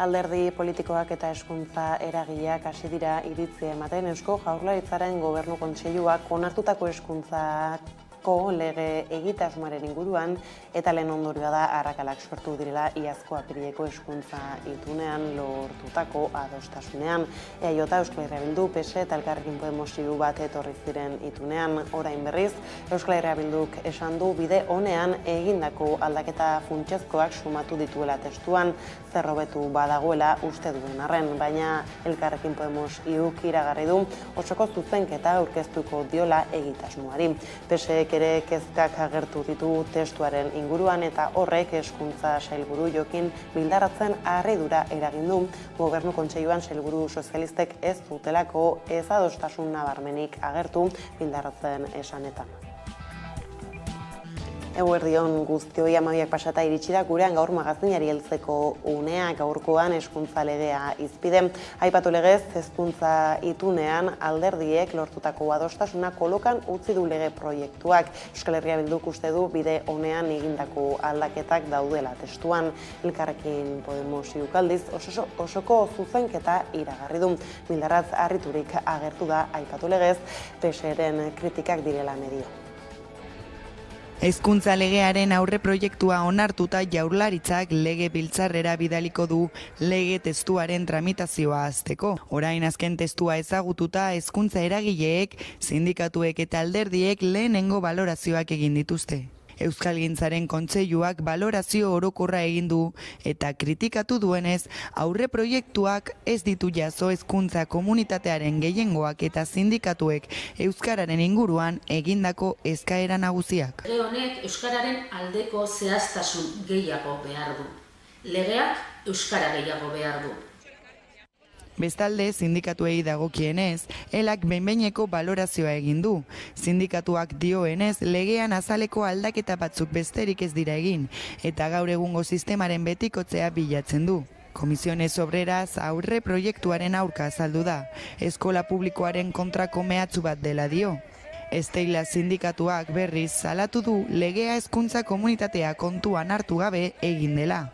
Alderdi politikoak eta hezkuntza eragileak hasi dira iritzia ematen Eusko Jaurlaritzaren Gobernu Kontseiluak onartutako hezkuntzako lege egitasmoaren inguruan eta lehen ondorioa da arrakalak sortu direla iazko apirileko hezkuntza itunean lortutako adostasunean. EAJ, Euskal Herria Bildu, PSE eta Elkarrekin Podemos hiru bat etorri ziren itunean. Orain berriz, Euskal Herria Bilduk esan du bide honean egindako aldaketa funtsezkoak sumatu dituela testuan, zer hobetu badagoela uste duen arren, baina Elkarrekin Podemos hiruk iragarri du osoko zuzenketa aurkeztuko diola egitasmoari. PSEek ere kezkak agertu ditu testuaren inguruan eta horrek hezkuntza sailburu Jokin Bildarratzen harridura eragin du. Gobernu Kontseiluan sailburu sozialistek ez dutelako ezadostasun nabarmenik agertu Bildarratzen esanetan. Eguerdion guztioi 12 pasata iritsi da gurean gaur magazinari heltzeko unea, gaurkoan hezkuntza legea hizpide. Aipatu legez, hezkuntza itunean alderdiek lortutako adostasuna kolokan utzi du lege proiektuak. Euskal Herria Bilduk uste du bide honean egindako aldaketak daudela testuan. Elkarrekin Podemos aldiz osoko zuzenketa iragarri du. Bildarratz harriturik agertu da aipatu legez, PSEren kritikak direla medio. Hezkuntza legearen aurre proiektua onartuta Jaurlaritzak Legebiltzarrera bidaliko du lege testuaren tramitazioa hasteko. Orain azken testua ezagututa hezkuntza eragileek, sindikatuek eta alderdiek lehenengo balorazioak egin dituzte. Euskalgintzaren Kontseiluak balorazio orokorra egin du eta kritikatu duenez, aurre proiektuak ez ditu jaso hezkuntza komunitatearen gehiengoak eta sindikatuek euskararen inguruan egindako eskaera nagusiak. Lege honek euskararen aldeko zehaztasun gehiago behar du. Legeak euskara gehiago behar du. Bestalde, sindikatuei dagokienez, elak behin-behineko balorazioa egin du. Sindikatuak dioenez, legean azaleko aldaketa batzuk besterik ez dira egin, eta gaur egungo sistemaren betikotzea bilatzen du. Komisiones Obreras aurre proiektuaren aurka azaldu da. Eskola publikoaren kontrako mehatxu bat dela dio. Esteila sindikatuak berriz salatu du legea hezkuntza komunitatea kontuan hartu gabe egin dela.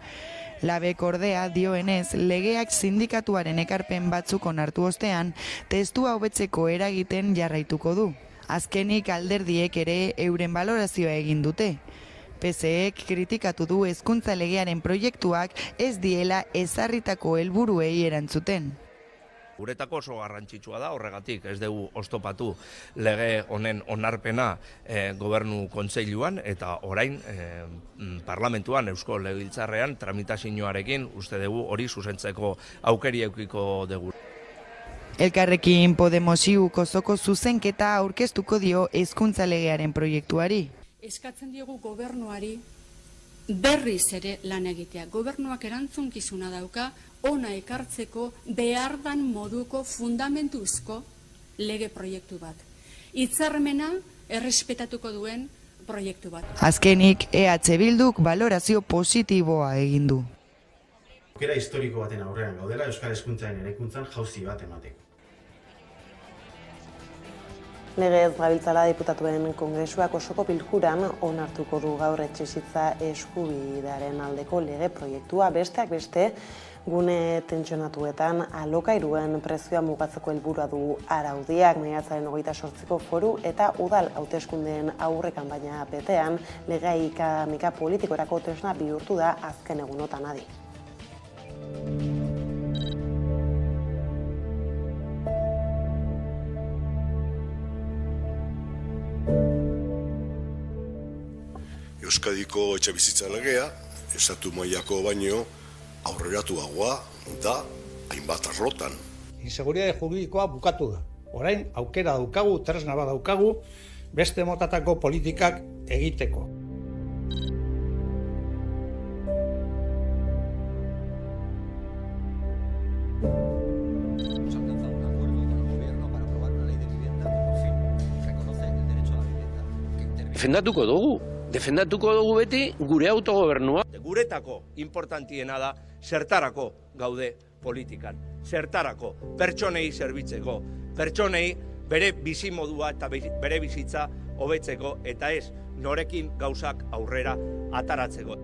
Labek ordea dioenez, legeak sindikatuaren ekarpen batzuk onartu ostean, testua hobetzeko eragiten jarraituko du. Azkenik alderdiek ere euren balorazioa egin dute. PSEek kritikatu du hezkuntza legearen proiektuak ez diela ezarritako helburuei erantzuten. Guretako oso garrantzitsua da, horregatik ez dugu oztopatu lege honen onarpena Gobernu Kontseiluan eta orain parlamentuan, Eusko Legebiltzarrean tramitazioarekin uste dugu hori zuzentzeko aukeri edukiko dugu. Elkarrekin Podemosik osoko zuzenketa aurkeztuko dio hezkuntza legearen proiektuari. Eskatzen diogu gobernuari berriz ere lan egitea. Gobernuak erantzunkizuna dauka ona ekartzeko behardan moduko fundamentuzko lege proiektu bat. Hitzarmena errespetatuko duen proiektu bat. Azkenik, EH Bilduk balorazio positiboa egin du. Aukera historiko baten aurrean gaudela euskal hezkuntzaren eraikuntzan jauzi bat emateko. Legez gabiltzala diputatuen kongresuak osoko bilkuran onartuko du gaur etxebizitza eskubidearen aldeko lege proiektua. Besteak beste, gune tentsionatuetan alokairuen prezioa mugatzeko helburua du araudiak. Maiatzaren 28ko foru eta udal hauteskundeen aurre kanpaina betean lege politikorako tresna bihurtu da azken egunotan adi. Euskadiko etxebizitza legea, estatu mailako baino aurreratuagoa da hainbat arlotan. Inseguritate juridikoa bukatu da. Orain aukera daukagu, tresna bat daukagu, beste motatako politikak egiteko. Defendatuko dugu beti gure autogobernua. Guretako importantiena da zertarako gaude politikan. Zertarako, pertsonei zerbitzeko, pertsonei bere bizimodua eta bere bizitza hobetzeko eta ez norekin gauzak aurrera ataratzeko.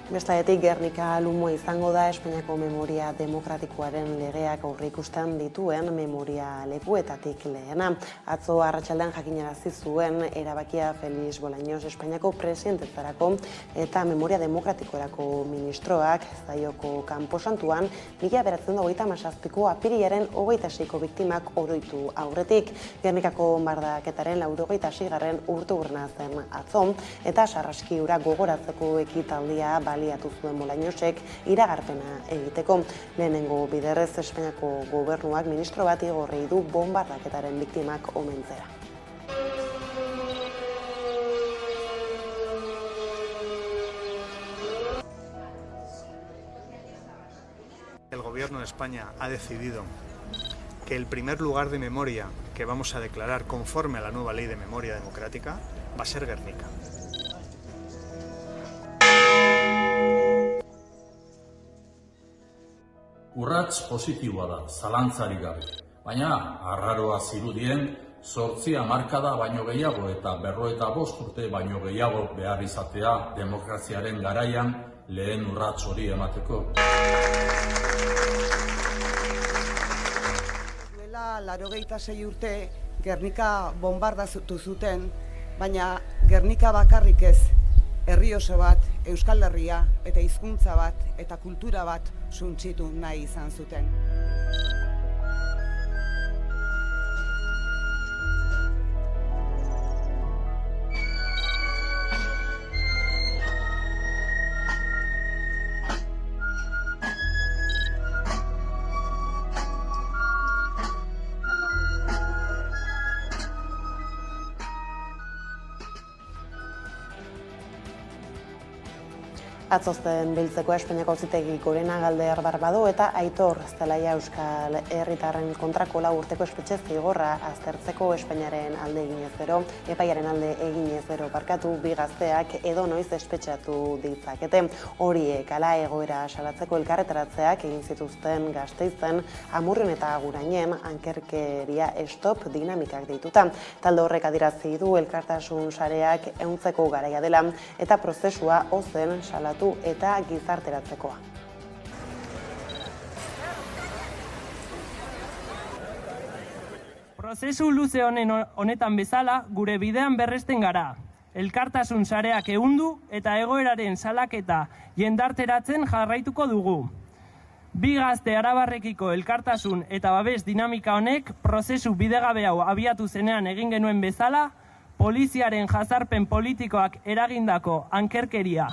Bestetik, Gernika lumo izango da Espainiako memoria demokratikoaren legeak aurreikusten dituen memoria lekuetatik lehena. Atzo arratsaldean jakinarazi zuen erabakia Felix Bolaños Espainiako presidentetzarako eta memoria demokratikorako ministroak Zaioko kanposantuan 1937ko apirilaren 26ko biktimak oroitu aurretik. Gernikako bombardaketaren 86. urteurrena zen atzo eta sarraski hura gogoratzeko ekitaldia baliatu zuen Bolañosek iragarpena egiteko. Lehenengo biderrez Espainiako gobernuak ministro bat igorri du bombardaketaren biktimak omentzera. El Gobierno de España ha decidido que el primer lugar de memoria que vamos a declarar conforme a la nueva ley de memoria democrática va a ser Gernika. Urrats positiboa da, zalantzarik gabe. Baina, arraroa zirudien, 8 hamarkada baino gehiago eta 55 urte baino gehiago behar izatea demokraziaren garaian lehen urrats hori emateko. Duela 86 urte Gernika bombardatu zuten, baina Gernika bakarrik ez, herri oso bat, Euskal Herria eta hizkuntza bat eta kultura bat suntsitu nahi izan zuten. Atzozten biltzeko Espainiako Auzitegi Gorena Galder Barbado eta Aitor Zelaia Euskal Herritarren kontrako 4 urteko espetxe zigorra aztertzeko Espainiaren alde eginez gero, epaiaren alde eginez gero barkatu bi gazteak edonoiz espetxatu ditzakete. Horiek hala egoera salatzeko elkarretaratzeak egin zituzten Gasteizen, Amurrion eta Agurainen ankerkeria stop dinamikak deituta. Talde horrek adierazi du elkartasun sareak ehuntzeko garaia dela eta prozesua ozen salatu eta gizarteratzekoa. Prozesu luze honetan bezala gure bidean berresten gara. Elkartasun sareak ehundu eta egoeraren salaketa jendarteratzen jarraituko dugu. Bi gazte arabarrekiko elkartasun eta babes dinamika honek prozesu bidegabe hau abiatu zenean egin genuen bezala, poliziaren jazarpen politikoak eragindako ankerkeria,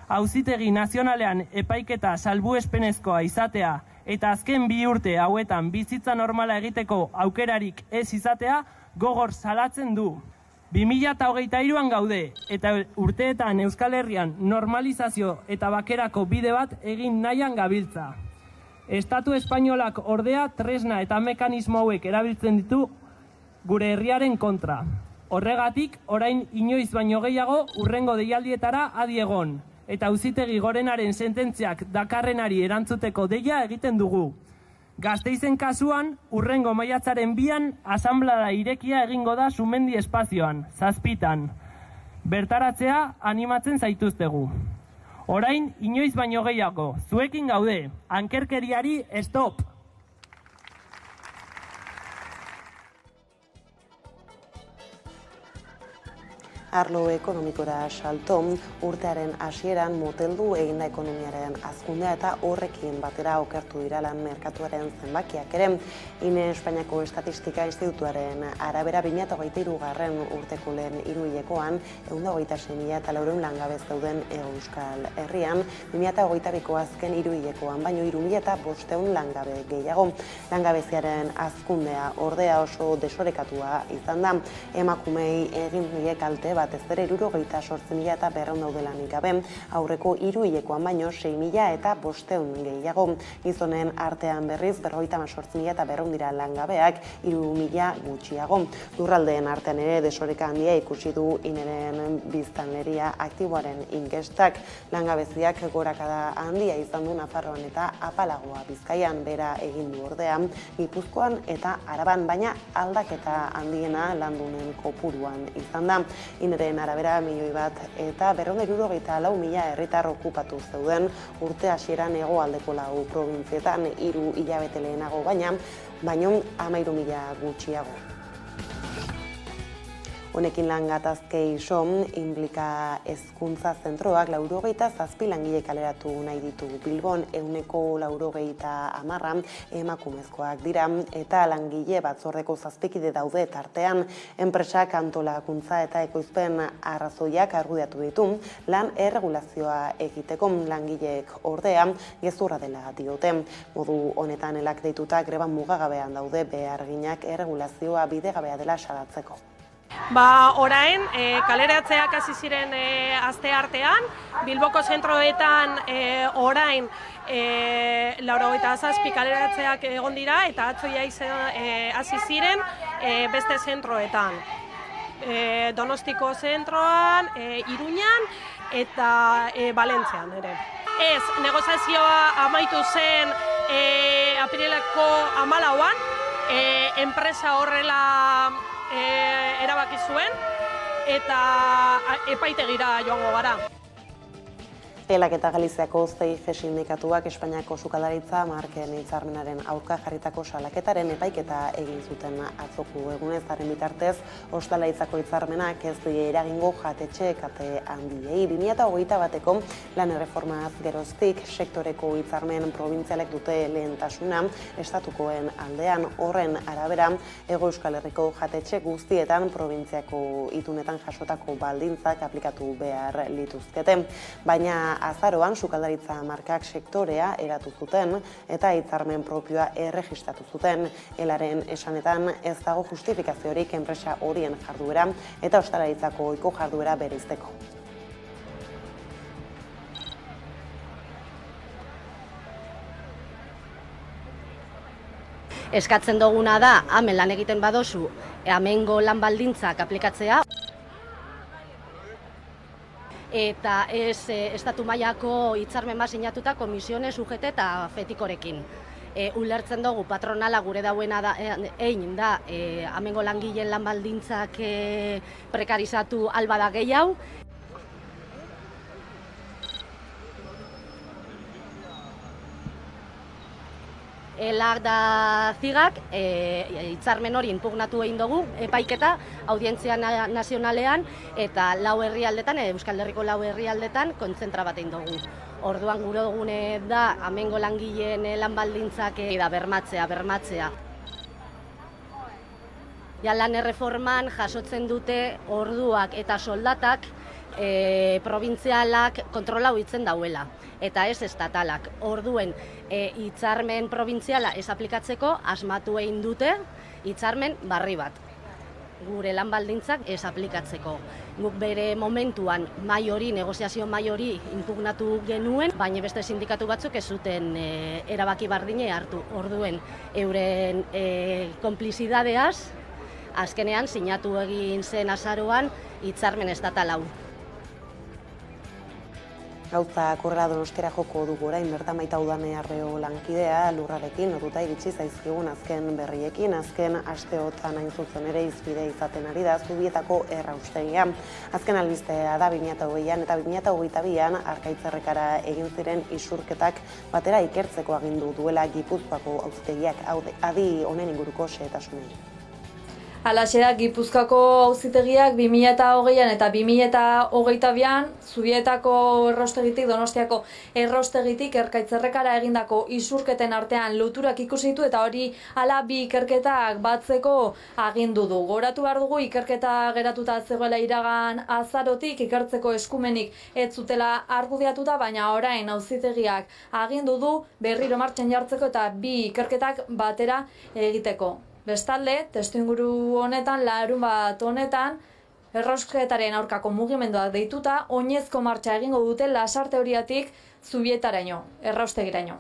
Auzitegi Nazionalean epaiketa salbuespenezkoa izatea eta azken 2 urte hauetan bizitza normala egiteko aukerarik ez izatea gogor salatzen du. 2023an gaude eta urteetan Euskal Herrian normalizazio eta bakerako bide bat egin nahian gabiltza. Estatu espainolak ordea tresna eta mekanismo hauek erabiltzen ditu gure herriaren kontra. Horregatik, orain inoiz baino gehiago hurrengo deialdietara adi egon. Eta Auzitegi Gorenaren sententziak dakarrenari erantzuteko deia egiten dugu. Gasteizen kasuan, hurrengo maiatzaren 2an asanblada irekia egingo da Sumendi espazioan, 7. Bertaratzea animatzen zaituztegu. Orain, inoiz baino gehiago, zuekin gaude, ankerkeriari stop! Arlo ekonomikora salto, urtearen hasieran moteldu egin da ekonomiaren hazkundea eta horrekin batera okertu dira lan merkatuaren zenbakiak ere. INE Espainiako Estatistika Institutuaren arabera 2023 urteko lehen hiruhilekoan 126.400 langabez dauden Euskal Herrian, 2022ko azken hiruhilekoan baino 3.500 langabe gehiago. Langabeziaren hazkundea ordea oso desorekatua izan da. Emakumei egin die kalte batez ere 78.200 daude lanik gabe, aurreko hiruhilekoan baino 6.500 gehiago. Gizonen artean berriz 58.200 dira langabeak, 3.000 gutxiago. Lurraldeen artean ere desoreka handia ikusi du INEren biztanleria aktiboaren inkestak. Langabeziak gorakada handia izan du Nafarroan eta apalagoa Bizkaian bera egin du ordea, Gipuzkoan eta Araban, baina aldaketa handiena landunen kopuruan izan da. INE INEren arabera 1.174.000 herritar okupatu zeuden urte hasieran hegoaldeko 4 probintzietan 3 hilabete lehenago baino 13.000 gutxiago. Honekin lan gatazke iso, Inblika hezkuntza zentroak 97 langile kaleratu nahi ditu Bilbon, 90% emakumezkoak dira, eta langile batzordeko 7 kide daude tartean, enpresak antolakuntza eta ekoizpen arrazoiak argudiatu ditu, lan erregulazioa egiteko langileek ordea gezurra dela diote. Modu honetan elak deituta greba mugagabean daude beharginak erregulazioa bidegabea dela salatzeko. Orain, kaleratzeak hasi ziren aste artean, Bilboko zentroetan orain 97 kaleratzeak egon dira eta atzoia hasi ziren beste zentroetan. Donostiko zentroan, Iruñan eta Valentzian ere. Ez, negoziazioa amaitu zen apirileko 14an, enpresa horrela erabaki zuen eta epaitegira joango gara. ELAK eta Galiziako CIG sindikatuak Espainiako sukaldaritza marken hitzarmenaren aurka jarritako salaketaren epaiketa egin zuten atzoko egunez, haren bitartez ostalaritzako hitzarmenak ez die eragingo jatetxe kate handiei. 2021ko lan erreformaz geroztik sektoreko hitzarmen probintzialek dute lehentasuna estatukoen aldean. Horren arabera, Hego Euskal Herriko jatetxe guztietan probintziako itunetan jasotako baldintzak aplikatu behar lituzkete. Baina azaroan sukaldaritza markak sektorea eratu zuten eta hitzarmen propioa erregistratu zuten. ELAren esanetan ez dago justifikaziorik enpresa horien jarduera eta ostalaritzako ohiko jarduera bereizteko. Eskatzen duguna da, hemen lan egiten badozu, hemengo lan baldintzak aplikatzea, eta ez estatu mailako hitzarmen bat sinatuta komisione sujete eta fetikorekin. Ulertzen dugu patronala gure dauena egin da hemengo langileen lan baldintzak prekarizatu alba da gehiago. ELAK da CIGak hitzarmen hori inpugnatu egin dugu epaiketa audientzia nazionalean eta 4 herrialdetan, Euskal Herriko 4 herrialdetan kontzentra bat egin dugu. Orduan gure dugune da hemengo langileen lan baldintzak da bermatzea. Ja lan erreforman jasotzen dute orduak eta soldatak probintzialak kontrolau itzen dauela, eta ez estatalak. Orduen, hitzarmen probintziala ez aplikatzeko asmatu egin dute hitzarmen barri bat. Gure lan baldintzak ez aplikatzeko. Guk bere momentuan negoziazio mai hori inpugnatu genuen, baina beste sindikatu batzuk ez zuten erabaki bardine hartu. Orduen, euren konplizidadeaz, azkenean sinatu egin zen azaroan hitzarmen estatal hau. Gauza korrela Donostiara joko dugu orain bertan baita Udane Arreo lankidea lurrarekin lotuta iritsi zaizkigun azken berriekin. Azken asteotan hain zuzen ere hizpide izaten ari da Zubietako erraustegia. Azken albistea da 2020an eta 2022an Arkaitzerrekara egin ziren isurketak batera ikertzeko agindu duela Gipuzkoako auzitegiak. Adi honen inguruko xehetasunei. Halaxe da, Gipuzkoako auzitegiak 2020an eta 2022an Zubietako erraustegitik, Donostiako erraustegitik Arkaitzerrekara egindako isurketen artean loturak ikusi ditu eta hori hala 2 ikerketak batzeko agindu du. Goratu behar dugu ikerketa geratuta zegoela iragan azarotik, ikertzeko eskumenik ez zutela argudiatuta, baina orain auzitegiak agindu du berriro martxan jartzeko eta 2 ikerketak batera egiteko. Bestalde, testuinguru honetan, larunbat honetan, errausketaren aurkako mugimenduak deituta, oinezko martxa egingo dute Lasarte horiatik Zubietaraino, erraustegiraino.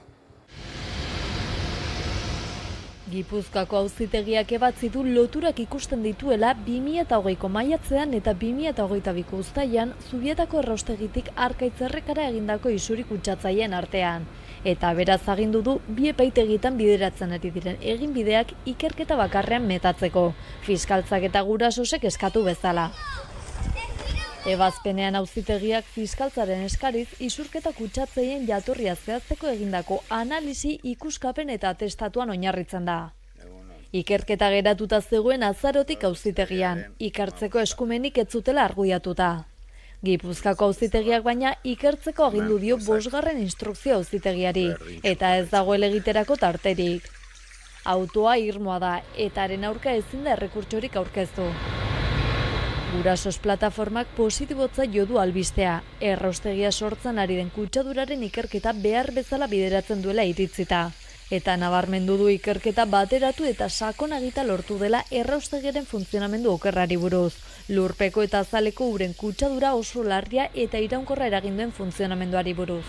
Gipuzkoako auzitegiak ebatzi du loturak ikusten dituela 2020ko maiatzean eta 2022ko uztailean Zubietako erraustegitik Arkaitzerrekara egindako isurik kutsatzaileen artean. Eta beraz agindu du 2 epaitegitan bideratzen ari diren eginbideak ikerketa bakarrean metatzeko, fiskaltzak eta gurasosek eskatu bezala. Ebazpenean auzitegiak fiskaltzaren eskariz isurketa kutsatzeien jatorria zehazteko egindako analisi, ikuskapen eta atestatuan oinarritzen da. Ikerketa geratuta zegoen azarotik auzitegian, ikertzeko eskumenik ez zutela argudiatuta. Gipuzkoako auzitegiak baina ikertzeko agindu dio 5. instrukzio auzitegiari, eta ez dagoela egiterako tarterik. Autoa irmoa da, eta haren aurka ezin da errekurtsorik aurkeztu. Gurasos plataformak positibotza jo du albistea, erraustegia sortzen ari den kutsaduraren ikerketa behar bezala bideratzen duela iritzita. Eta nabarmendu du ikerketa bateratu eta sakonagita lortu dela erraustegiaren funtzionamendu okerrari buruz. Lurpeko eta azaleko uren kutsadura oso larria eta iraunkorra eraginduen funtzionamenduari buruz.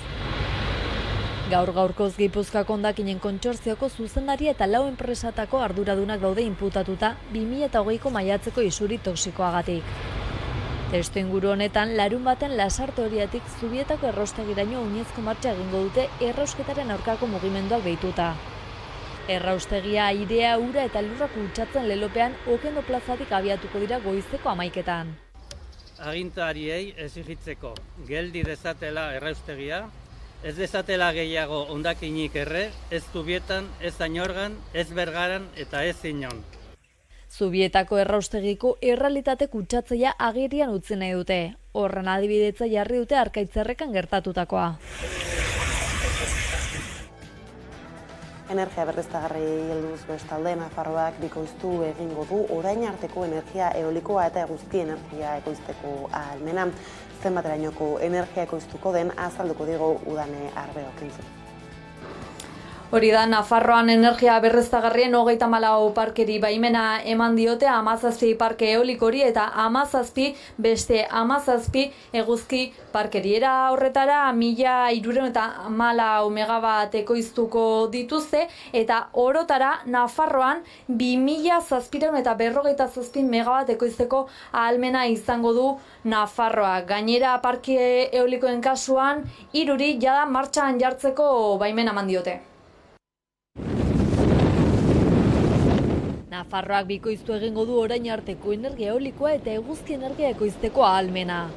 Gaur-gaurkoz Gipuzkoako hondakinen kontsortzioko zuzendaria eta 4 enpresatako arduradunak daude inputatuta 2020ko maiatzeko isuri toxikoagatik. Testu inguru honetan, larunbaten Lasarte Horiatik Zubietako erraustegiraino oinezko martxa egingo dute errausketaren aurkako mugimenduak behituta. Erraustegia airea, ura eta lurra kutsatzen lelopean Okendo plazatik abiatuko dira goizeko 11:00. Agintariei exigitzeko geldi dezatela erraustegia, ez dezatela gehiago hondakinik erre, ez Zubietan, ez Añorgan, ez Bergaran eta ez Inon. Zubietako erraustegiko errealitate kutsatzailea agerian utzi nahi dute. Horren adibidetza jarri dute Arkaitzerrekan gertatutakoa. Energia berriztagarriei helduz bestalde Nafarroak bikoiztu egingo du orain arteko energia eolikoa eta eguzki energia ekoizteko ahalmena. Zenbaterainoko energia ekoiztuko den azalduko digu Udane Arbeok entzun. Hori da, Nafarroan energia berriztagarrien 34 parkeri baimena eman diote, 17 parke eolikori eta 17 eguzki parkeriera horretara 1314 megabat ekoiztuko dituzte eta orotara Nafarroan 2757 megabat ekoizteko ahalmena izango du Nafarroa. Gainera parke eolikoen kasuan 3 jada martxan jartzeko baimena eman diote. Nafarroak bikoiztu egingo du orain arteko energia eolikoa eta eguzki energia ekoizteko ahalmena.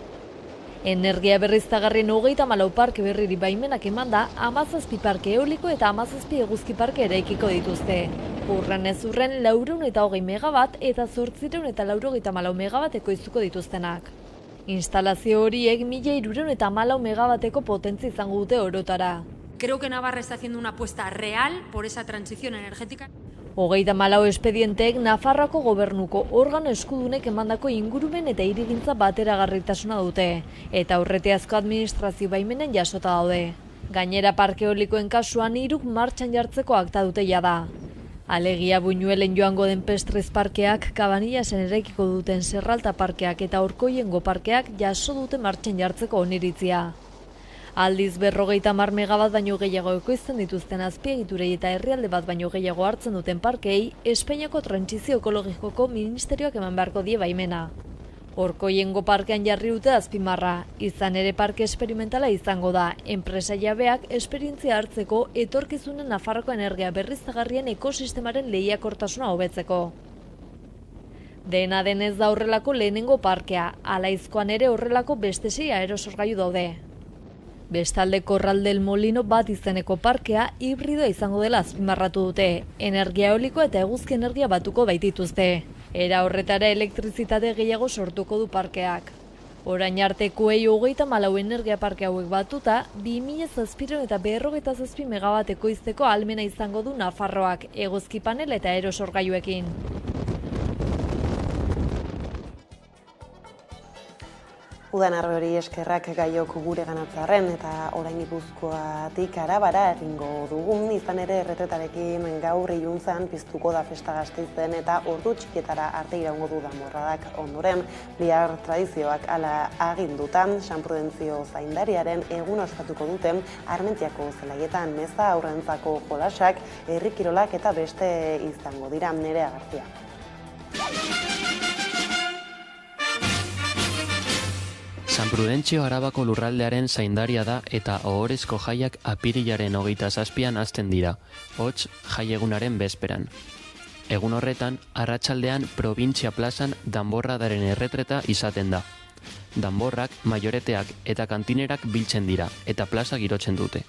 Energia berriztagarrien 34 parke berriri baimenak emanda, 17 parke eoliko eta 17 eguzki parke eraikiko dituzte. Urren ez urren 420 megabat eta 894 megabat ekoiztuko dituztenak. Instalazio horiek 1314 megabateko potentzia izango dute orotara. Creo que Navarra está haciendo una apuesta real por esa transición energética. 34 espedienteek Nafarroako gobernuko organo eskudunek emandako ingurumen eta hirigintza bateragarritasuna dute, eta aurretiazko administrazio baimenen jasota daude. Gainera parke eolikoen kasuan 3 martxan jartzeko akta dute jada. Alegia Buñuelen joango den Pestrez parkeak, Kabanillasen eraikiko duten Serralta parkeak eta Orkoiengo parkeak jaso dute martxan jartzeko oniritzia. Aldiz 50 megabat baino gehiago ekoizten dituzten azpiegiturei eta herrialde bat baino gehiago hartzen duten parkei, Espainiako Trantsizio Ekologikoko Ministerioak eman beharko die baimena. Orkoiengo parkean jarri dute azpimarra, izan ere parke esperimentala izango da, enpresa jabeak esperientzia hartzeko etorkizunen Nafarroko energia berriztagarrien ekosistemaren lehiakortasuna hobetzeko. Dena denez da horrelako lehenengo parkea, Alaizkoan ere horrelako beste 6 aerosorgailu daude. Bestalde Korraldel Molino bat izeneko parkea hibridoa izango dela azpimarratu dute, energia eoliko eta eguzki energia batuko baitituzte. Era horretara elektrizitate gehiago sortuko du parkeak. Orain artekoei 34 energia parke hauek batuta, 2757 megabat ekoizteko ahalmena izango du Nafarroak, eguzki panel eta aerosorgailuekin. Udan Arbe eskerrak gaiok gure ganatzearren eta orain Gipuzkoatik Arabara egingo dugun, izan ere erretretarekin gaur iluntzan piztuko da festa Gasteizen eta ordu txikietara arte iraungo du danborradak ondoren, bihar tradizioak hala agindutan, San Prudentzio zaindariaren egun ospatuko duten Armentiako zelaietan meza aurrentzako jolasak, herri kirolak eta beste izango dira. Nerea Garcia. San Prudentzio Arabako lurraldearen zaindaria da eta ohorezko jaiak apirilaren 27an hasten dira, hots jaiegunaren bezperan. Egun horretan, arratsaldean probintzia plazan danborradaren erretreta izaten da. Danborrak, majoreteak eta kantinerak biltzen dira eta plaza girotzen dute.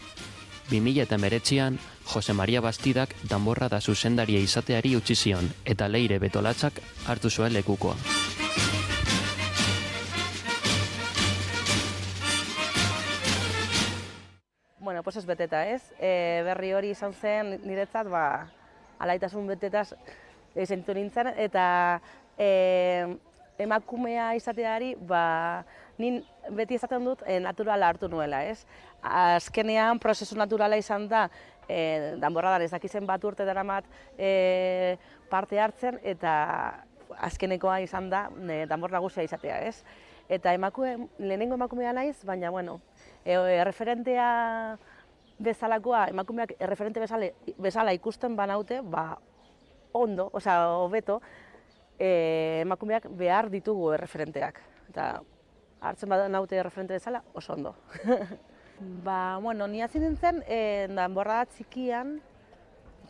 2019an, Jose Maria Bastidak danborra da zuzendaria izateari utzi zion eta Leire Betolatzak hartu zuen lekukoa. Bueno, pues ez beteta, ez? Berri hori izan zen niretzat, alaitasun betetaz sentitu nintzen, eta emakumea izateari, nin beti esaten dut naturala hartu nuela, ez? Azkenean prozesu naturala izan da, danborradan ez dakizen bat urte daramat parte hartzen, eta azkenekoa izan da danbor nagusia izatea, ez? Eta lehenengo emakumea naiz, baina, bueno, erreferentea bezalakoa, emakumeak erreferente bezala ikusten banaute, ondo, hobeto, emakumeak behar ditugu erreferenteak. Eta hartzen banaute erreferente bezala, oso ondo. Bueno, ni hasi nintzen, danborrada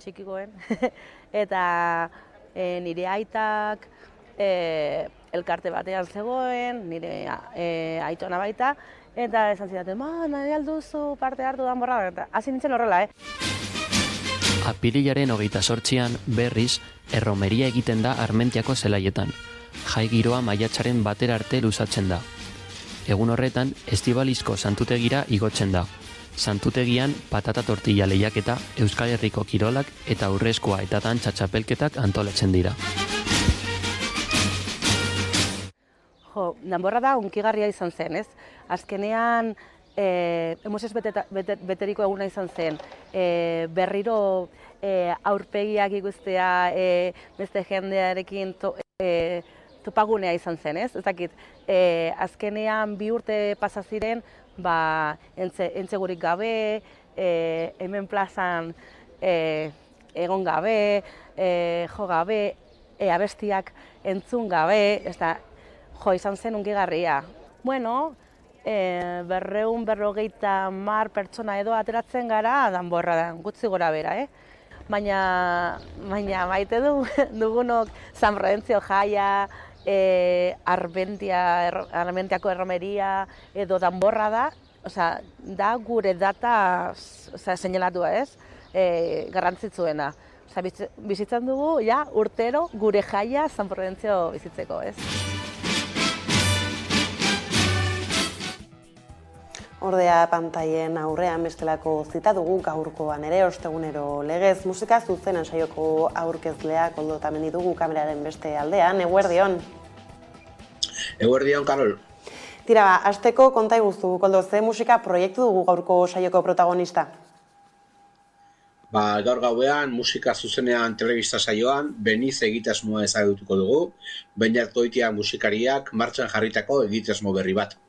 txikikoen, eta nire aitak elkarte batean zegoen, nire aitona baita, eta esan zidaten, nahi alduzu parte hartu danborrada, eta hasi nintzen horrela, Apirilaren 28an, berriz, erromeria egiten da Armentiako zelaietan. Jai giroa maiatzaren batera arte luzatzen da. Egun horretan, Estibalizko santutegira igotzen da. Santutegian patata tortilla lehiaketa, Euskal Herriko kirolak eta urrezkoa eta dantza txapelketak antolatzen dira. Danborrada hunkigarria izan zen, ez? Azkenean, emozioz beteriko eguna izan zen, berriro aurpegiak ikustea, beste jendearekin topagunea izan zen, ez? Ez dakit, azkenean 2 urte pasa ziren, entzegurik gabe, hemen plazan egon gabe, jo gabe, abestiak entzun gabe, izan zen hunkigarria. Bueno, 250 pertsona edo ateratzen gara danborradan, gutxi gora bera, Baina maite dugunok San Prudentzio jaia, Armentiako erromeria edo danborrada, da gure data seinalatua, ez? Garrantzitsuena. Bizitzen dugu, urtero gure jaia San Prudentzio bizitzeko, ez? Ordea pantaien aurrean bestelako zita dugu gaurkoan ere, ostegunero legez musika zuzenen saioko aurkezlea Koldo Otamendi dugu kameraren beste aldean. Eguerdion. Eguerdion, Karol. Tira, hasteko konta iguzu, Koldo, ze musika proiektu dugu gaurko saioko protagonista? Gaur gauean musika zuzenean telebista saioan Beniz egitasmoa ezagutuko dugu, Beñat Goitia musikariak martxan jarritako egitasmo berri bat.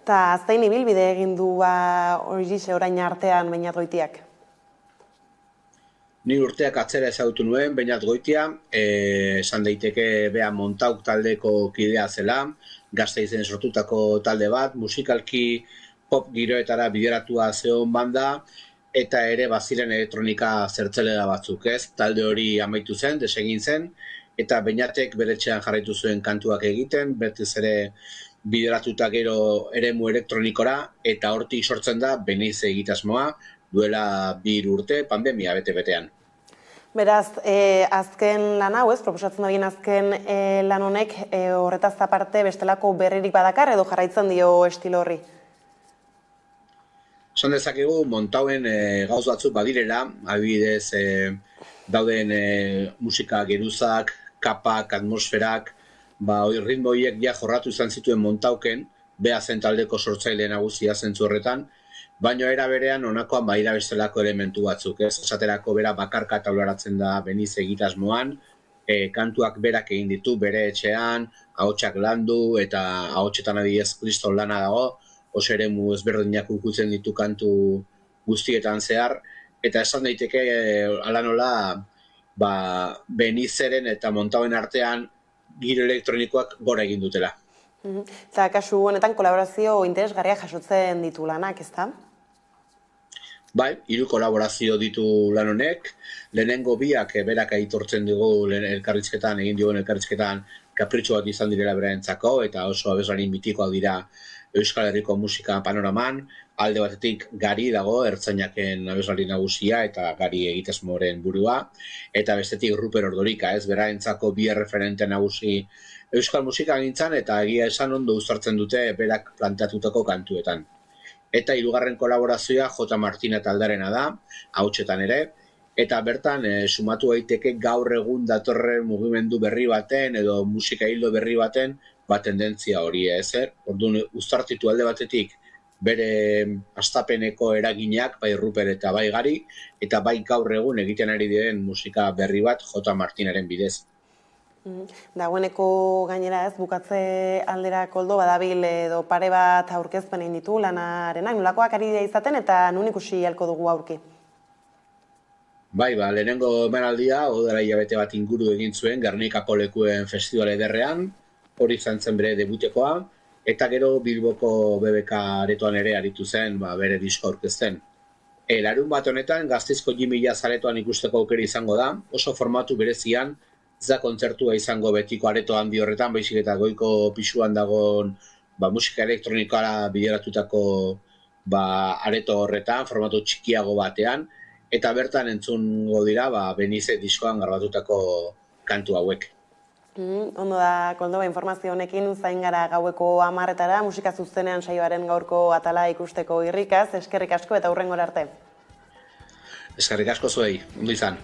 Eta zein ibilbide egin du horixe orain artean Beñat Goitiak? Ni urteak atzera ezagutu nuen Beñat Goitia, esan daiteke bea Montauk taldeko kidea zela, Gasteizen sortutako talde bat, musikalki pop giroetara bideratua zeon banda, eta ere baziren elektronika zertzelera batzuk, ez? Talde hori amaitu zen, desegin zen, eta Beñatek beretxean jarraitu zuen kantuak egiten, bertiz ere bideratuta gero eremu elektronikora, eta hortik sortzen da Beniz egitasmoa, duela 2 urte, pandemia bete-betean. Beraz, azken lan hau, proposatzen duen azken lan honek horretaz aparte bestelako berririk badakar edo jarraitzen dio estilo horri? Esan dezakegu, Montauen gauz batzuk badirela, adibidez dauden musika geruzak, kapak, atmosferak, ritmo horiek jorratu izan zituen Montauken, beha zen taldeko sortzaile nagusia zentzu horretan, baina era berean honakoan badira bestelako elementu batzuk, ez? Esaterako bera bakarka taularatzen da Beniz egitasmoan, kantuak berak egin ditu bere etxean, ahotsak landu eta ahotsetan adibidez kriston lana dago, oso eremu ezberdinak ukutzen ditu kantu guztietan zehar, eta esan daiteke hala nola Benizeren eta Montauen artean giro elektronikoak gora egin dutela. Eta kasu honetan kolaborazio interesgarriak jasotzen ditu lanak, ezta? Bai, 3 kolaborazio ditu lan honek, lehenengo biak berak aitortzen dugu elkarrizketan, egin dioen elkarrizketan kapritxo bat izan direla beraentzako, eta oso abeslari mitikoak dira Euskal Herriko musika panoraman, alde batetik Gari dago, ertzainaken abeslari nagusia eta Gari egitasmoren burua, eta bestetik Ruper Ordorika, beraentzako bi referente nagusi Euskal musika gintzan, eta egia esan ondo uztartzen dute berak planteatutako kantuetan. Eta 3. kolaborazioa J. Martina taldarena da, hautsetan ere, eta bertan sumatu daiteke gaur egun datorren mugimendu berri baten edo musika hildo berri baten tendentzia hori ezer. Orduan uztartitu alde batetik bere hastapeneko eraginak, bai Ruper eta bai Gari, eta bai gaur egun egiten ari diren musika berri bat J. Martinaren bidez. Dagoeneko gainera bukatze aldera koldo badabil edo pare bat aurkezpen egin ditu lanarenak, nolakoak ari dira izaten eta nun ikusi halko dugu aurki? Bai, lehenengo emanaldia, odara hilabete bat inguru egin zuen Gernikako Lekuen Festival ederrean, hori izan zen bere debutekoa, eta gero Bilboko BBK aretoan ere aritu zen bere disko aurkezten. Larun bat honetan, Gasteizko Jimila zaretoan ikusteko aukera izango da, oso formatu berezian, ez da kontzertua izango betiko areto handi horretan, baizik eta goiko pisuan dagoen musika elektronikoa bideratutako areto horretan, formatu txikiago batean, eta bertan entzungo dira Benize diskoan garbatutako kantu hauek. Ondo da, Koldo, informazio honekin zain gara gaueko 10:00 musika zuzenean saioaren gaurko atala ikusteko irrikaz, eskerrik asko eta hurrengora arte. Eskerrik asko zuei, ondo izan.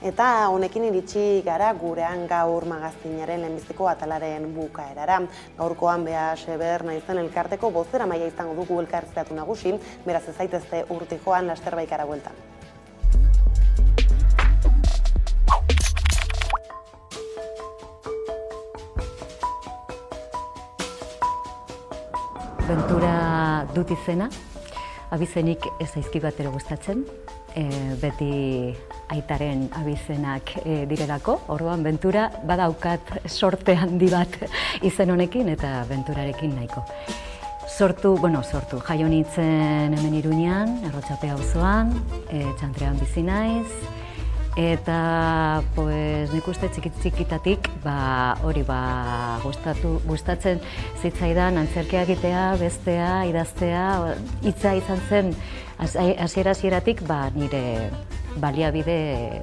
Eta honekin iritsi gara gurean gaur magazinaren lehenbiziko atalaren bukaerara. Gaurkoan Bea Seber naizen elkarteko bozeramailea izango dugu elkarrizketatu nagusi, beraz ez zaitezte urti joan laster baikara bueltan. Bentura dut izena, abizenik ez zaizki bat ere gustatzen, beti aitaren abizenak direlako, orduan Bentura badaukat sorte handi bat izen honekin eta Benturarekin nahiko. Sortu, jaio nintzen hemen Iruñean, Arrotxapea auzoan, Txantrean bizi naiz, eta nik uste txikitatik hori gustatzen zitzaidan antzerkia egitea, bestea, idaztea, hitza izan zen hasieratik nire baliabide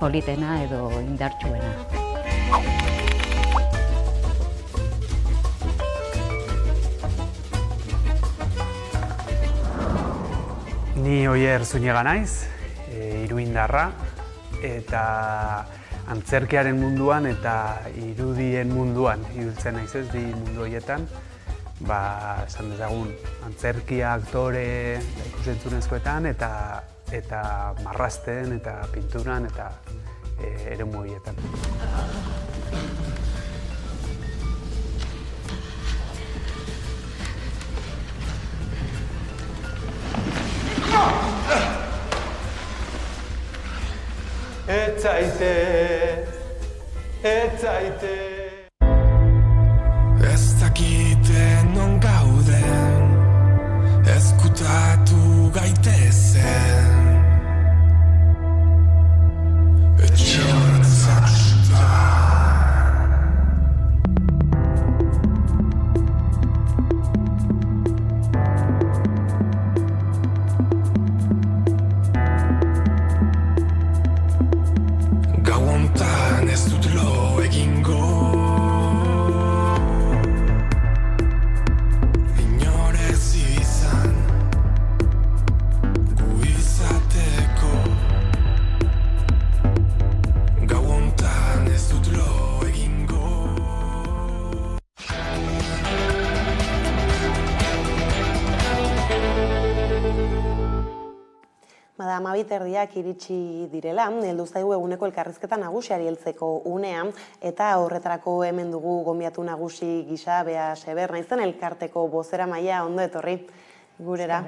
politena edo indartsuena. Ni Oier Zúñiga naiz, iruindarra, eta antzerkiaren munduan eta irudien munduan ibiltzen naiz bi mundu horietan. Esan dezagun, antzerkia, aktore, ikusentzunezkoetan eta marrazten eta pinturan eta eremu horietan. Etzaite Ez dakite non gauden, ezkutatu gaitezen etxe horretzak ez dut lo egingo inorez izan gu izateko gau hontan ez dut lo egingo. Bada, 12:00 iritsi direla, heldu zaigu eguneko elkarrizketa nagusiari heltzeko unea, eta horretarako hemen dugu gonbiatu nagusi gisa Bea Seber naizen elkarteko bozeramailea, ondo etorri gurera.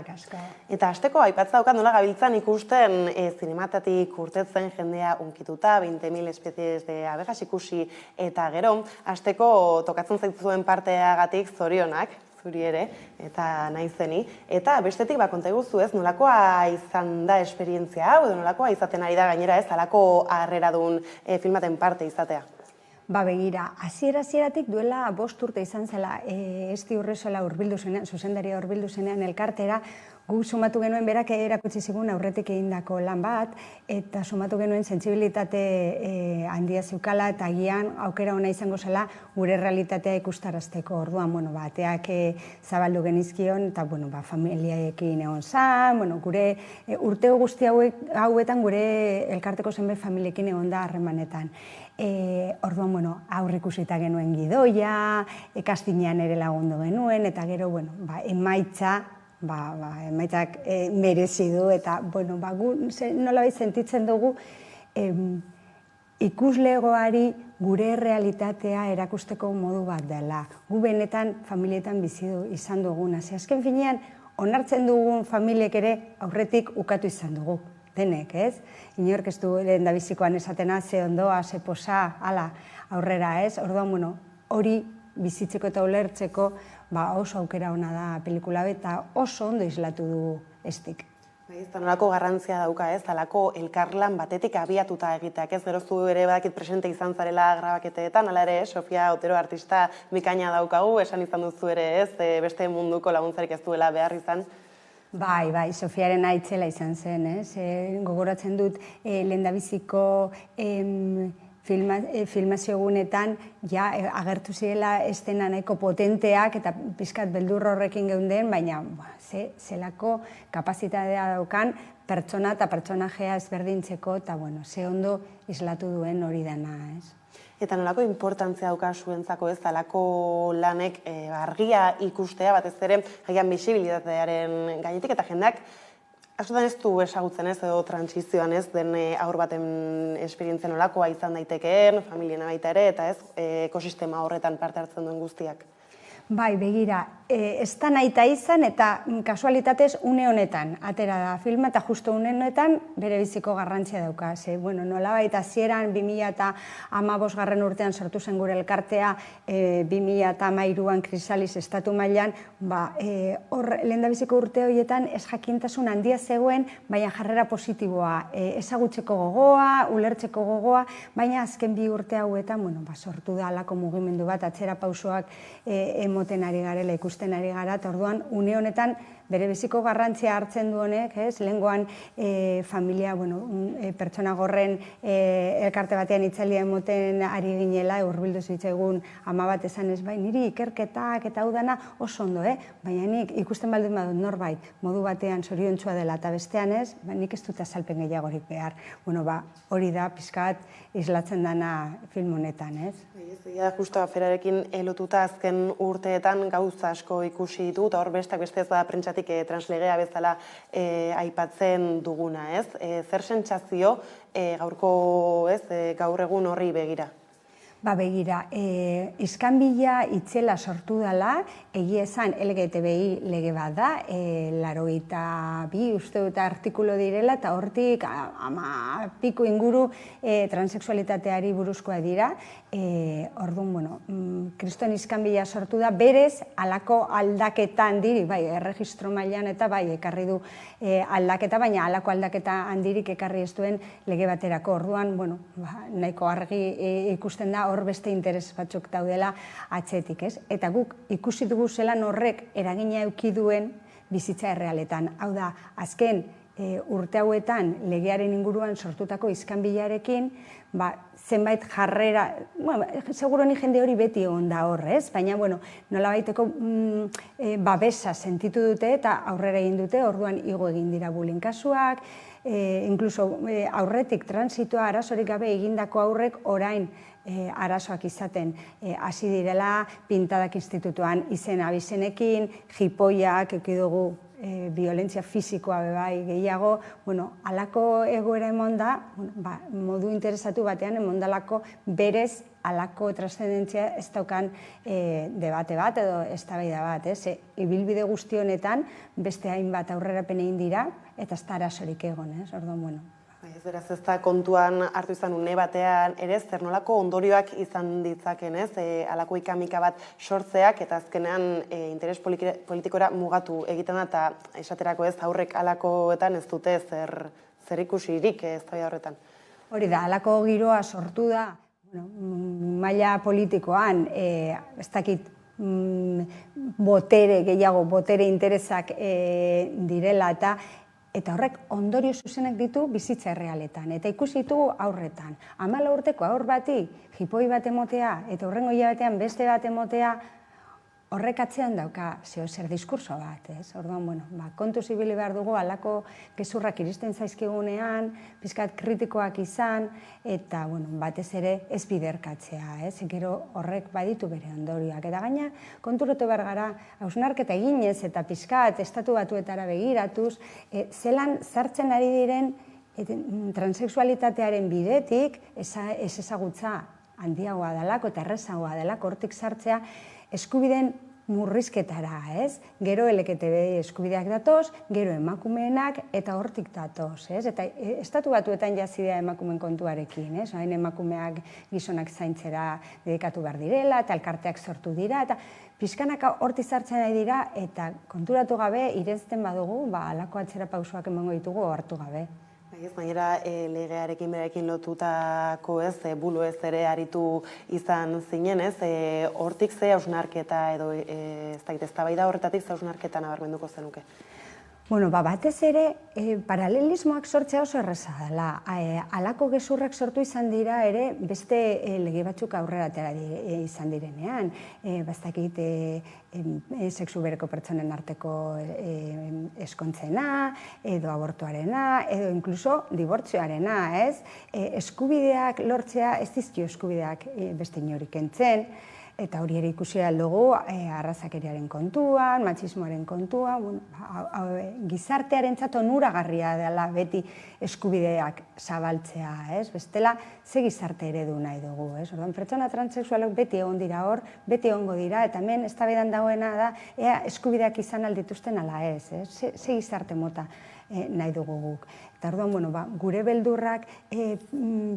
Eta hasteko aipatza daukat nola gabiltzan ikusten zinematatik urtetzen jendea unkituta, 20.000 espezies de abejas ikusi, eta gero, hasteko tokatzen zaitzuen parteagatik zorionak. zuri ere, eta naizeni. Eta bestetik, konta iguzu ez, nolakoa izan da esperientzia hau, edo nolakoa izaten ari da gainera ez, alako harreradun filmaten parte izatea? Begira, hasieratik duela 5 urte izan zela, Esti Urresola hurbildu zenean, zuzendaria hurbildu zenean elkartera, gu sumatu genuen berak erakutsi zigun aurretik egindako lan bat, eta sumatu genuen sentsibilitate handia zeukala, eta agian aukera ona izango zela gure realitatea ikustarazteko. Orduan, ateak zabaldu genizkion, eta familiaekin egon zan, gure urte guzti hauetan gure elkarteko zenbait familiekin egon da harremanetan. Orduan, aurre ikusita genuen gidoia, kastinean ere lagundu genuen, eta gero, emaitzak merezi du, eta, gu nolabait sentitzen dugu ikuslegoari gure realitatea erakusteko modu bat dela. Gu benetan familietan bizi izan duguna. Azken finean, onartzen dugun familiek ere aurretik ukatu izan dugu. Denek, ez? Inork ez du lehendabizikoan esatena, ze ondoa, ze posa, ala, aurrera, ez? Orduan, hori bizitzeko eta ulertzeko oso aukera ona da pelikula eta oso ondo islatu du Estik. Eta nolako garrantzia dauka ez, alako elkarlan batetik abiatuta egiteak, ez? Gero zu ere badakit presente izan zarela grabaketeetan, hala ere, Sofia Otero artista bikaina daukagu, esan izan duzu ere ez, beste munduko laguntzarik ez duela behar izan. Bai, Sofiaren aitzela izan zen, ez? Gogoratzen dut lehendabiziko filmazio egunetan agertu zirela estena nahiko potenteak eta pizkat beldur horrekin geunden, baina zelako kapazitatea daukan pertsona eta pertsonajea ezberdintzeko eta ze ondo islatu duen hori dena, ez? Eta nolako importantzia dauka zuentzako ez, alako lanek argia ikustea, batez ere, agian bisibilitatearen gainetik, eta jendeak askotan ez du ezagutzen ez, edo transizioan ez, den aur baten esperientzia nolakoa izan daitekeen, familiena baita ere, eta ez, ekosistema horretan parte hartzen duen guztiak. Bai, begira, ez da nahita izan eta kasualitatez une honetan atera da filma eta justo une honetan bere biziko garrantzia dauka. Nolabait hasieran 2015 urtean sortu zen gure elkartea, 2013an Krisalis estatu mailan, lehendabiziko urte horietan ez jakintasun handia zegoen, baina jarrera positiboa, ezagutzeko gogoa, ulertzeko gogoa, baina azken 2 urte hauetan sortu da halako mugimendu bat, atzera pausoak emoten ari garela, ikusten ari gara, eta orduan, une honetan, bere biziko garrantzia hartzen du honek, lehengoan familia, pertsona gorren elkarte batean itzalia emoten ari ginela, hurbildu zitzaigun ama bat esan ez, niri ikerketak eta hau dana oso ondo, baina nik ikusten baldin badut norbait, modu batean zoriontsua dela eta bestean ez, nik ez dut azalpen gehiagorik behar. Hori da, pizkat, islatzen dana film honetan, ez? Ja, justo aferarekin lotuta azken urteetan gauza asko ikusi ditu, eta hor beste ez da prentsatik translegea bezala aipatzen duguna, ez? Zer sentsazio gaurko, ez, gaur egun horri begira? Begira, iskanbila itzela sortu dela, egia esan LGTBI lege bat da, 82 uste dut artikulu direla, eta hortik 10 inguru transexualitateari buruzkoa dira. Orduan, kriston iskanbila sortu da, berez alako aldaketan diri, erregistro mailan eta ekarri du aldaketa, baina alako aldaketa handirik ekarri ez duen lege baterako. Orduan, nahiko argi ikusten da, hor beste interes batzuk daudela atzetik, ez? Eta guk ikusi dugu zelan horrek eragina eduki duen bizitza errealetan. Hau da, azken urte hauetan legearen inguruan sortutako iskanbilarekin, zenbait jarrera, seguro ni jende hori beti egon da hor, ez? Baina, nolabaiteko babesa sentitu dute eta aurrera egin dute, orduan igo egin dira bullying kasuak, inkluso aurretik transitoa arazorik gabe egindako aurrek orain arazoak izaten hasi direla, pintadak institutuan izen abizenekin, jipoiak, eukidugu violentzia fisikoa bebai gehiago, alako egoera emon da, modu interesatu batean emon dalako berez alako transcendentzia ez daukan debate bat edo eztabaida bat, ez? Ibilbide guzti honetan beste hainbat aurrerapen egin dira eta ez da arazorik egon, ez? Orduan, Beraz, ez da kontuan hartu izan une batean, ere zer nolako ondorioak izan ditzaken, ez? Halako ikamika bat sortzeak eta azkenean interes politikora mugatu egiten da, eta esaterako ez aurrek halakoetan ez dute zer ikusirik eztabaida horretan. Hori da, halako giroa sortu da, maila politikoan, ez dakit botere gehiago, botere interesak direla eta horrek ondorio zuzenak ditu bizitza errealetan. Eta ikusi ditugu aurretan. 14 urteko aur bati jipoi bat emotea eta hurrengo hilabetean beste bat emotea, horrek atzean dauka zer diskurso bat, ez? Orduan, kontuz ibili behar dugu halako gezurrak iristen zaizkigunean, pixkat kritikoak izan, eta, batez ere ez biderkatzea, ez? Gero horrek baditu bere ondorioak. Eta gaina, konturatu behar gara, hausnarketa eginez eta pixkat estatu batuetara begiratuz, zelan sartzen ari diren transexualitatearen bidetik, ez ezagutza handiagoa delako eta errezagoa delako hortik sartzea, eskubideen murrizketara, ez? Gero LGTBI eskubideak datoz, gero emakumeenak eta hortik datoz, ez? Eta estatu batuetan jazidea emakumeen kontuarekin, ez? Hain emakumeak gizonak zaintzera dedikatu behar direla, eta elkarteak sortu dira, eta pixkanaka hortik sartzen ari dira, eta konturatu gabe, irenzten badugu, halako atzera pausoak emango ditugu hartu gabe. Gainera, legearekin berarekin lotutako bulo ez ere aritu izan zinen, hortik ze hausnarketa edo eztabaida horretatik ze hausnarketa nabarmenduko zenuke? Batez ere, paralelismoak sortzea oso erraza dela. Halako gezurrak sortu izan dira ere beste lege batzuk aurrera atera izan direnean. Bastakit sexu bereko pertsonen arteko eskontzena, edo abortuarena, edo inkluso dibortzioarena, ez? Eskubideak lortzea ez dizkio eskubideak beste inorik kentzen, eta hori ere ikusi aldugu arrazakeriaren kontuan, matxismoaren kontuan, gizartearentzat onuragarria dela beti eskubideak zabaltzea, ez? Bestela, ze gizarte eredu nahi dugu, ez? Orduan, pertsona transexualak beti egon dira hor, beti egongo dira, eta hemen eztabaidan dagoena da, ea eskubideak izan aldituzten ala ez, ze gizarte mota nahi dugu guk. Eta orduan, gure beldurrak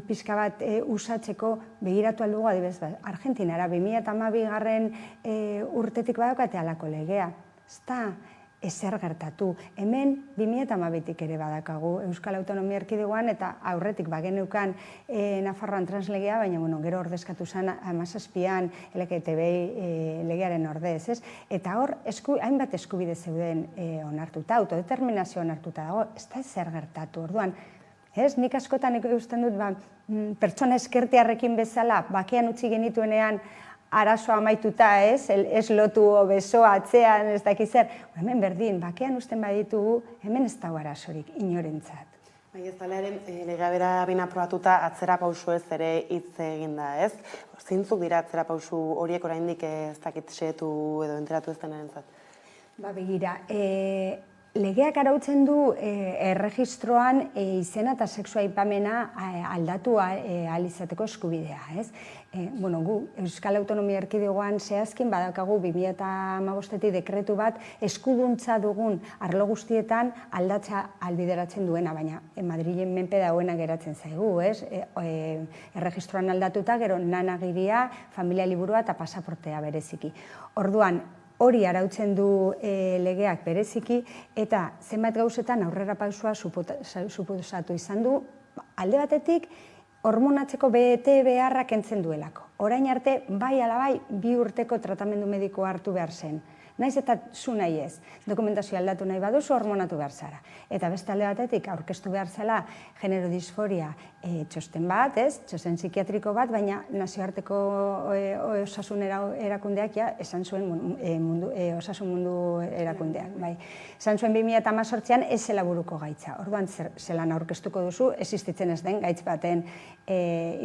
pixka bat usatzeko begiratu aldugu adibidez, Argentinara 2012 urtetik badaukate halako legea. Ez da ezer gertatu. Hemen 2012tik ere badakagu Euskal Autonomia Erkidegoan eta aurretik bageneukan Nafarroan translegea, baina gero ordezkatu zen 17an LGTBI legearen ordez, ez? Eta hor, hainbat eskubide zeuden onartuta, autodeterminazio onartuta dago, ez da ezer gertatu. Orduan, ez? Nik askotan ikusten dut, pertsona eskertiarrekin bezala, bakean utzi genituenean, arazoa amaituta, ez lotu besoa atzean, ez dakiz zer. Hemen berdin, bakean uzten baditugu, hemen ez dago arazorik inorentzat. Ez dalearen legea bera bina aprobatuta atzera pausu ez ere hitz egin da, ez? Zeintzuk dira atzera pausu horiek oraindik ez dakit xehetu edo enteratu ez denarentzat? Begira, legeak arautzen du erregistroan izena eta sexua aipamena aldatu ahal izateko eskubidea, ez? Gu Euskal Autonomia Erkidegoan zehazkin badaukagu 2015 dekretu bat eskuduntza dugun arlo guztietan aldatza albideratzen duena, baina Madrilen menpe dagoena geratzen zaigu, ez? Erregistroan aldatuta, gero nanagiria, familia liburua eta pasaportea bereziki. Orduan, hori arautzen du legeak bereziki, eta zenbat gauzetan aurrera pausua suposatu izan du, alde batetik, hormonatzeko bete beharrak kentzen duelako. Orain arte, bai ala bai, 2 urteko tratamendu medikoa hartu behar zen. Naiz eta zu nahi ez, dokumentazio aldatu nahi baduzu hormonatu behar zara. Eta beste alde batetik, aurkeztu behar zela genero disforia txosten bat, txosten psikiatriko bat, baina nazioarteko osasun erakundeak esan zuen osasun mundu erakundeak. Esan zuen 2018an ez zela buruko gaitza. Orduan, zelan aurkeztuko duzu, existitzen ez den gaitz baten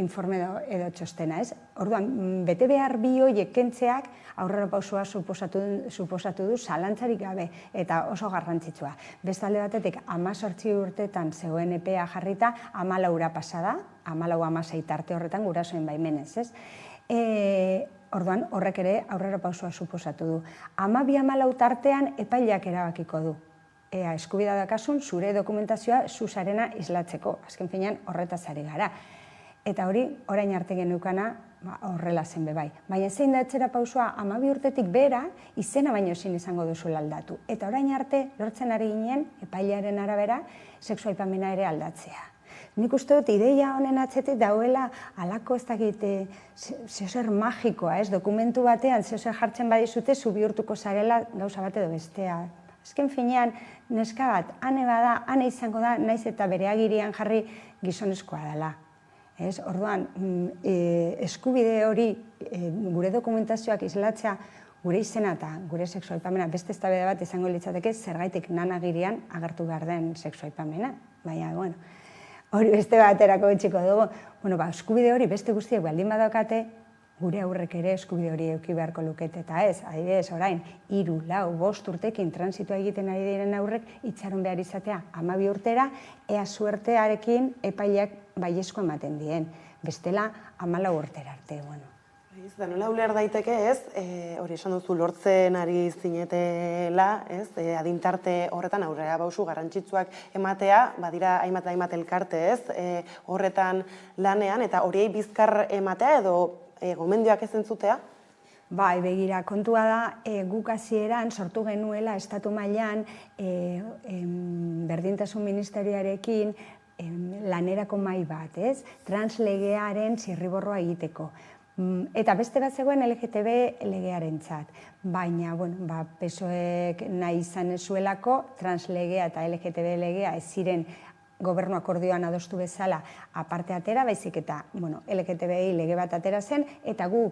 informe edo txostena, ez? Orduan, bete behar bi horiek kentzeak aurrera pausua suposatu du zalantzarik gabe eta oso garrantzitsua. Beste alde batetik, 18 urtetan zegoen epea jarrita, 14 pasada, 14-16 tarte horretan gurasoen baimenez, ez? Orduan, horrek ere aurrera pausua suposatu du. 12-14 tartean epaileak erabakiko du. eskubidea dakasun zure dokumentazioa zuzarena islatzeko. Azken finean horretaz ari gara. Eta hori, orain arte geneukana, horrela zen bebai. Baina zein da etxera pausua 12 urtetik bera, izena baino ezin izango duzuela aldatu. Eta orain arte, lortzen ari ginen, epailearen arabera, sexu aipamena ere aldatzea. Nik uste dut, ideia honen atzetik dauela alako ez dakit zeozer magikoa, dokumentu batean zeozer jartzen badizute, zu bihurtuko zarela gauza bat edo bestea. Azken finean, neska bat, ane bada, ane izango da, naiz eta bere agirian jarri gizonezkoa dela. Orduan, eskubide hori gure dokumentazioak islatzea gure izena eta gure sexu aipamena beste eztabaida bat izango litzateke zergaitik nanagirian agertu behar den sexu aipamena. Baina, hori beste baterako etxiko dugu. Eskubide hori beste guztiek baldin badaukate, gure aurrek ere eskubide hori eduki beharko lukete. Eta ez, adibidez, orain, 3, 4, 5 urtekin transitua egiten ari diren aurrek itxaron behar izatea 12 urtera, ea suertearekin epaileak baiezko ematen dien. Bestela, 14 urtera arte, Da nola uler daiteke ez, hori esan duzu lortzen ari zinetela, adintarte horretan aurrera bauzu garrantzitsuak ematea, badira hainbat elkarte ez, horretan lanean, eta horiei bizkar ematea edo gomendioak ez entzutea? Bai, begira, kontua da, guk hasieran sortu genuela estatu mailan berdintasun ministerioarekin lanerako mahai bat, ez? Translegearen zirriborroa egiteko. Eta beste bat zegoen LGTB legearentzat. Baina, PSOEk nahi izan ezuelako, translegea eta LGTB legea ez ziren gobernu akordioan adostu bezala aparte atera, baizik eta LGTBI lege bat atera zen, eta gu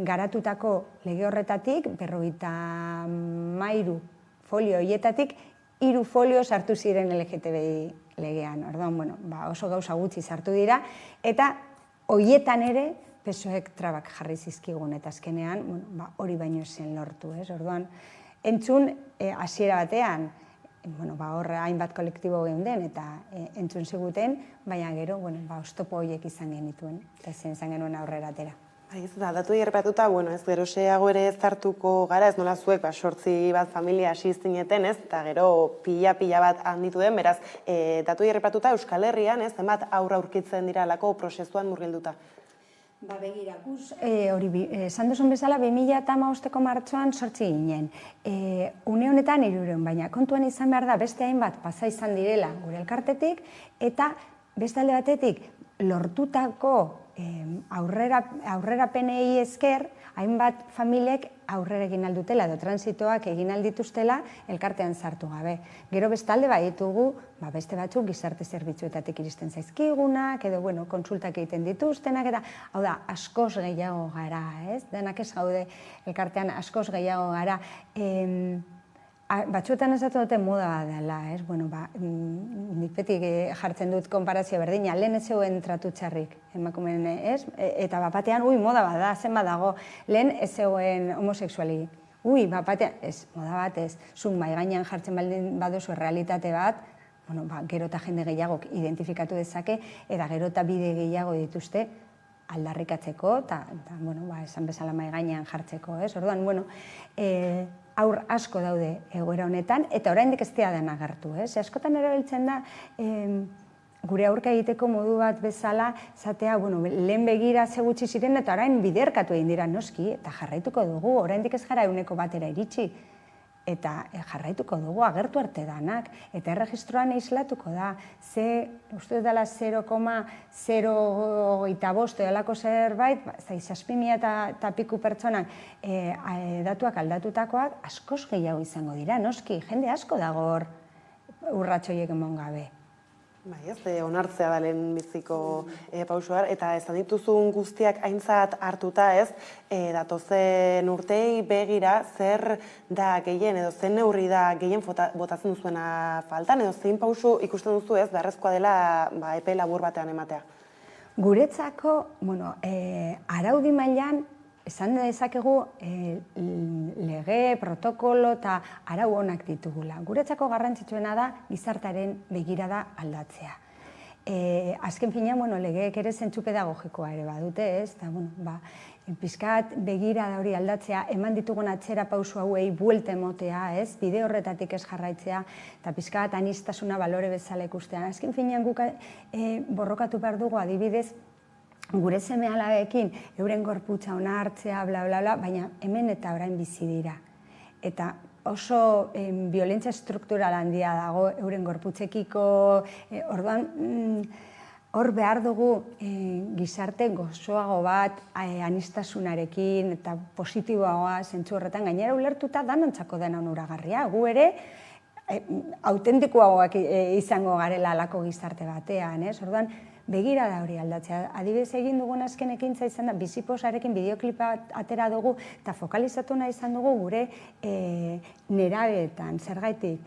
garatutako lege horretatik, 53 folio horietatik, 3 folio sartu ziren LGTBI legean. Orduan, oso gauza gutxi sartu dira, eta horietan ere, PSOEk trabak jarri zizkigun, eta azkenean hori baino zen lortu. Orduan, entzun hasiera batean, horre hainbat kolektibo geunden eta entzun ziguten, baina gero, oztopo horiek izan genituen, eta zen izan genuen aurrera atera. Datu errepatuta, ez gero xeago ere ez hartuko gara, ez nola zuek 8 bat familia hasi zineten, eta gero pila bat handitu den, beraz, datu errepatuta Euskal Herrian, zenbat aurra aurkitzen dira lako prozesuan murgilduta? Begira, hori, esan duzun bezala, 2015ko martxoan 8 ginen. Une honetan 300, baina kontuan izan behar da beste hainbat pasa izan direla gure elkartetik, eta beste alde batetik lortutako aurrerapenei esker, hainbat familiek aurrera egin aldutela edo transitoak egin aldituztela elkartean sartu gabe. Gero bestalde baditugu, beste batzuk gizarte zerbitzuetatik iristen zaizkigunak, edo kontsultak egiten dituztenak, eta hau da, askoz gehiago gara, ez? Denak ez gaude elkartean askoz gehiago gara. Batzuetan esatu dute moda bat dela, ez? Nik beti jartzen dut konparazio berdina, lehen ez zegoen tratu txarrik, emakumeen, ez? Eta bapatean, moda bat da, zen badago, lehen ez zegoen homoseksualik. Bapatean, ez, moda bat ez, zuk mai gainean jartzen baldin baduzu realitate bat, gero eta jende gehiago identifikatu dezake, eta gero eta bide gehiago dituzte aldarrikatzeko, eta, esan bezala mai gainean jartzeko, ez? Orduan, aur asko daude egoera honetan, eta oraindik ez dira den agertu, ez? Askotan erabiltzen da, gure aurka egiteko modu bat bezala, zatea, lehen begira ze gutxi ziren, eta orain biderkatu egin dira noski, eta jarraituko dugu, oraindik ez gara 100 batera iritsi, eta jarraituko dugu, agertu arte danak, eta erregistroan islatuko da, uste dela 0,025 edalako zerbait, 6.000 eta piku pertsonak datuak aldatutakoak askoz gehiago izango dira, noski, jende asko dago hor urratxoiek emon gabe. Onartzea da lehen biziko pausoar, eta esan dituzun guztiak aintzat hartuta ez, datozen urtei begira zer da gehien, edo zen neurri da gehien botatzen duzuena faltan, edo zein pausu ikusten duzu ez, beharrezkoa dela epe labur batean ematea? Guretzako, araudi mailan, esan dezakegu lege, protokolo eta arau onak ditugula. Guretzako garrantzitsuena da gizartearen begirada aldatzea. azken finean, legeek ere zentzu pedagogikoa ere badute, ez? Eta, pizkat begira da hori aldatzea, eman ditugun atzera pausu hauei buelta emotea, ez? Bide horretatik ez jarraitzea, eta pizkat aniztasuna balore bezala ikustean. Azken finean guk borrokatu behar dugu adibidez, gure seme-alabekin euren gorputza ona hartzea, bla, bla, bla, baina hemen eta orain bizi dira. Eta oso violentzia estruktural handia dago euren gorputzekiko, orduan, hor behar dugu gizarte gozoago bat, aniztasunarekin eta positiboagoa zentzu horretan, gainera ulertuta danontzako dena onuragarria. Gu ere autentikoagoak izango garela alako gizarte batean, ez? Orduan, begira da hori aldatzea. Adibidez egin dugun azken ekintza izan da, biziposarekin bideoklipa atera dugu eta fokalizatu nahi izan dugu gure nerabeetan, zergaitik.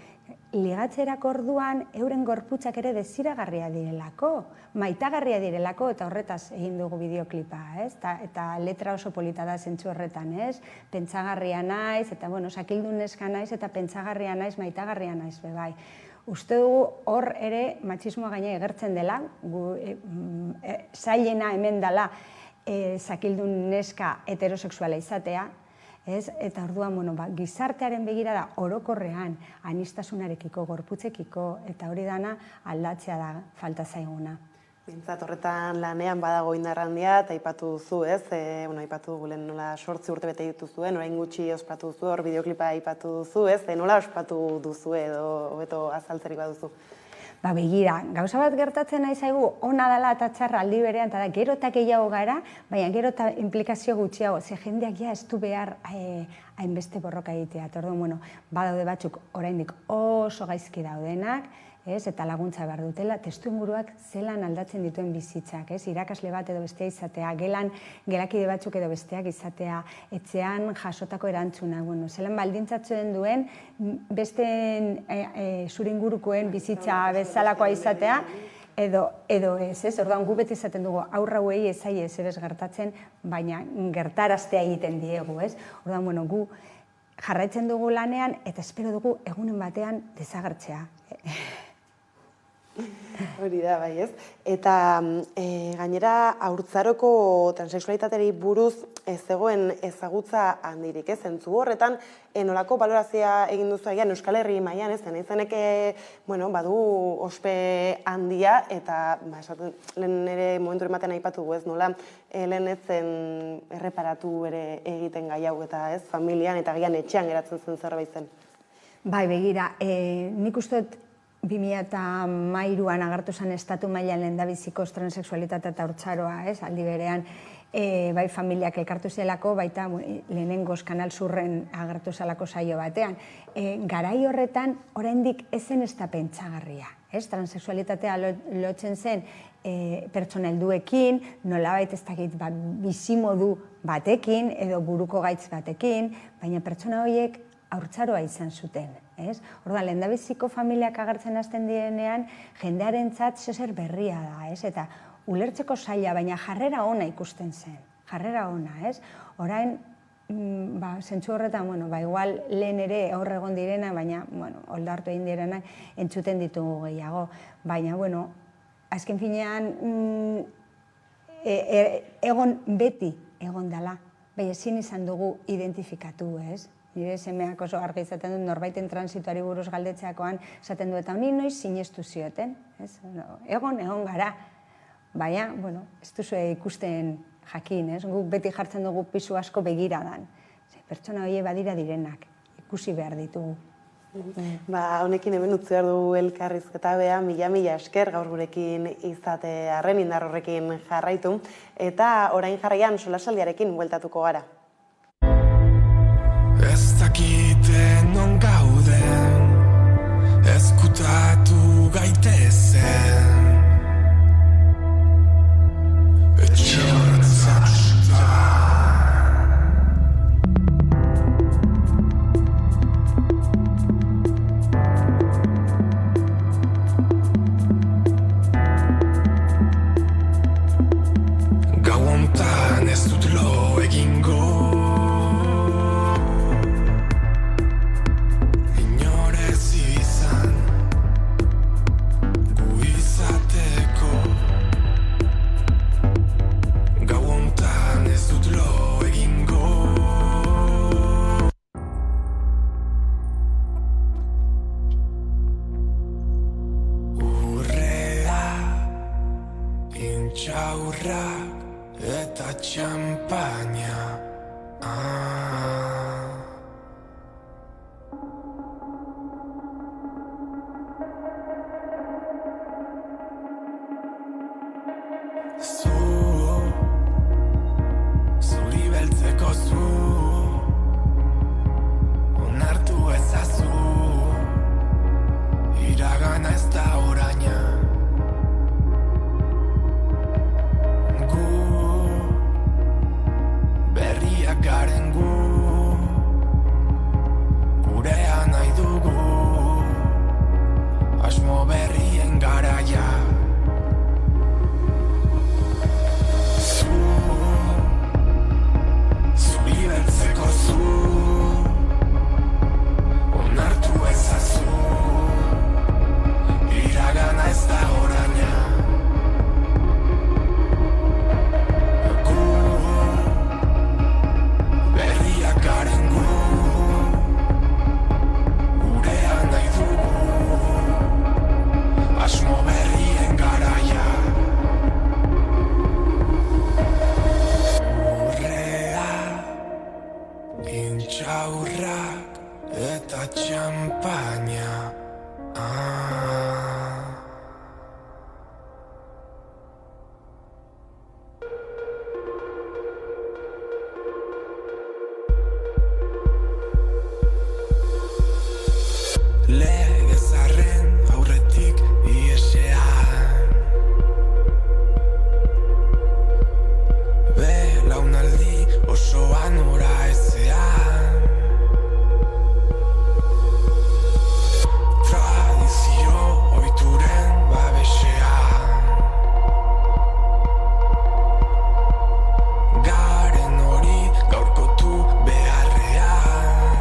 Ligatzerako orduan euren gorputzak ere desiragarria direlako, maitagarria direlako, eta horretaz egin dugu bideoklipa, ez? Eta letra oso polita da zentzu horretan, ez? Pentsagarria naiz, eta sakildun neska naiz, eta pentsagarria naiz, maitagarria naiz, bebai. Uste dugu hor ere matxismoa gaina egertzen dela, zailena hemen dela sakildun neska heterosexuala izatea, eta orduan, gizartearen begirada orokorrean, aniztasunarekiko, gorputzekiko, eta hori dana aldatzea da falta zaiguna. Bintzat horretan lanean badago indar handia, eta aipatu duzu, ez? Aipatu dugu lehen nola 8 urte bete dituzuen, orain gutxi ospatu duzu, hor bideoklipa aipatu duzu, ez? Nola ospatu duzu edo hobeto azaltzerik baduzu? Begira, gauza bat gertatzen nahi zaigu, ona dela eta txarra aldi berean, eta da, gero eta gehiago gara, baina gero eta implikazio gutxiago, ze jendeak ja ez du behar hainbeste borroka egitea. Orduan, badaude batzuk oraindik oso gaizki daudenak, eta laguntza behar dutela, testuinguruak zelan aldatzen dituen bizitzak, irakasle bat edo bestea izatea, gelakide batzuk edo besteak izatea, etxean jasotako erantzuna, zelan baldintzatzen duen beste zure ingurukoen bizitza bezalakoa izatea, edo ez, orduan gu beti izaten dugu aurra hauei ez zaie ez gertatzen, baina gertaraztea egiten diegu, ez? Orduan, gu jarraitzen dugu lanean eta espero dugu egunen batean desagertzea. Hori da, bai, ez? Eta gainera haurtzaroko transexualitateri buruz ez zegoen ezagutza handirik, ez? Zentzu horretan, nolako balorazioa egin duzu agian Euskal Herri mailan, ez? Izanek, badu ospe handia, eta lehen ere momentu ematen aipatu gu, ez? Nola, lehen ez zen erreparatu ere egiten gai hau, eta ez? Familian eta agian etxean geratzen zen zerbait zen. Bai, begira, nik uste 2013an agertu zen estatu mailan lehendabiziko transexualitatea eta haurtzaroa, aldi berean, bai familiak elkartu zelako, baita lehenengoz Kanal Surren agertu zelako saio batean. Garai horretan, oraindik ezen ez da pentsagarria. Transexualitatea lotzen zen pertsona helduekin, nolabait ez dakit bizimodu batekin edo buruko gaitz batekin, baina pertsona horiek haurtzaroa izan zuten. Orduan, lehendabiziko familiak agertzen hasten direnean, jendearentzat zer berria da, eta ulertzeko zaila, baina jarrera ona ikusten zen. Jarrera ona, ez? Orain, zentzu horretan, igual lehen ere hor egon direna, baina, oldartu egin direna, entzuten ditugu gehiago. Baina, azken finean, egon beti egon dela, baina ezin izan dugu identifikatu, ez? Nire semeak oso argi izaten dut, norbaiten transituari buruz galdetzeakoan esaten du, eta honi noiz sinestu zioten. Egon gara. Baina, ez duzu ikusten jakin, guk beti jartzen dugu pisu asko begiradan. Pertsona horiek badira direnak, ikusi behar ditugu. Honekin hemen utzi behar dugu elkarrizketa bea, mila esker gaur gurekin izate arren indar horrekin jarraitu. Eta orain jarraian solasaldiarekin bueltatuko gara. Ez dakite non gauden, ezkutatu gaitezen. Gau hontan ez dut lo egingo, inor ez izan gu izateko. eta txampaina. Zuri beltzeko zu, onartu ezazu, iragana ez da oraina. Gu, berriak garen gu, gurea nahi dugu, asmo berrien garaia. Zuri beltzeko zu, onartu ezazu, iragana ez da oraina. Gu, berriak garen gu, gurea nahi dugu, asmo berrien garaia. Intxaurrak eta txampaina. Legezarren aurretik iesean, belaunaldi osoan ora ezean. Tradizio ohituren babesean, garen hori gaurkotu beharrean.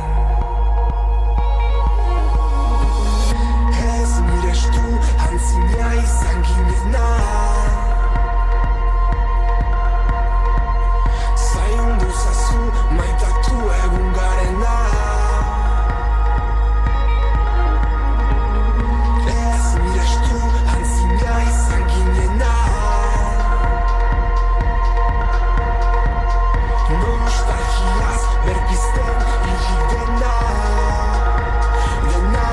Ez mirestu antzina izan ginena, zaindu zazu maitatu egun garena. Ez mirestu antzina izan ginena, nostalgiaz berpizten hiri dena, dena.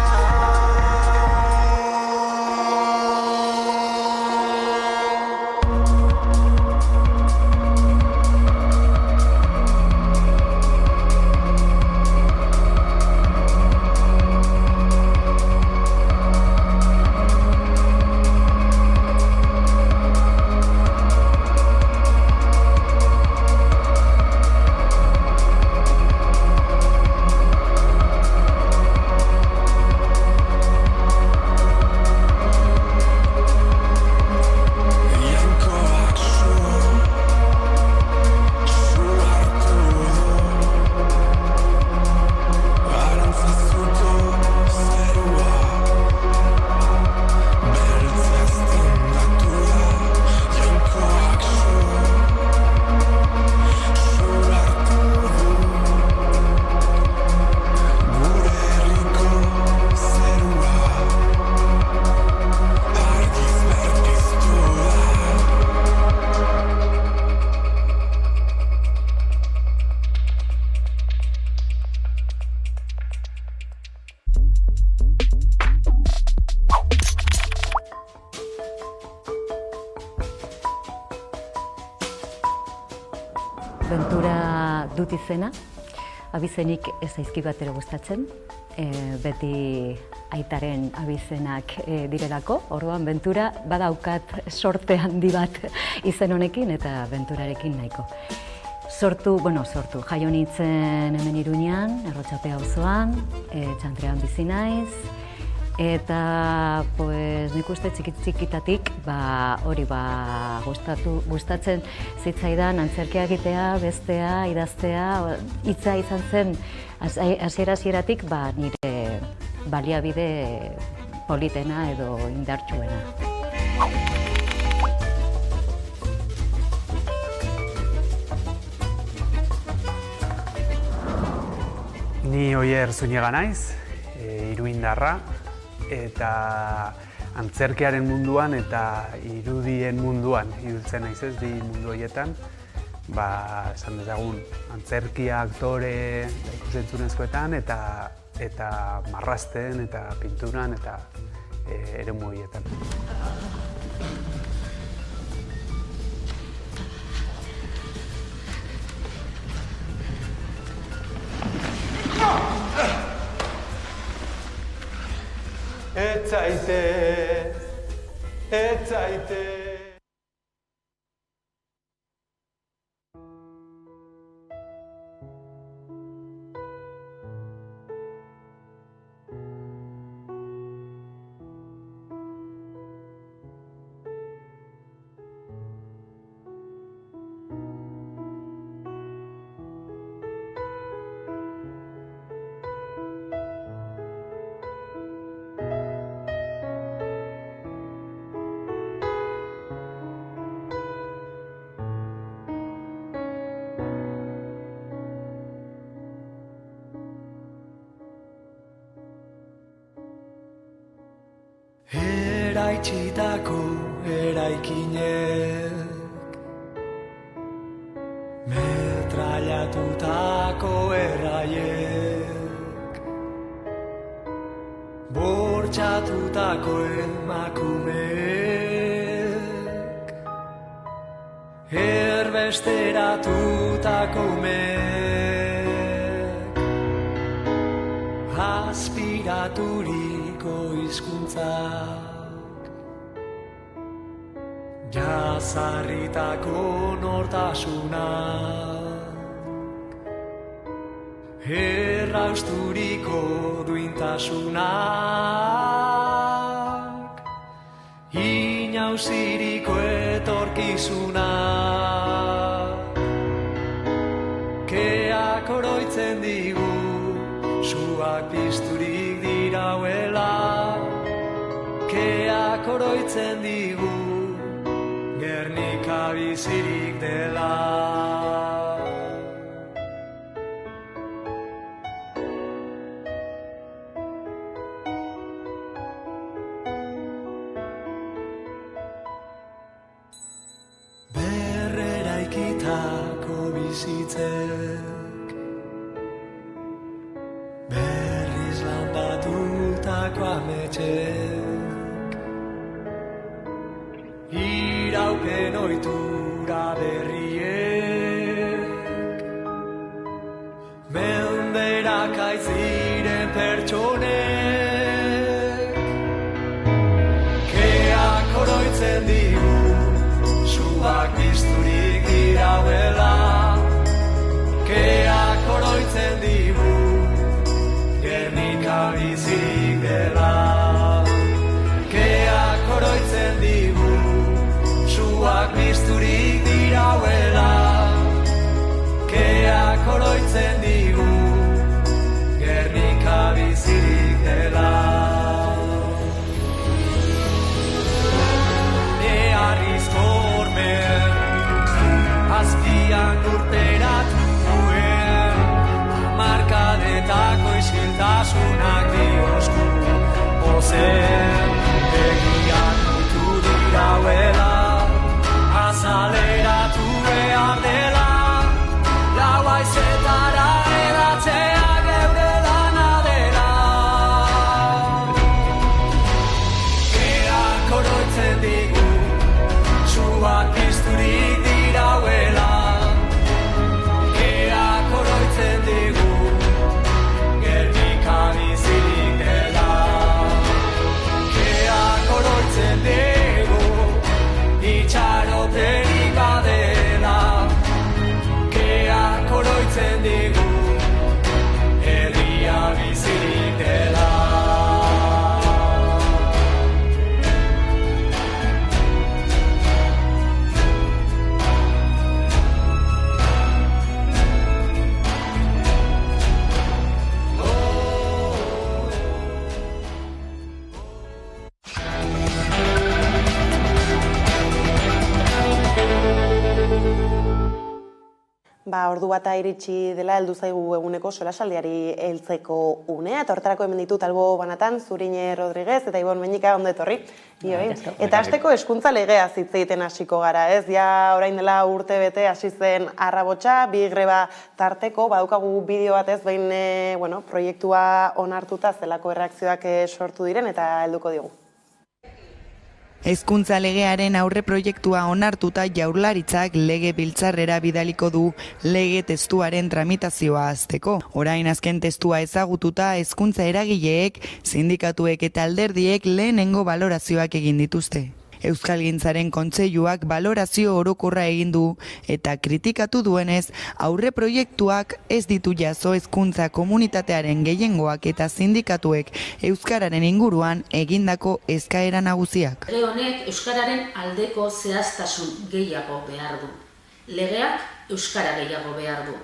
Jainkoak zu hartu du, arantzazuto zerua, beltzaz tindatu da. Jainkoak zu hartu du, gure herriko zerua, argiz berpiztu da. Bentura dut izena, abizenik ez zaizki batero gustatzen, beti aitaren abizenak direlako, orduan Bentura badaukat sorte handi bat izen honekin eta Benturarekin nahiko. Sortu, jaio nintzen hemen Iruñean, Errotxapea auzoan, Txantrean bizi naiz, eta nik uste txikitatik hori gustatzen zitzaidan antzerkia egitea, bestea, idaztea, hitza izan zen hasieratik nire baliabide politena edo indartsuena. Ni Oier Zuniga naiz, Iruindarra, eta antzerkiaren munduan eta irudien munduan ibiltzen naiz ez, bi mundu horietan. Esan dezagun, antzerkia, aktore, ikus-entzunezkoetan eta marrazten eta pinturan eta eremu horietan. Ez zaitez, ez zaitez. Eraitsitako eraikinek, metrailatutako erraiek, bortxatutako emakumeek, erbesteratutako umeek, aspiraturiko hizkuntzak, jazarritako nortasunak, errausturiko duintasunak, inauziriko etorkizunak, keak oroitzen digu, suak pizturik dirauela, keak oroitzen digu, Gernika bizirik dela. Berreraikitako bizitzek, berriz landatutako ametxek, iraupen ohitura berriek, menderakaiz diren pertsonek, keak oroitzen digu, suak pizturik dirauela, keak oroitzen digu, Gernika bizirik dela, keak oroitzen digu, suak pizturik dirauela, keak oroitzen digu, Gernika bizirik dela. Neharrizko hormen, azpian urteratuen, hamarkadetako isiltasunak diosku, ozen, egian mutu dirauela, azaleratu behar dela, lau haizetara edatzea geure lana dela. Keak oroitzen digu, suak pizturik dirauela, keak oroitzen digu, Gernika bizirik dela. Ordu bata iritsi dela heldu zaigu eguneko solasaldiari heltzeko unea, eta hortarako hemen ditut Albo Banatan, Zurine Rodriguez eta Ibon Meñika ondo etorri. Eta hasteko hezkuntza legea hitz egiten hasiko gara, ez? Ja orain dela urte bete hasi zen arrabotsa, bi greba tarteko, badaukagu bideo bat ez behin proiektua onartuta zelako erreakzioak sortu diren eta helduko diogu. Hezkuntza legearen aurre proiektua onartuta Jaurlaritzak legebiltzarrera bidaliko du lege testuaren tramitazioa hasteko. Orain azken testua ezagututa hezkuntza eragileek, sindikatuek eta alderdiek lehenengo balorazioak egin dituzte. Euskalgintzaren Kontseiluak balorazio orokorra egin du eta kritikatu duenez, aurre proiektuak ez ditu jaso hezkuntza komunitatearen gehiengoak eta sindikatuek euskararen inguruan egindako eskaera nagusiak. Lege honek euskararen aldeko zehaztasun gehiago behar du. Legeak euskara gehiago behar du.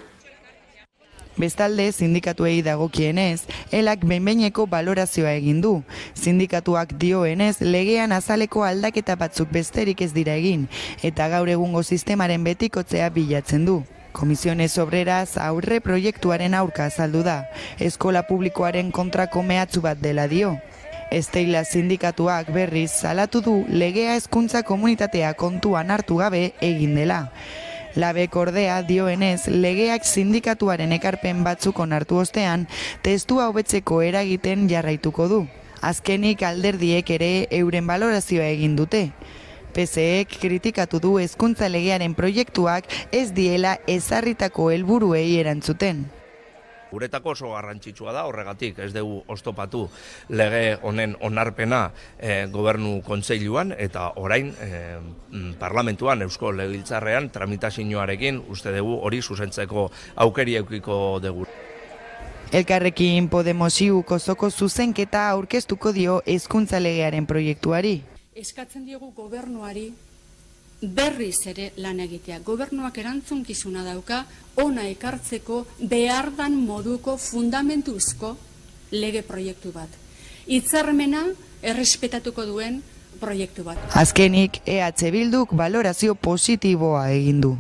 Bestalde, sindikatuei dagokienez, elak behin-behineko balorazioa egin du. Sindikatuak dioenez, legean azaleko aldaketa batzuk besterik ez dira egin, eta gaur egungo sistemaren betikotzea bilatzen du. Komisiones Obreras aurre proiektuaren aurka azaldu da, eskola publikoaren kontrako mehatxu bat dela dio. Esteila sindikatuak berriz salatu du legea hezkuntza komunitatea kontuan hartu gabe egin dela. Labek ordea dioenez, legeak sindikatuaren ekarpen batzuk onartu ostean, testua hobetzeko eragiten jarraituko du. Azkenik alderdiek ere euren balorazioa egin dute. PSEek kritikatu du hezkuntza legearen proiektuak ez diela ezarritako helburuei erantzuten. Guretako oso garrantzitsua da, horregatik ez dugu oztopatu lege honen onarpena gobernu kontseiluan eta orain parlamentuan Eusko Legebiltzarrean tramitazioarekin uste dugu hori zuzentzeko aukeri edukiko dugu. Elkarrekin Podemosiuk osoko zuzenketa aurkeztuko dio hezkuntza legearen proiektuari. Eskatzen diogu gobernuari berriz ere lan egitea. Gobernuak erantzunkizuna dauka ona ekartzeko behardan moduko fundamentuzko lege proiektu bat. Hitzarmena errespetatuko duen proiektu bat. Azkenik, EH Bilduk balorazio positiboa egin du.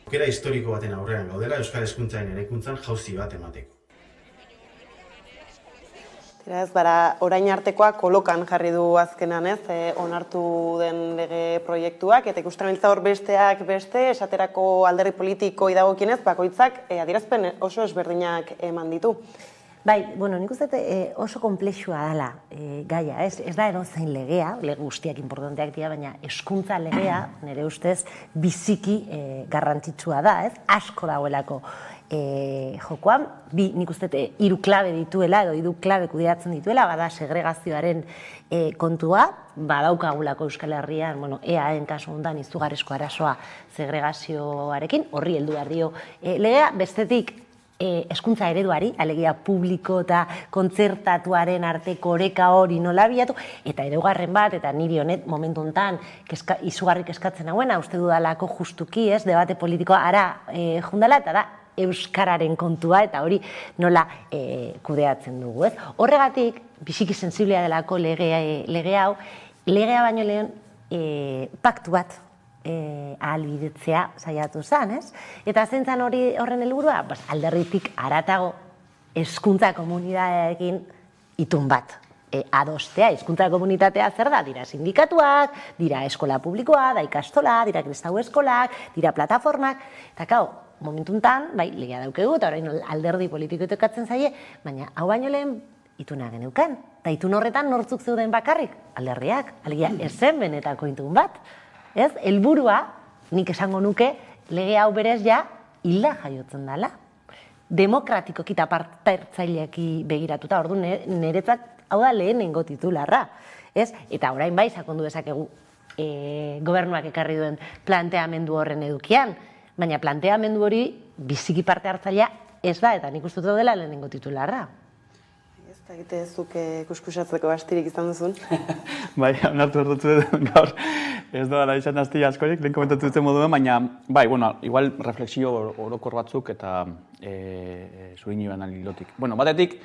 Aukera historiko baten aurrean gaudela euskal hezkuntzaren eraikuntzan jauzi bat emateko. Orain artekoa kolokan jarri du azkenan onartu den lege proiektuak, eta ikusten biltza hor besteak beste, esaterako alderdi politiko dagokienez, bakoitzak adierazpen oso ezberdinak eman ditu. Bai, nik uste oso komplexua dela gaia, ez da edozein legea, lege guztiak importanteak dira, baina hezkuntza legea, nire ustez, biziki garrantzitsua da, asko dagoelako jokoan, nik uste hiru klabe dituela, edo hiru klabe kudeatzen dituela, bada segregazioaren kontua, badaukagulako Euskal Herrian, EAen kasu hondan izugarrizko arazoa segregazioarekin, horri heldu behar dio legea, bestetik hezkuntza ereduari, alegia publiko eta kontzertatuaren arteko oreka hori nola bilatu, eta eredugarren bat, eta niri honet momentu honetan izugarrik eskatzen hauena, uste dudalako justuki, debate politikoa ara jundala, eta da euskararen kontua, eta hori nola kudeatzen dugu. Horregatik, biziki sensiblea delako lege hau, legea baino lehen paktu bat ahalbidetzea saiatu zen, Eta zentzan horren helburua, alderritik haratago hezkuntza komunitatearekin itun bat adostea. Hezkuntza komunitatea zer da? Dira sindikatuak, dira eskola publikoa, da ikastola, dira kristau eskolak, dira plataformak, eta momentu honetan, legea daukegu, eta orain alderdi politiko ekatzen zaie, baina hau baino lehen ituna geneukan. Eta itun horretan nortzuk zeuden bakarrik? Alderriak, alegia ezen benetako itun bat. Helburua, nik esango nuke, lege hau berez hilda jaiotzen dela. Demokratikoki eta parte-hartzaileaki begiratuta, ordu niretzat hau da lehenengo titularra. Eta orain bai, sakondu dezakegu gobernuak ekarri duen planteamendu horren edukian, baina planteamendu hori biziki parte hartzailea ez da, eta nik uste dut dela lehenengo titularra. Ez da egite zuk kuskusatzeko bastirik izan duzun. Bai, onartu erdutzu gaur, ez doa izan azti askorik, lehen komentatu duten moduen, baina, bai, igual refleksio orokor batzuk eta zuri nioan alilotik. Batetik,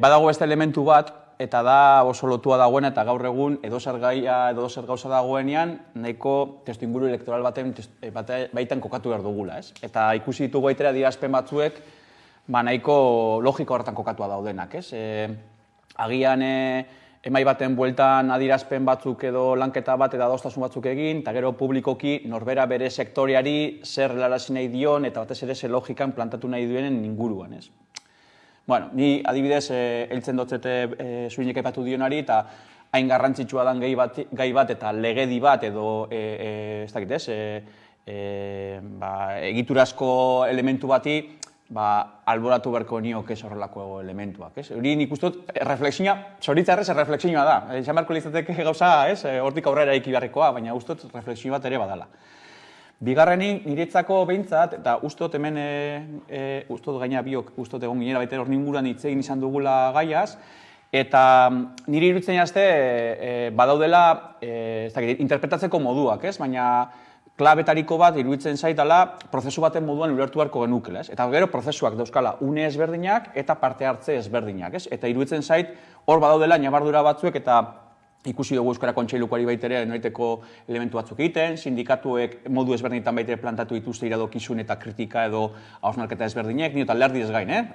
badago beste elementu bat, eta da oso lotua dagoena eta gaur egun edozer gaia edo zer gauza dagoenean nahiko testuinguru elektoral baitan kokatu behar dugula, ez? Eta ikusi ditugu baitera adierazpen batzuek nahiko logiko horretan kokatua daudenak, ez? Agian emai baten bueltan adierazpen batzuk edo lanketa bat eta adostasun batzuk egin, eta gero publikoki norbera bere sektoreari zer helarazi nahi dion eta batez ere ze logikan plantatu nahi duenen inguruan, ez? Bueno, ni adibidez heltzen dotzete zuinek aipatu dionari eta hain garrantzitsua dan gai bat eta legedi bat edo ez dakit ez, egiturazko elementu bati alboratu beharko nioke horrelako elementuak. Hori nik uste dut reflexioa, zoritzarrez reflexioa da. Esan beharko litzateke gauza, hortik aurrera eraiki beharrekoa, baina uste dut reflexio bat ere badala. Bigarrenik, niretzako behintzat, eta uste dut hemen, uste dut gaina biok, uste dut egon ginera baita hor ninguran hitz egin izan dugula gaiaz, eta nire iruditzen jazte badaudela interpretatzeko moduak, baina klabetariko bat iruditzen zaitala prozesu baten moduan ulertu beharko genukela. Eta gero prozesuak dauzkala une ezberdinak eta parte hartze ezberdinak. Eta iruditzen zait hor badaudela nabardura batzuek eta ikusi dugu Euskara Kontseilukoari baitere noiteko elementu batzuk egiten, sindikatuek modu ezberdinetan baitere plantatu dituzte iradokizun eta kritika edo hausnarketa ezberdinek, nio eta lerdi ez gain,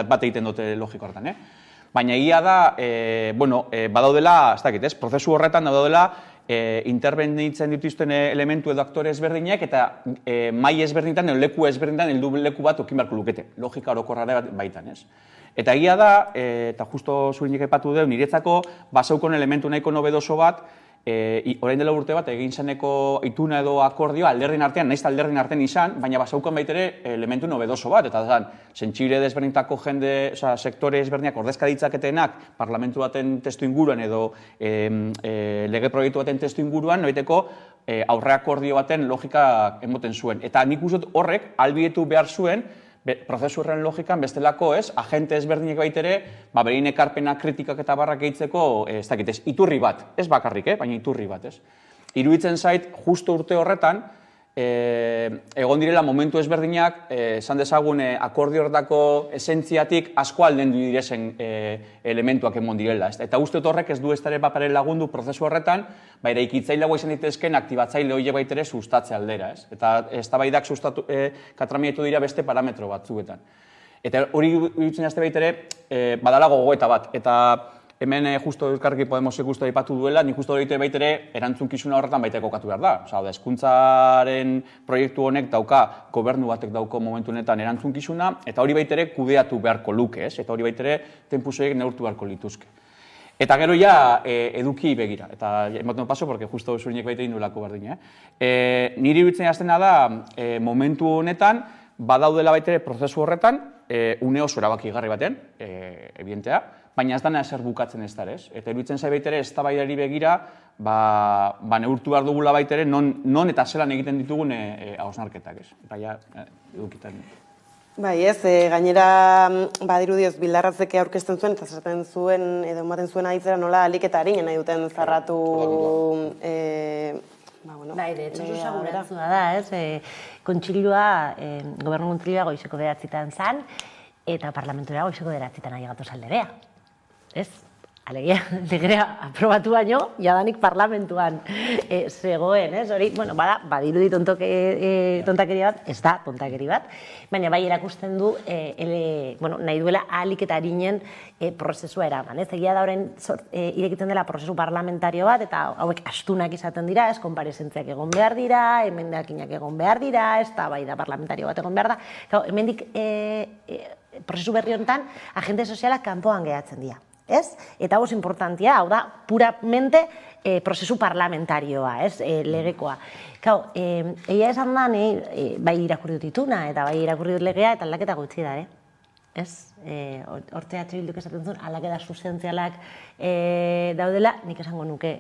bat egiten dute logiko horretan. Baina egia da, badaudela, ez dakit, prozesu horretan badaudela interbenitzen dituzten elementu edo aktore ezberdinak eta mai ezberdinetan edo leku ezberdinetan heldu leku bat okin beharko lukete, logika orokorra baitan, ez? Eta egia da, eta justo zurinik aipatu deu, niretzako basaukon elementu nahiko nobedoso bat, orain dela urte bat egin zeneko ituna edo akordioa alderdin artean, nahiz alderdin artean izan, baina basaukon baitere elementu nobedoso bat, eta zan, sentsibide desberdinetako jende, sektore ezberdinak ordezka ditzaketenak parlamentu baten testu inguruan edo lege proiektu baten testu inguruan, noiteko aurre akordio baten logika emoten zuen. Eta nik uste horrek albietu behar zuen, prozesu horren logikan bestelako, agente ezberdinek baitere, berein ekarpena kritikak eta barrak gehitzeko, ez dakit, iturri bat, ez bakarrik, baina iturri bat, ez. Iruditzen zait, justo urte horretan, egon direla momentu ezberdinak, esan dezagun akordio horretako esentziatik asko aldendu direzen elementuak emon direla. Eta uste horrek ez du ez dara baparen lagundu prozesu horretan, baina ikitzailagoa izan ditezken aktibatzaile hori baitere sustatze aldera. Eta eztabaidak katramietu dira beste parametro batzuetan. Eta hori iruditzen jazte baitere badala gogoeta bat. Eta hemen justo Elkarrekin Podemosek uste aipatu duela, nik uste hori baitere erantzunkizuna horretan baita kokatu behar da. Hezkuntzaren proiektu honek dauka, gobernu batek dauko momentu honetan erantzunkizuna, eta hori baitere kudeatu beharko luke, eta hori baitere tempusoiek neurtu beharko lituzke. Eta gero ja eduki begira, eta ematen paso, porque justo zurinek baita indulako berdina. Niri iruditzen jaztena da, momentu honetan, badaudela baitere prozesu horretan, une oso erabakigarri baten, evidentea, baina ez dana ezer bukatzen ez dara, ez? Eta iruditzen zai baitere eztabaidari begira, neurtu behar dugula baitere non eta zelan egiten ditugun hausnarketak, ez? Baina, edukitan. Bai, ez, gainera badirudioz bildarratzeke aurkezten zuen, eta zerten zuen, edo ematen zuen aditzera nola alik eta harinen nahi duten zarratu... Bai, de hecho, seguratzua da, ez? Kontxilua, gobernu kontxilua goizeko 9 zan, eta parlamentura goizeko 9 nahi gatoz alderea. Ez? Alegia, legea aprobatu baino, jadanik parlamentuan zegoen, ez? Hori, bueno, badirudi tontakeri bat, ez da tontakeri bat, baina bai erakusten du, nahi duela ahalik eta harinen prozesua eraman, ez? Egia da horren irekitzen dela prozesu parlamentario bat, eta hauek astunak izaten dira, ez? Konparezentziak egon behar dira, emendakinak egon behar dira, ez da bai da parlamentario bat egon behar da. Hemendik prozesu berri honetan, agente sozialak kanpoan gehatzen dira. Ez? Eta hau importantia, hau da, puramente prozesu parlamentarioa, ez? Legekoa. Kau, egia esan da, bai irakurri dut ituna, eta bai irakurri dut legea, eta aldaketa gutxi da, ez? Horte Bilduk esaten zuen, aldaketa substantzialak daudela, nik esango nuke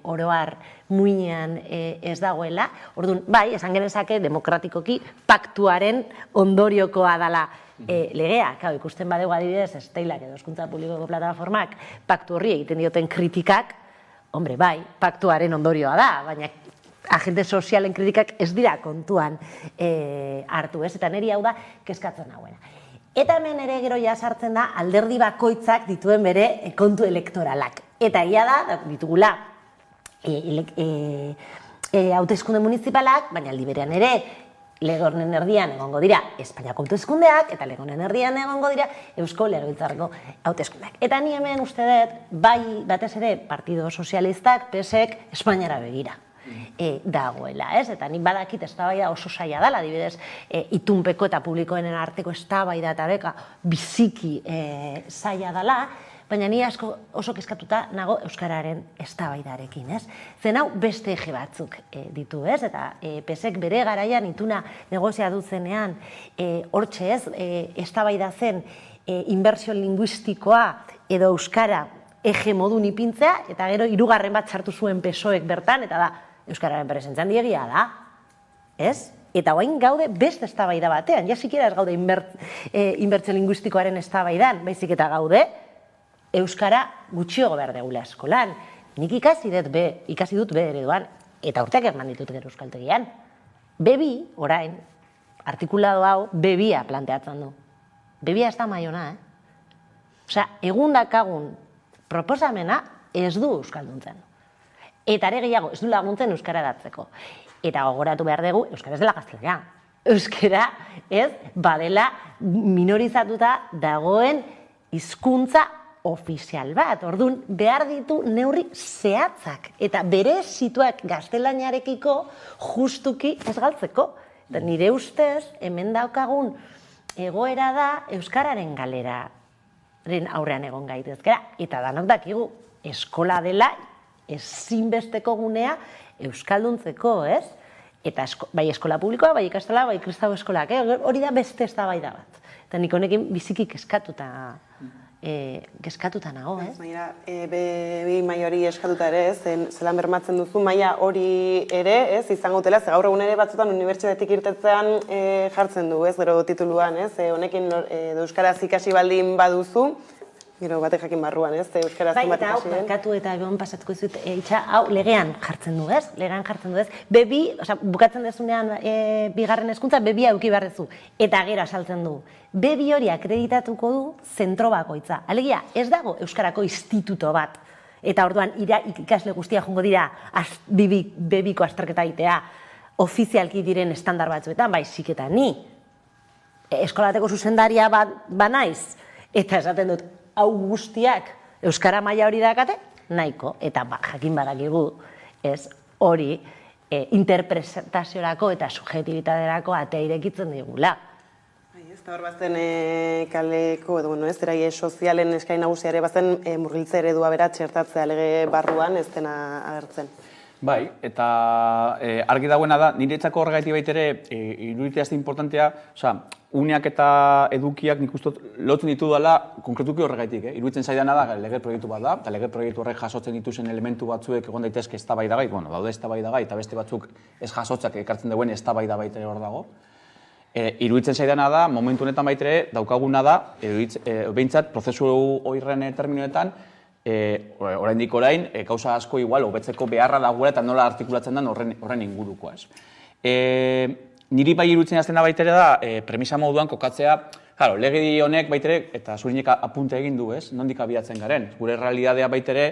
oroar muinean ez dagoela. Orduan, bai, esan genezake demokratikoki paktuaren ondoriokoa dela legea. Ikusten badegu adibidez, Esteilak edo Hezkuntza Publikoko Plataformak paktu horri egiten dioten kritikak, hombre, bai, paktuaren ondorioa da, baina agente sozialen kritikak ez dira kontuan hartu, ez? Eta niri hau da, kezkatzen nagoena. Eta hemen ere gero sartzen da alderdi bakoitzak dituen bere kontu elektoralak. Eta egia da, ditugula hauteskunde municipalak, baina aldi berean ere lege honen erdian egongo dira Espainiako hauteskundeak, eta lege honen erdian egongo dira Eusko Legebiltzarreko hauteskundeak. Eta ni hemen uste dut, bai batez ere Partido Sozialistak, PSek, Espainiara begira dagoela, ez? Eta nik badakit eztabaida oso zaila dela, adibidez, itunpeko eta publikoenen arteko eztabaida eta beka biziki zaila dela, baina ni asko oso kezkatuta nago euskararen eztabaidarekin, ez? Zen hau beste eje batzuk ditu, ez? Eta PSek bere garaian ituna negoziatu zenean, hortxe ez, eztabaida zen inbertsio linguistikoa edo euskara eje modun ipintzea, eta gero hirugarren bat sartu zuen PSOek bertan, eta da, euskararen presentzan diegia da, ez? Eta orain gaude beste eztabaida batean, ja sikiera ez gaude inbertsio linguistikoaren eztabaidan, baizik eta gaude, euskara gutxiago behar degula eskolan. Nik ikasi dut B ereduan, eta urteak eman ditut gero euskaltegian. B2, orain, artikulado hau, B2a planteatzen du. B2a ez da maiona, Osea, egun dakagun proposamena ez du euskalduntzen. Eta ere gehiago, ez du laguntzen euskara datzeko. Eta gogoratu behar dugu, euskara ez dela gaztelera. Euskara ez badela minorizatuta dagoen hizkuntza ofizial bat. Orduan, behar ditu neurri zehatzak. Eta bere situak gaztelaniarekiko justuki ez galtzeko. Eta nire ustez, hemen daukagun egoera da euskararen galeraren aurrean egon gaitezkera. Eta danok dakigu, eskola dela ezinbesteko gunea euskalduntzeko, ez? Eta bai eskola publikoa, bai ikastela, bai kristau eskolak, hori da beste eztabaida bat. Eta nik honekin biziki kezkatuta nago, ez? Baina, B2 maila hori eskatuta ere, zelan bermatzen duzu, maila hori ere, ez, izango dutela, ze gaur egun ere batzutan unibertsitatetik irtetzean jartzen du, ez, gero tituluan, ez, honekin euskaraz ikasi baldin baduzu, gero batek jakin barruan, ez, euskaraz bai, bat eta hau, ikasi den. barkatu eta egon pasatuko izut, hau legean jartzen du, ez? Legean jartzen du, ez? B2, osea, bukatzen dezunean bigarren hezkuntza, B2 eduki behar dezu. Eta gero asaltzen du. B2 hori akreditatuko du zentro bakoitza. Alegia, ez dago euskarako instituto bat. Eta orduan, ikasle guztia jongo dira B2ko azterketa egitea ofizialki diren estandar batzuetan, baizik eta ni. Eskolateko zuzendaria banaiz, eta esaten dut, hau guztiak euskara maila hori dakate, nahiko, eta jakin badakigu, ez, hori interpretaziorako eta subjetibitaterako atea irekitzen digula. Eta hor bazen kaleko, edo, ez, eraile sozialen eskain nagusiare bazen murgiltze eredua bera txertatzea lege barruan ez dena agertzen. Bai, eta argi dagoena da, niretzako horregaiti baitere, iruditea azte importantea, uneak eta edukiak nik uste lotzen ditu dela konkretuki horregaitik. Iruditzen zaidana da, lege proiektu bat da, eta lege proiektu horrek jasotzen dituzen elementu batzuek egon daitezke eztabaidagai, daude eztabaidagai, eta beste batzuk ez jasotzak ekartzen duen eztabaida baitere hor dago. Iruditzen zaidana da, momentu honetan baitere, daukaguna da, behintzat, prozesu horren terminoetan, oraindik orain, gauza asko igual, hobetzeko beharra dagoela eta nola artikulatzen den horren ingurukoa. Niri bai iruditzen aztena baitere da, premisa moduan kokatzea, legedi honek baitere, eta zurinek apunte egin du, ez? Nondik abiatzen garen. Gure realidadea baitere,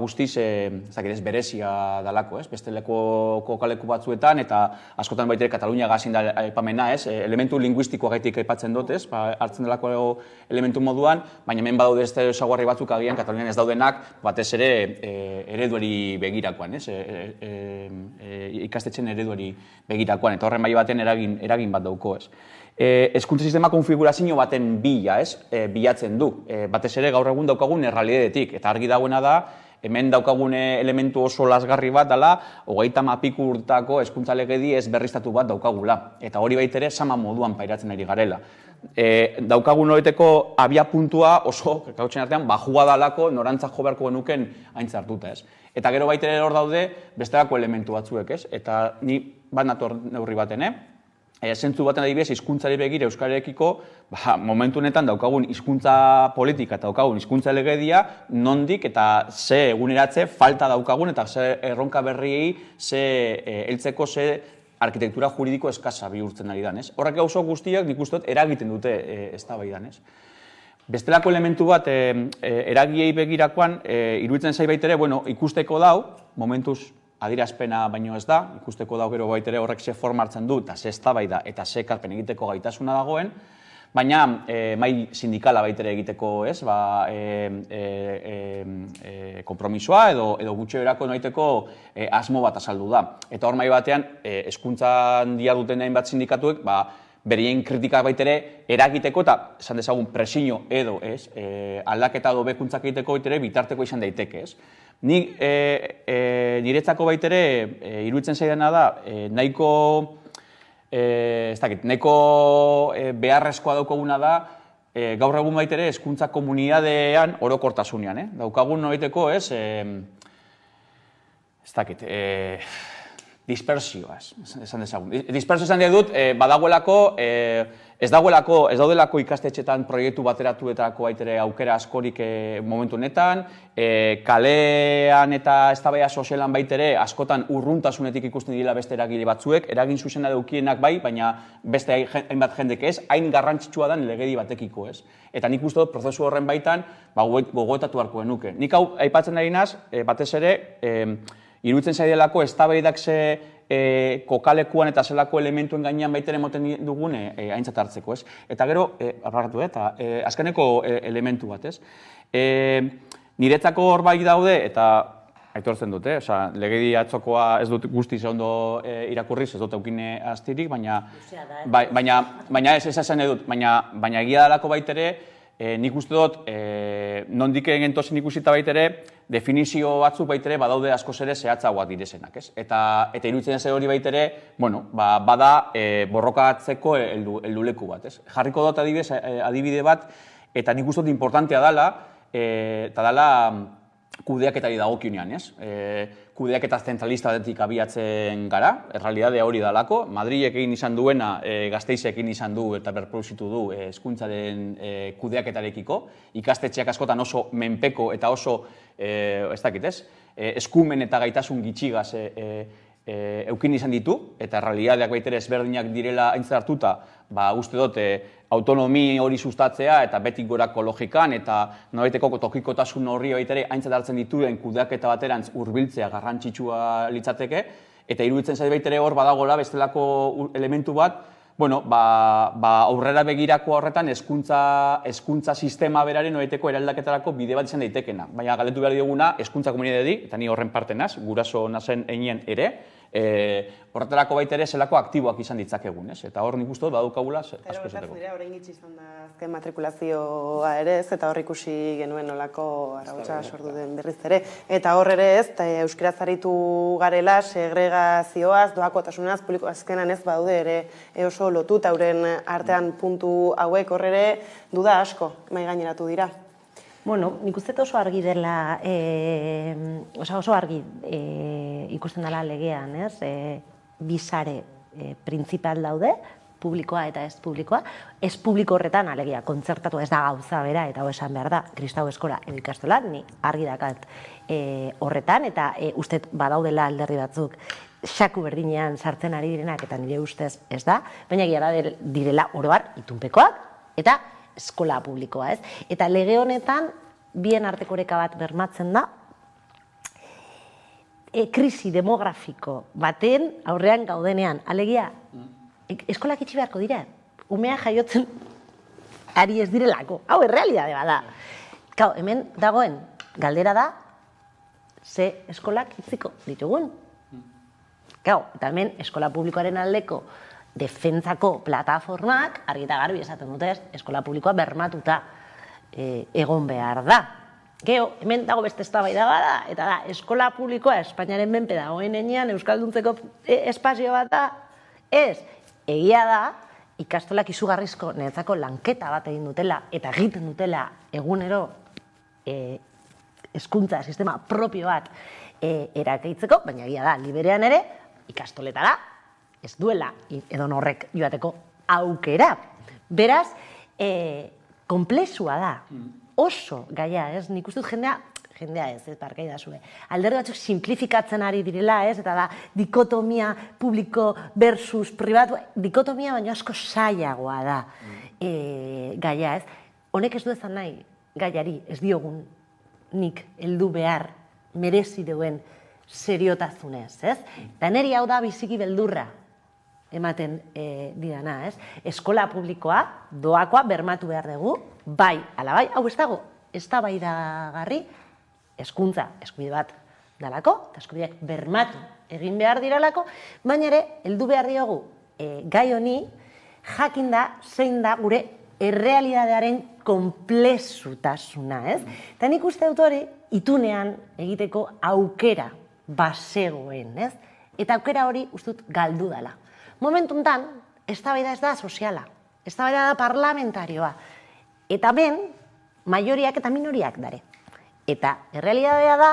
guztiz, berezia dalako, ez? Beste kokaleku batzuetan, eta askotan baitere Katalunia gazin da aipamena, ez? Elementu linguistikoa gaitik aipatzen dut, ez? Hartzen delako elementu moduan, baina hemen badaude ez ezaugarri batzuk agian, Katalunian ez daudenak, batez ere ereduari begirakoan, ez? Ikastetxen ereduari begirakoan, eta horren bai baten eragin bat dauko, ez? Hezkuntza sistema konfigurazio baten bilatzen du. Batez ere gaur egun daukagun errealitatetik, eta argi dagoena da, hemen daukagun elementu oso lasgarri bat dela, 30 urtako hezkuntza legedi ez berriztatu bat daukagula. Eta hori baitere sama moduan pairatzen ari garela. Daukagun horieteko abia puntua oso, kakautzen artean, bajua dalako norantzak jo beharko genuken aintzat hartuta, ez? Eta gero baitere hor daude bestelako elementu batzuek, ez? Eta ni bat nator neurri baten, zentzu baten adibidez, hizkuntzari begira euskararekiko, momentu honetan daukagun hizkuntza politika eta daukagun hizkuntza legedia, nondik eta ze eguneratze falta daukagun eta ze erronka berriei ze heltzeko ze arkitektura juridiko eskasa bihurtzen ari dan, ez? Horrek gauza guztiak nik uste dut eragiten dute eztabaidan, ez? Bestelako elementu bat eragiei begirakoan iruditzen zait baitere, ikusteko dau, momentuz adierazpena baino ez da, ikusteko dau gero baitere horrek ze forma hartzen du, eta ze eztabaida eta ze ekarpen egiteko gaitasuna dagoen, baina mai sindikala baitere egiteko, ez, konpromisoa edo gutxe berako noiteko asmo bat azaldu da. Eta hor mai batean, hezkuntzan diharduten hainbat sindikatuek, berien kritikak baitere eragiteko eta esan dezagun presio edo, ez, aldaketa edo bekuntzak egiteko baitere bitarteko izan daiteke, ez. Niretzako baitere iruditzen zaidana da, nahiko beharrezkoa daukaguna da, gaur egun baitere hezkuntza komunitatean orokortasunean, daukagun noiteko, ez, dispersioa, esan dezagun. Dispersio esan dut, badagoelako, ez daudelako ikastetxetan proiektu bateratuetako baitere aukera askorik momentu honetan, kalean eta eztabaida sozialan baitere askotan urruntasunetik ikusten dira beste eragile batzuek, eragin zuzena daukienak bai, baina beste hainbat jendek ez, hain garrantzitsua den legedi batekiko, ez. Eta nik uste dut prozesu horren baitan gogoetatu beharko genuke. Nik hau aipatzen ari naz, batez ere, iruditzen zaidelako eztabaidak ze kokalekuan eta zelako elementuen gainean baitere moten dugun aintzat hartzeko, ez? Eta gero, azkeneko elementu bat, ez? Niretzako hor bai daude, eta aitortzen dut, legedi atzokoa ez dut guztiz ondo irakurriz, ez dut eukine astirik, baina ez esan edut, baina egia dalako baitere, nik uste dut, nondik gentozen ikusita baitere, definizio batzuk baitere badaude askoz ere zehatzagoak direzenak, ez? Eta iruditzen ez hori baitere, bada borrokatzeko helduleku bat, ez? Jarriko dut adibide bat, eta nik uste dut importantea dela, eta dela kudeaketari dagokionean, ez? Kudeaketa zentralista batetik abiatzen gara, errealidadea hori dalako, Madrilek egin izan duena, Gasteizek egin izan du eta berproduzitu du hezkuntzaren kudeaketarekiko, ikastetxeak askotan oso menpeko eta oso, ez dakit ez, eskumen eta gaitasun gitxigaz eukin izan ditu, eta realidadeak baitere ezberdinak direla aintzat hartuta, uste dut autonomi hori sustatzea eta betik gorako logikan eta noraiteko tokikotasun horri baitere aintzat hartzen dituen kudeaketa baterantz hurbiltzea garrantzitsua litzateke, eta iruditzen zait baitere hor badagola bestelako elementu bat, aurrera begirako horretan hezkuntza sistema beraren noraiteko eraldaketarako bide bat izan daitekena. Baina galdetu behar dioguna hezkuntza komunitateari, eta ni horren parte naz, guraso nazen einien ere, horretarako baitere zelako aktiboak izan ditzakegun, ez? Eta hor nik uste dut badukagula asko esateko. Orain gitxi izan da azken matrikulazioa ere ez, eta hor ikusi genuen nolako arautza sortu den berriz ere. Eta hor ere ez, euskaraz aritu garela, segregazioaz, doakotasunaz, publiko azkenan ez baude ere oso lotuta euren artean puntu hauek hor ere duda asko maigaineratu dira. Bueno, nik uste oso argi dela, oso argi ikusten dela legean, ez? Bizare printzipal daude, publikoa eta ez publikoa. Ez publiko horretan, alegia, kontzertatu ez da gauza bera, eta esan behar da, kristau eskola edo ikastolan, ni argi dakat horretan, eta uste badaudela alderdi batzuk xaku berdinean sartzen ari direnak, eta nire ustez ez da, baina gira direla oroar itunpekoak, eta eskola publikoa, ez? Eta lege honetan, bien arteko oreka bat bermatzen da, krisi demografiko baten aurrean gaudenean. Alegia, eskolak itxi beharko dira, umea jaiotzen ari ez direlako. Hau, errealidade bada. Kau, hemen dagoen galdera da, ze eskolak itziko ditugun. Kau, eta hemen eskola publikoaren aldeko defentzako plataformak, argi eta garbi esaten dute, eskola publikoa bermatuta egon behar da. Gero, hemen dago beste eztabaida bada, eta da, eskola publikoa Espainiaren menpe dagoen enean, euskalduntzeko espazio bat da, ez, egia da, ikastolak izugarrizko niretzako lanketa bat egin dutela, eta egiten dutela egunero hezkuntza sistema propio bat erakeitzeko, baina egia da, liberean ere, ikastoletara, ez duela edo horrek joateko aukera. Beraz, komplexua da, oso gaia, ez? Nik uste dut jendea jendea ez, barkai da zue. Alderdi batzuk simplifikatzen ari direla, ez, eta da, dikotomia publiko versus privatu, dikotomia baino asko saiagoa da gaia, ez. Honek ez du ezan nahi, gaiari, ez diogun nik heldu behar merezi duen seriotasunez, ez? Eta niri hau da biziki beldurra ematen didana, ez? Eskola publikoa, doakoa bermatu behar dugu, bai, ala bai, hau ez dago, eztabaidagarri, hezkuntza eskubide bat dalako, eta eskubideak bermatu egin behar diralako, baina ere, heldu behar diogu gai honi, jakin da, zein da gure errealidadearen konplexutasuna, ez? Eta nik uste dut hori, itunean egiteko aukera bazegoen, ez? Eta aukera hori uste dut galdu dela. Momentuntan, eztabaida ez da soziala, eztabaida da parlamentarioa. Eta ben, maioriak eta minoriak dare. Eta errealidadea da,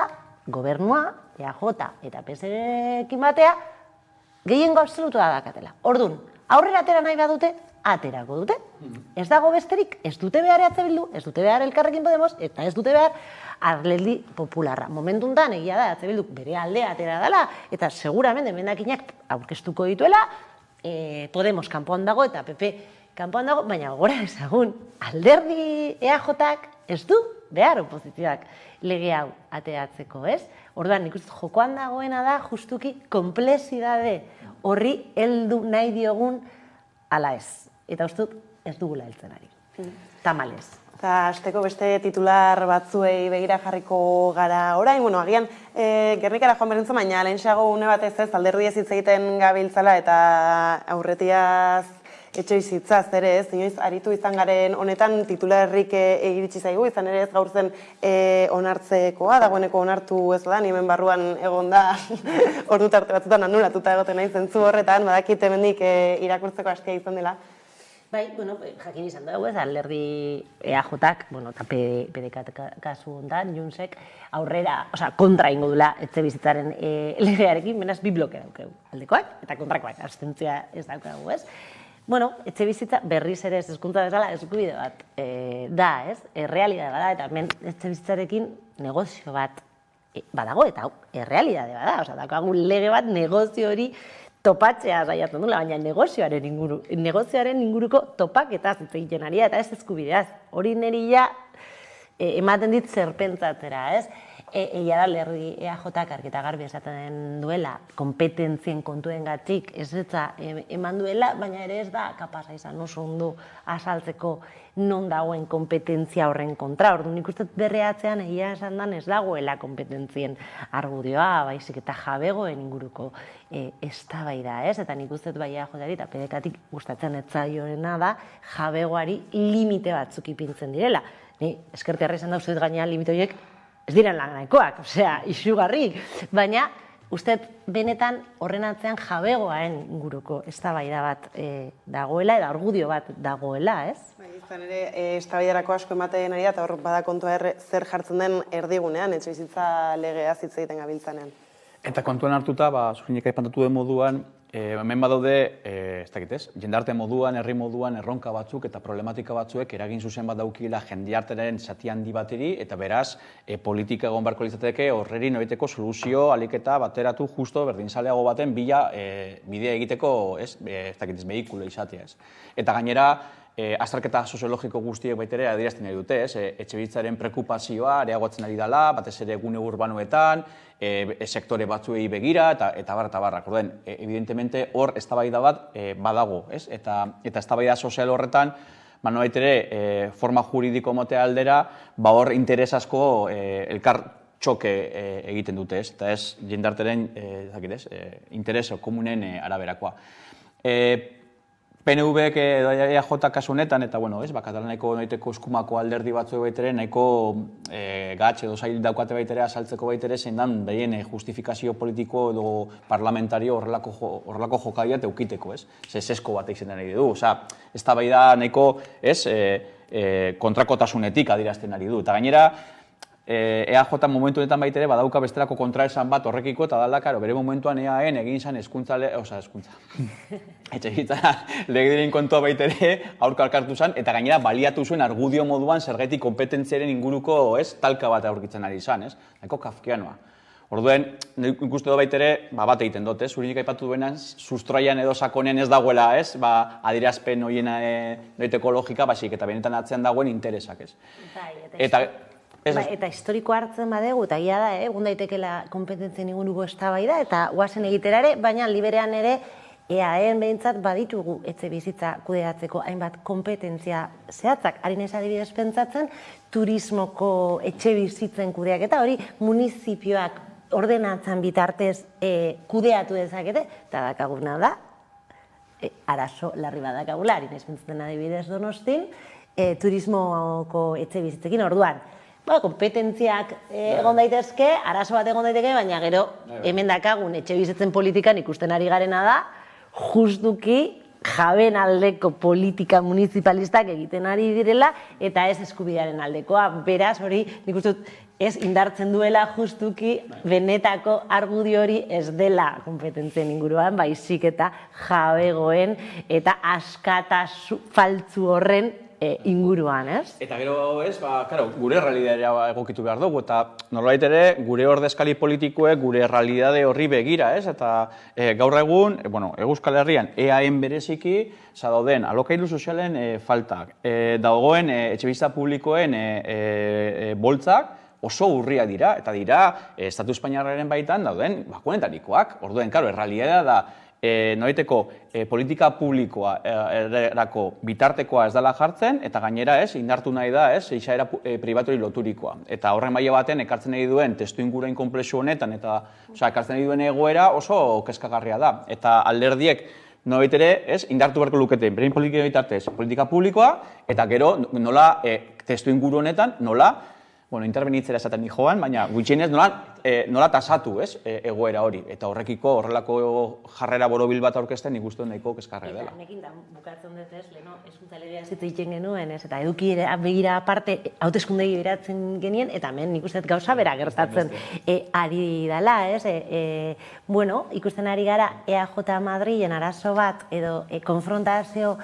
gobernua, EAJ eta PSrekin batea, gehiengo absolutua dakatela. Orduan, aurrera atera nahi badute, aterako dute. Ez dago besterik, ez dute behar EH Bildu, ez dute behar Elkarrekin Podemos, eta ez dute behar Alderdi Popularra. Momentuntan, egia da, EH Bildu bere aldea atera dela, eta seguramente emendakinak aurkeztuko dituela, Podemos kanpoan dago eta PP kanpoan dago, baina gora ezagun, alderdi EAJak ez du behar oposizioak lege hau ateatzeko, ez? Orduan, nik uste jokoan dagoena da, justuki, konplexidade horri heldu nahi diogun ala ez. Eta uste dut, ez dugula heltzen ari. Tamalez. Eta azteko beste titular batzuei begira jarriko gara orain, bueno, agian Gernikara joan berentzu, baina lehenxeago une batez ez, alderdi ez hitz egiten gabiltzala eta aurretiaz etxebizitzaz ere ez, inoiz aritu izan garen honetan titularrik iritsi zaigu, izan ere ez gaur zen onartzekoa, dagoeneko onartu ez da, hemen barruan egon da, ordu tarte batzutan anulatuta egoten nahi zentzu horretan, badakit hemendik irakurtzeko astia izan dela. Bai, bueno, jakin izan dugu ez, alderdi EAJak, bueno, eta PDK kasu honetan, Juntsek, aurrera, kontra ingo dula etxebizitzaren legearekin, beraz, bi bloke daukegu, aldekoak eta kontrakoak, abstentzia ez daukagu, ez? Bueno, etxebizitza berriz ere ez hezkuntza bezala eskubide bat da, ez? Errealidade bada, eta hemen etxebizitzarekin negozio bat badago, eta errealidade bada, daukagu lege bat negozio hori topatzea saiatzen dula, baina negozioaren inguruko topaketaz hitz egiten ari da, eta ez eskubideaz. Hori niri ja ematen dit zerpentzatera, ez? Egia da, alderdi EAJak argita garbi esaten duela, kompetentzien kontuengatik ez eman duela, baina ere ez da kapasa izan oso ondo azaltzeko non dagoen kompetentzia horren kontra. Orduan nik uste berreatzean egia esan dan ez dagoela kompetentzien argudioa, baizik eta jabegoen inguruko eztabaida, ez? Eta nik uste bai EAJari eta PDKtik gustatzen ez zaioena da jabegoari limite batzuk ipintzen direla. Ni eskertiarra izan da uste gainean limite horiek ez diren nahikoak, isugarri, baina uste benetan horren atzean jabegoaren inguruko eztabaida bat dagoela, eta argudio bat dagoela, ez? Izan ere, eztabaidarako asko ematen ari da, eta hor bada kontua zer jartzen den erdigunean, etxebizitza legeaz hitz egiten gabiltzanean. Eta kontuan hartuta, zurinek aipantatu den moduan, hemen badaude, ez dakit ez, jendarte moduan, herri moduan, erronka batzuk eta problematika batzuek eragin zuzen bat daukila jendartearen zati handi bateri, eta beraz, politika egon barko litzateke horreri noiteko soluzio aliketa bateratu justo berdinzaleago baten bidea egiteko, ez dakit ez, behikulo izatea ez. Eta gainera, azterketa soziologiko guztiek baitere adierazten nahi dute, etxebizitzaren preokupazioa areagotzen ari dela, batez ere gune urbanoetan, sektore batzuei begira, eta barra. Orduan, evidentemente, hor eztabaida bat badago, eta eztabaida sozial horretan, nolabait ere, forma juridiko motea aldera, hor interes asko elkar txoke egiten dute, eta ez jendarteren interes komunen araberakoa. PNV-ek edo EAJ kasu honetan, eta Katalaneko noiteko eskumako alderdi batzu baitere, nahiko gatx edo zail daukate baitere, azaltzeko baitere, zein dan behien justifikazio politiko edo parlamentario horrelako jokadia eukiteko, ez? Zesko bat egiten nahi du, ez da bai da nahiko kontrakotasunetik adierazten ari du. Eta gainera, EAJ momentu honetan baitere badauka bestelako kontraesan bat horrekiko, eta da, karo, bere momentuan EAN egin zen eskuntza, etxegitza legediren kontua baitere aurka alkartu zen, eta gainera baliatu zuen argudio moduan zergatik kompetentziaren inguruko talka bat aurkitzen ari zen, nahiko kafkianoa. Orduen, ikuste du baitere, bat egiten dut, zurinik aipatu duenan, sustraian edo sakonean ez dagoela, adierazpen horien noiteko logika, basik, eta benetan atzean dagoen interesak, Eta historiko hartzen badegu, eta gira da, egun daitekela kompetentzien inguruko eztabaida eta guazen egiterare, baina liberean ere EAEn behintzat baditugu etxe bizitza kudeatzeko hainbat kompetentzia zehatzak. Harin ez adibidez pentsatzen, turismoko etxe bizitzen kudeak eta hori munizipioak ordenatzen bitartez kudeatu dezakete, eta dakaguna da, arazo larri badakagula, harin ez pentsatzen adibidez Donostin, turismoko etxe bizitzekin orduan. Kompetentziak egon daitezke, arazo bat egon daiteke, baina gero hemen dakagun etxe bizitzen politikan ikusten ari garena da, justuki jaben aldeko politika municipalistak egiten ari direla eta ez eskubidearen aldekoa. Beraz hori nik uste dut ez indartzen duela justuki benetako argudio hori ez dela kompetentzien inguruan, baizik eta jabegoen eta askatasun faltzu horren inguruan, ez? Eta gero, gure realidadea egokitu behar dugu, eta nolabait ere, gure ordezkari politikoek gure realidade horri begira, ez? Eta gaur egun, Euskal Herrian, EAEn bereziki, dauden alokairu sozialen faltak, dagoen etxebizitza publikoen boltzak, oso urria dira, eta dira, Estatu Espainiarraren baitan dauden bakunetarikoak. Orduen, errealidadea da, noiteko politika publikoa erako bitartekoa ez dela jartzen, eta gainera indartu nahi da izaera pribatori loturikoa. Eta horren maila baten ekartzen nahi duen testu ingurain konplexu honetan, eta ekartzen nahi duen egoera oso kezkagarria da. Eta alderdiek nolabait ere indartu beharko lukete, berein politika bitartez politika publikoa, eta gero nola testu inguru honetan, nola intervenitzera esaten ni joan, baina gutxienez nola tasatu egoera hori. Eta horrekiko horrelako jarrera borobil bat aurkezten nik uste nahiko kezkarria dela. Nekin da, bukatzen dut leheno, eskuntza legea zitzen genuen, eta eduki begira aparte, hauteskundegi beratzen genien, eta hemen nik uste gauza bera gertatzen ari dela, ikusten ari gara EAJ Madrilen arazo bat, edo konfrontazio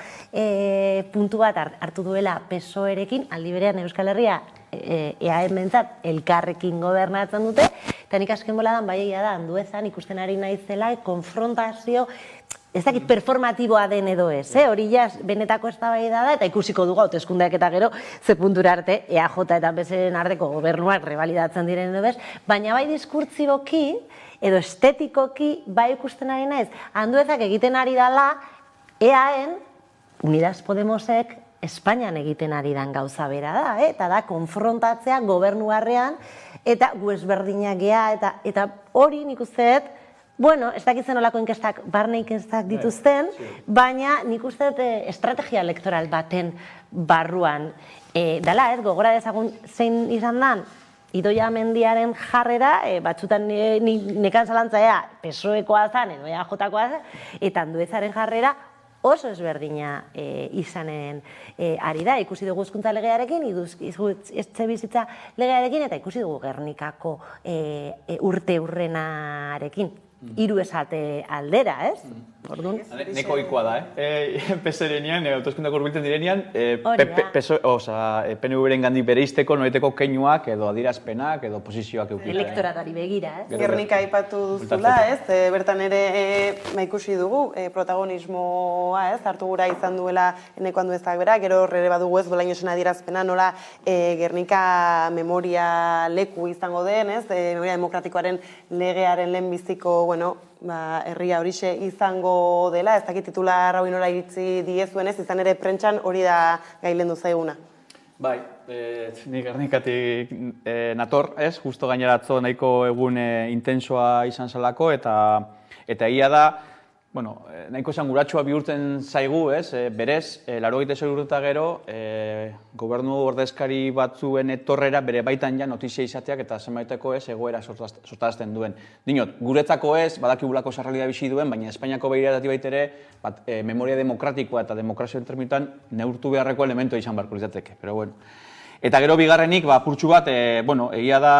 puntu bat hartu duela PSOE-rekin, aldi berean Euskal Herria EAEn bentzat elkarrekin gobernatzen dute, eta nik azken boladan egia da, handuezan ikusten ari naizela, konfrontazio, ez dakit performatiboa den edo ez, hori jaz benetako eztabaida da, eta ikusiko dugu hauteskundeak eta gero ze puntura arte EAJ eta PSOEren arteko gobernuak revalidatzen diren edo bez, baina bai diskurtsiboki edo estetikoki bai ikusten ari naiz, handuezak egiten ari dela EAEn, Unidas Podemosek Espainian egiten ari dan gauza bera da, eta da konfrontatzea gobernuarrean, eta gu ezberdinak gea, eta hori nik usteet, ez dakitzen olako inkestak, barne inkestak dituzten, baina nik usteet estrategia elektoral baten barruan. Dala, gogora dezagun zein izan dan, Idoia Mendiaren jarrera, batzutan nekan zalantzaea PSOEkoa zan, edo EAJkoa zan, eta Anduezaren jarrera, oso ezberdina izanen ari da. Ikusi dugu hezkuntza legearekin, etxe bizitza legearekin, eta ikusi dugu Gernikako urte urrenarekin. Hiru esate aldera, ez? Neko ohikoa da, PSRenean, hauteskundeak hurbiltzen direnean, PNV-ren gandik bereizteko noiteko keinuak edo adierazpenak edo posizioak eukitzen. Elektoratuari begira, ez? Gernika aipatu duzula, ez? Bertan ere ikusi dugu protagonismoa, ez? Hartu gura izan duela Eneko Anduezak bera, gero horre badugu ez Bolañosen adierazpena nola Gernika memoria leku izango den, ez? Memoria demokratikoaren legearen lehenbiziko herria horixe izango dela, ez dakit titular hau inora iritzi diezuen ez, izan ere prentxan hori da gailendu zaiguna. Bai, ni Gernikatik nator, ez, justo gaineratzo nahiko egun intensoa izan zelako, eta egia da, nahiko esanguratsua bihurtzen zaigu, ez, berez, 86 urte gero, gobernu ordezkari batzuen etorrera bere baitan ja notizia izateak eta zenbaiteko ez egoera sortarazten duen. Dinot, guretzako ez, badakigulako sarrealidad bizi duen, baina Espainiako begiradatik baitere, memoria demokratikoa eta demokrazioen terminoetan neurtu beharreko elementua izan beharko litzateke. Pero bueno, Eta gero bigarrenik, apurtxu bat, egia da,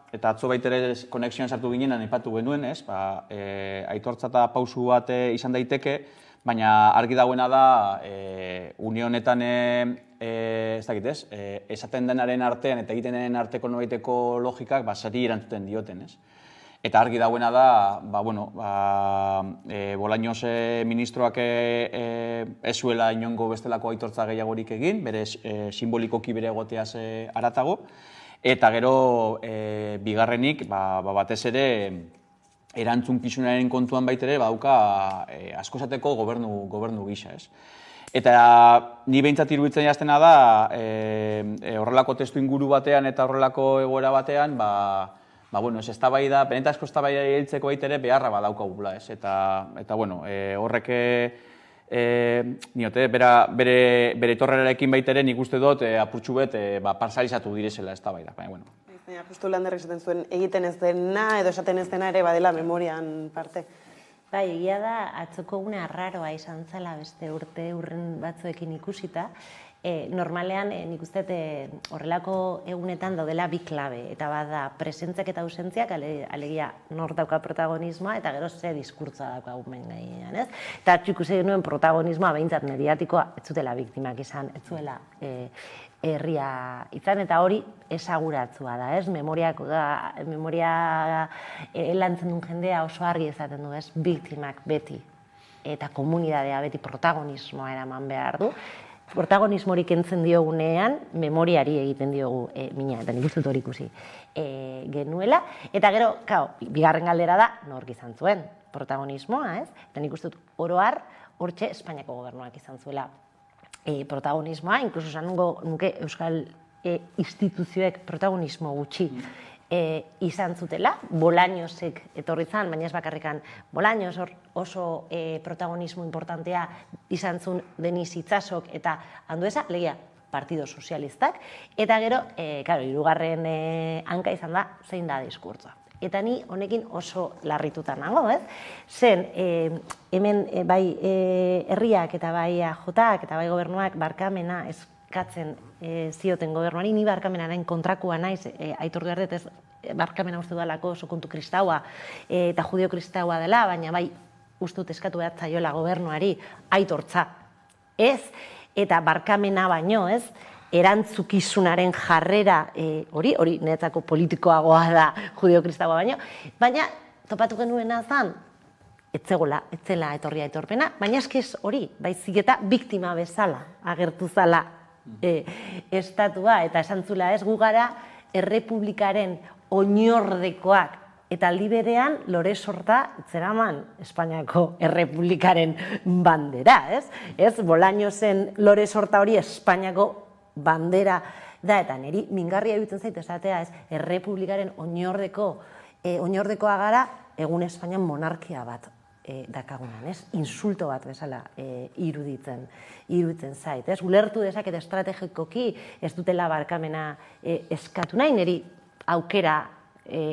eta atzo baitere konexioan sartu ginen, aipatu genuen, aitortza eta pausu bat izan daiteke, baina argi dagoena da, une honetan, ez dakit ez, esaten denaren artean eta egiten denaren arteko nobaiteko logikak sari erantzuten dioten, ez? Eta argi dagoena da, Bolaños ministroak ez zuela inongo bestelako aitortza gehiagorik egin, bere simbolikoki bere egoteaz haratago, eta gero bigarrenik, batez ere, erantzunkizunaren kontuan baitere, badauka asko esateko gobernu gisa, ez? Eta ni behintzat iruditzen jaztena da, horrelako testu inguru batean eta horrelako egoera batean, ez eztabaida, benetazko eztabaida hiltzeko baitere beharra badaukagula, ez? Eta horrek niote, bere etorrerarekin baitere nik uste dut apurtxu bet parsalizatu direzela eztabaida, baina, bueno. Justu Landerrek esaten zuen, egiten ez dena edo esaten ez dena ere badela memorian parte. Bai, egia da, atzoko gune arraroa izan zela beste urren batzuekin ikusita. Normalean, nik uste horrelako egunetan daudela bi klabe, eta bada presentziak eta ausentziak, alegia nor dauka protagonismoa, eta gero ze diskurtza daukagu gainean, ez? Eta ikusi genuen protagonismoa behintzat mediatikoa, ez zutela biktimak izan, ez zuela herria izan, eta hori esaguratzua da, ez? Memoria lantzen duen jendea oso argi ezaten du, ez? Biktimak beti, eta komunidadea beti protagonismoa eraman behar du. Protagonismorik entzen diogunean, memoriari egiten diogu mina, eta nik uste dut hori ikusi genuela. Eta gero, bigarren galdera da, nork izan zuen protagonismoa, ez? Eta nik uste dut oroar, hortxe Espainiako gobernuak izan zuela protagonismoa, inkluso esan nuke Euskal instituzioek protagonismo gutxi izan zutela, Bolañosek etorri zan, baina ez bakarrikan Bolaños oso protagonismo importantea izan zuen Denis Itzasok eta Andueza, legia Partido Sozialistak, eta gero, hirugarren hanka izan da, zein da diskurtsoa. Eta ni honekin oso larrituta nago, ez? Zen, hemen bai herriak eta bai AJak eta bai gobernuak barkamena eskatzen zioten gobernuari, ni barkamenaren kontrakoa naiz, aitortu behar dut ez barkamena uste dudalako oso kontu kristaua eta judio kristaua dela, baina bai uste dut eskatu behar zaiola gobernuari aitortza. Ez, eta barkamena baino, ez, erantzukizunaren jarrera hori niretzako politikoagoa da judio kristaua baina topatu genuena zan, ez zela etorria aitorpena, baina eskiz hori, baizik eta biktima bezala agertu zala estatua, eta esan zula ez gu gara errepublikaren oinordekoak, eta aldi berean lore sorta zeraman Espainiako errepublikaren bandera, ez? Ez, Bolañosen lore sorta hori Espainiako bandera da, eta niri mingarria iruditzen zait esatea, ez, errepublikaren oinordekoa gara egun Espainian monarkia bat dakagunan, ez? Insulto bat bezala iruditzen zait, ez? Ulertu dezaket estrategikoki ez dutela barkamena eskatu nahi, niri aukera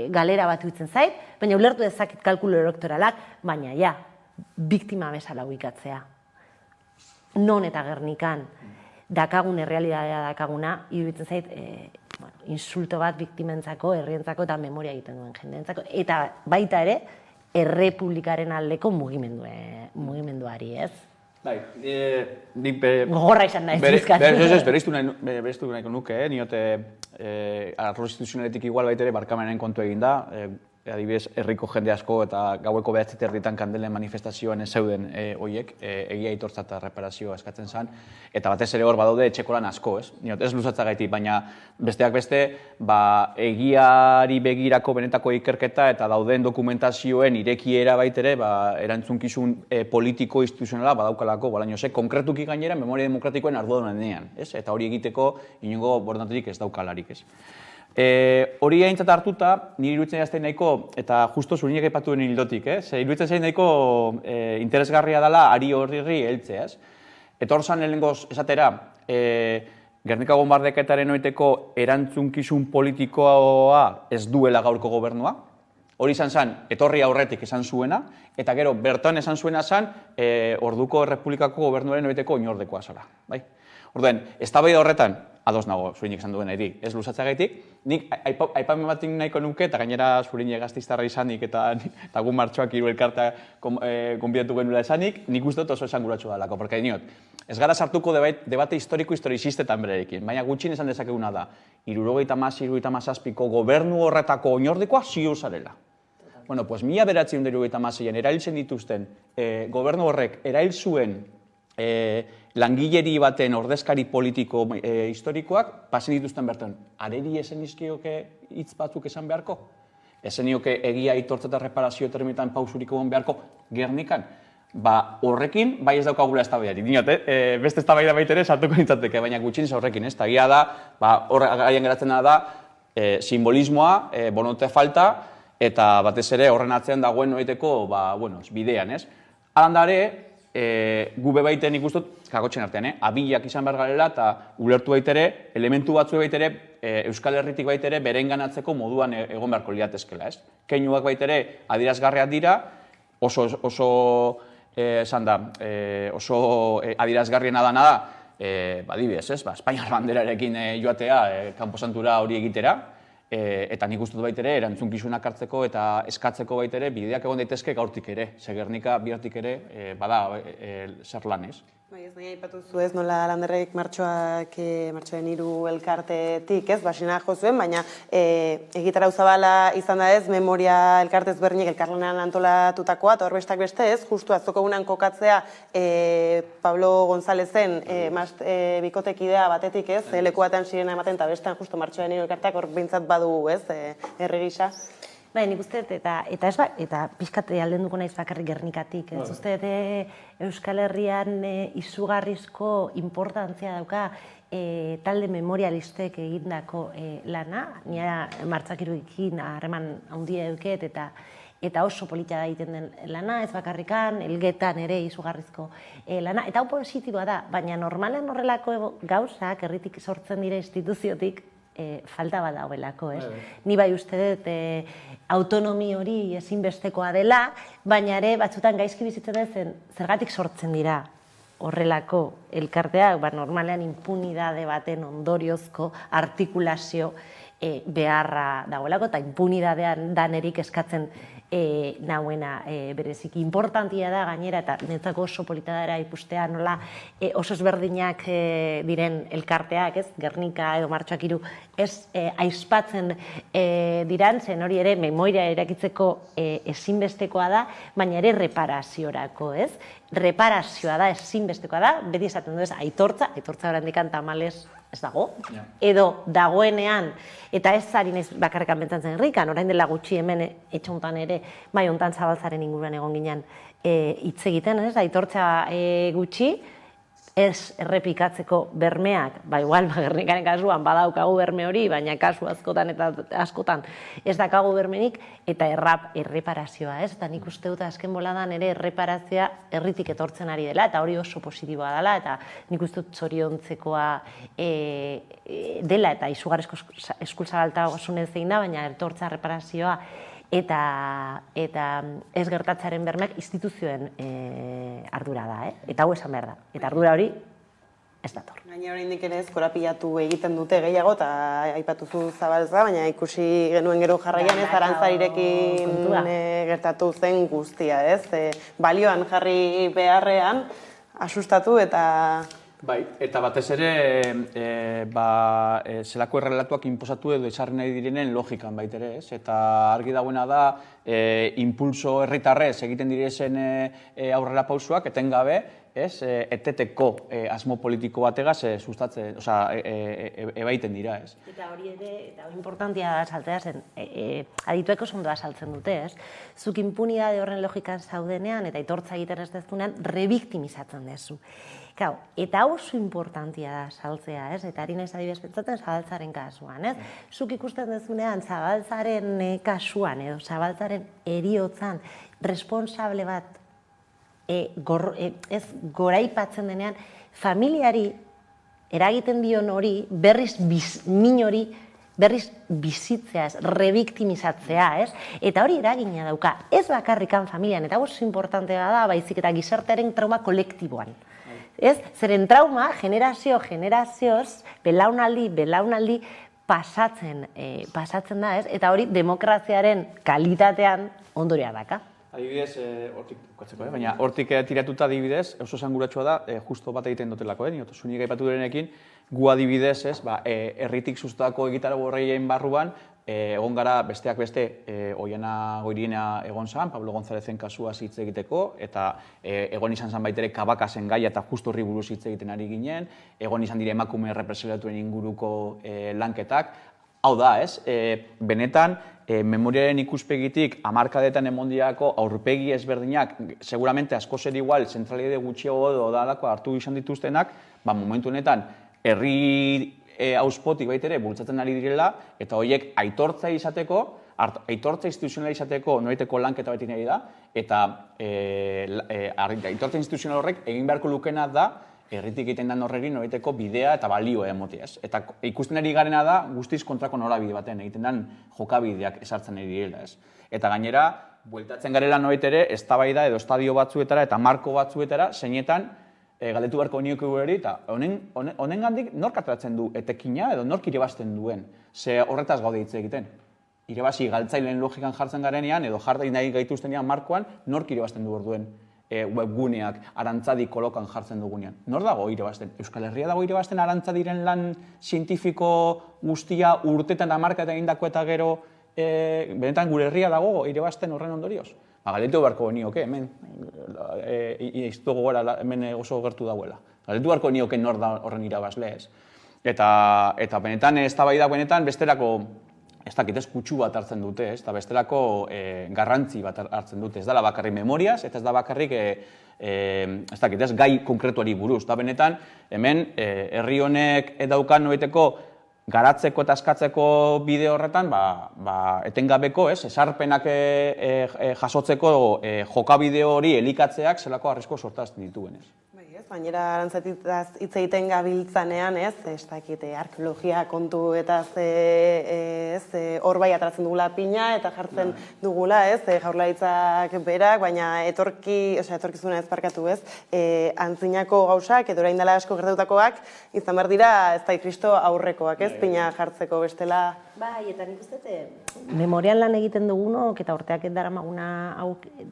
galera bat iruditzen zait, baina ulertu dezaket kalkulu elektoralak, baina ja, biktima bezala uikatzea. Non eta Gernikan dakagun errealidadea dakaguna, iruditzen zait, insulto bat biktimentzako, herrientzako eta memoria egiten duen jendeentzako, eta baita ere, errepublikaren aldeko mugimenduari, ez? Bai, gogorra izan naiz bizkatzen. Bereiztu nahiko nuke, niote arlo instituzionaletik igual baitere barkamenaren kontu egin da, adibidez, herriko jende asko eta gaueko 9:00 kandelen manifestazioan ez zeuden horiek, egia aitortza eta reparazioa eskatzen zen, eta batez ere hor badaude etxeko lan asko, ez? Ez luzatzagatik, baina besteak beste, egiari begirako benetako ikerketa eta dauden dokumentazioen irekiera baitere, erantzunkizun politiko instituzionala badaukalako Bolañosek, konkretuki gainera memoria demokratikoen ardudunean, ez? Eta hori egiteko inongo borondaterik ez daukalarik, ez? Hori aintzat hartuta, niri iruditzen jaztein nahiko, eta justo zurinek aipatu den hildotik, iruditzen zain nahiko interesgarria dela ari horri heltzea. Eta hor zan lehenengoz esatera, Gernika bombardeketaren oiteko erantzunkizun politikoa ez duela gaurko gobernua. Hori izan zen, etorri aurretik esan zuena, eta gero bertan esan zuena zen, orduko Errepublikako gobernuaren oiteko oinordekoa zara. Orduen, eztabaida horretan, ados nago zurinek esan duen eri, ez luzatzeagaitik. Nik aipamen bat nahiko nuke, eta gainera zurinek gaztiztarra izanik eta gu martxoak hiru elkartea konbidatu genuela esanik, nik uste dut oso esanguratsu dalako, porque niot, ez gara sartuko debate historiko-historizistetan berarekin, baina gutxin esan dezakeguna da, 76-77ko gobernu horretako oinordikoa ziur zarela. Bueno, pues 1976an erailtzen dituzten gobernu horrek erail zuen langileri baten ordezkari politiko historikoak pasen dituzten bertan. Areri esen izkioke hitz batzuk esan beharko? Esen nioke egia aitortza eta reparazio termitan pausurik egon beharko Gernikan? Ba, horrekin, bai ez daukagula eztabaidari. Dinot, beste eztabaida baitere sartuko nintzateke, baina gutxinez horrekin, ez? Eta egia da, hor gaian geratzen da, simbolismoa, bonote falta, eta batez ere horren atzean dagoen noiteko, bidean, ez? Alandare, gube baiten ikustut, kagotzen artean, abilak izan behar garela, eta ulertu baitere, elementu batzu baitere, Euskal Herritik baitere, berenganatzeko moduan egon beharko liatezkela, ez? Keinuak baitere, adierazgarriak dira, oso adierazgarriena dana da, adibidez, ez? Espainiar banderarekin joatea, kanposantura hori egitera, eta nik uste dut baitere, erantzunkizunak hartzeko eta eskatzeko baitere, bideak egon daitezke gaurtik ere, Gernika bihartik ere, bada, zer lan ez. Ez nahi aipatu zu ez, nola Landerrek martxoaren 3 elkartetik, ez, basina jo zuen, baina egitarau zabala izan da ez, memoria elkarte ezberdinek elkarlanean antolatutakoa, eta hor bestak beste ez, justu azoko egunan kokatzea Pablo Gonzalezen bikotekidea batetik ez, leku batean sirena ematen, eta bestean justu martxoaren 3 elkarteak hor bintzat badu ez, herri gisa. Nik uste eta pixkate alden dugu naiz bakarrik Gernikatik. Ez uste Euskal Herrian izugarrizko importantzia dauka talde memorialistek egindako lana. Nia Martxakiruekin harreman handia eduket eta oso polita da egiten den lana, ez bakarrikan, Elgetan ere izugarrizko lana. Eta hau positiboa da, baina normalen horrelako gauzak, herritik sortzen dire instituziotik, falta bat dauelako, ez? Ni bai uste dut autonomi hori ezinbestekoa dela, baina ere batzutan gaizki bizitzen zen zergatik sortzen dira horrelako elkarteak, normalean impunidade baten ondoriozko artikulazio beharra dagoelako, eta impunidadean danerik eskatzen nauena bereziki. Importantia da gainera, eta netzako oso polita dara ikustea nola oso ezberdinak diren elkarteak, ez, Gernika edo Martxoak 3, ez aizpatzen diran, zen hori ere memoria erakitzeko ezinbestekoa da, baina ere reparaziorako, ez? Reparazioa da, ezinbestekoa da, beti esaten du ez, aitortza orandikan tamalez ez dago, edo dagoenean, eta ez zarinez bakarrekan pentsatzen herrikan, orain dela gutxi hemen etxe hontan ere, bai hontan Zabaltzaren inguruan egon ginen hitz egiten, ez, aitortza gutxi, ez errepikatzeko bermeak, igual Gernikaren kasuan badaukagu berme hori, baina kasu askotan eta askotan ez dakagu bermenik, eta erreparazioa, ez? Eta nik uste dut azken boladan ere erreparazioa herritik etortzen ari dela, eta hori oso positiboa dela, eta nik uste dut zoriontzekoa dela, eta izugarrizko eskultzabaltasunez zein da, baina etortza erreparazioa, eta ez gertatzaren bermeak instituzioen ardura da, eta hau esan behar da. Eta ardura hori ez dator. Gainera oraindik ere ez korapilatu egiten dute gehiago, eta aipatuzu Zabaltza, baina ikusi genuen gero jarraian ez Arantzarirekin gertatu zen guztia, ez? Balioan jarri beharrean, asustatu eta... Bai, eta batez ere, zelako errelatuak inposatu edo esarri nahi direnen logikan baitere, ez? Eta argi dagoena da, impulso herritarrez egiten direzen aurrera pausuak, etengabe, ez, eteteko asmo politiko bategaz sustatzen, ebaiten dira, ez? Eta hori ere, eta importantia da saltzea zen, adituek oso ondo saltzen dute, ez? Zuk impunidade horren logikan zaudenean, eta aitortza egiten ez dezunean, rebiktimizatzen dezu. Eta oso importantia da saltzea, ez? Eta ari naiz adibidez pentsatzen Zabaltzaren kasuan, ez? Zuk ikusten dezunean Zabaltzaren kasuan, edo Zabaltzaren heriotzan, responsable bat ez goraipatzen denean, familiari eragiten dion hori, berriz min hori, berriz bizitzea, rebiktimizatzea, ez? Eta hori eragina dauka, ez bakarrikan familian, eta oso importantea da, baizik eta gizartearen trauma kolektiboan. Zeren trauma, generazioz, belaunaldi pasatzen da, eta hori demokraziaren kalitatean ondorea daka. Adibidez, hortik tiratuta adibidez, oso esanguratsua da, justo bat egiten dutelako, Zunik aipatu direnekin, gu adibidez, herritik sustatutako egitarau horreien barruan, egon gara besteak beste, Oiana Goiriena egon zan, Pablo Gonzalezen kasua hitz egiteko, eta egon izan zan baitere Kabakasen gaia eta justo horri buruz hitz egiten ari ginen, egon izan dire emakume represaliatuen inguruko lanketak. Hau da, benetan, memoriaren ikuspegitik hamarkadetan emondiako aurpegi ezberdinak, seguramente asko zer igual, zentralide gutxiago edo dalako hartu izan dituztenak, momentu honetan, herri auspotik baitere bultzatzen ari direla, eta horiek aitortza instituzionala izateko noiteko lanketa beti nahi da, eta aitortza instituzional horrek egin beharko lukena da, herritik egiten den horreri noiteko bidea eta balioa emotiaz. Eta ikusten ari garena da guztiz kontrako norabide baten, egiten den jokabideak esartzen ari direla. Eta gainera, bueltatzen garela noitere, eztabaida edo estadio batzuetara eta marko batzuetara, zeinetan galdetu beharko nioke gureri, eta honen gandik nork ateratzen du etekina edo nork irabazten duen, ze horretaz gaude hitz egiten. Irabazi galtzaileen logikan jartzen garenean edo jarri nahi gaituztenean markoan, nork irabazten du orduen webguneak arantzadi kolokan jartzen dugunean. Nor dago irabazten? Euskal Herria dago irabazten arantzadiren lan zientifiko guztia urtetan hamarkaetan egindako eta gero benetan gure herria dago irabazten horren ondorioz? Galdetu beharko nioke, hemen iztugu gara, hemen oso gertu dauela. Galdetu beharko nioke nor da horren irabazle ez. Eta benetan, eztabaida benetan besterako, ez dakit ez kutsu bat hartzen dute, eta bestelako garrantzi bat hartzen dute. Ez dela bakarrik memoriaz, eta ez da bakarrik, ez dakit ez, gai konkretuari buruz. Da benetan, hemen, herri honek edaukan noiteko garatzeko eta askatzeko bide horretan, etengabeko, esarpenak jasotzeko jokabide hori elikatzeak zelako arrizko sortazten dituen, ez. Gainera arantzatitaz hitz egiten gabiltzanean, ez dakit, arkeologia kontu eta hor bai atratzen dugula pina eta jartzen dugula, jaurlaritzak berak, baina etorkizuna ez parkatu, antzinako gauzak edo orain dela asko gertatutakoak izan behar dira ez da Kristo aurrekoak, pina jartzeko bestela. Bai, eta nik uste memorian lan egiten dugunok eta urteak daramaguna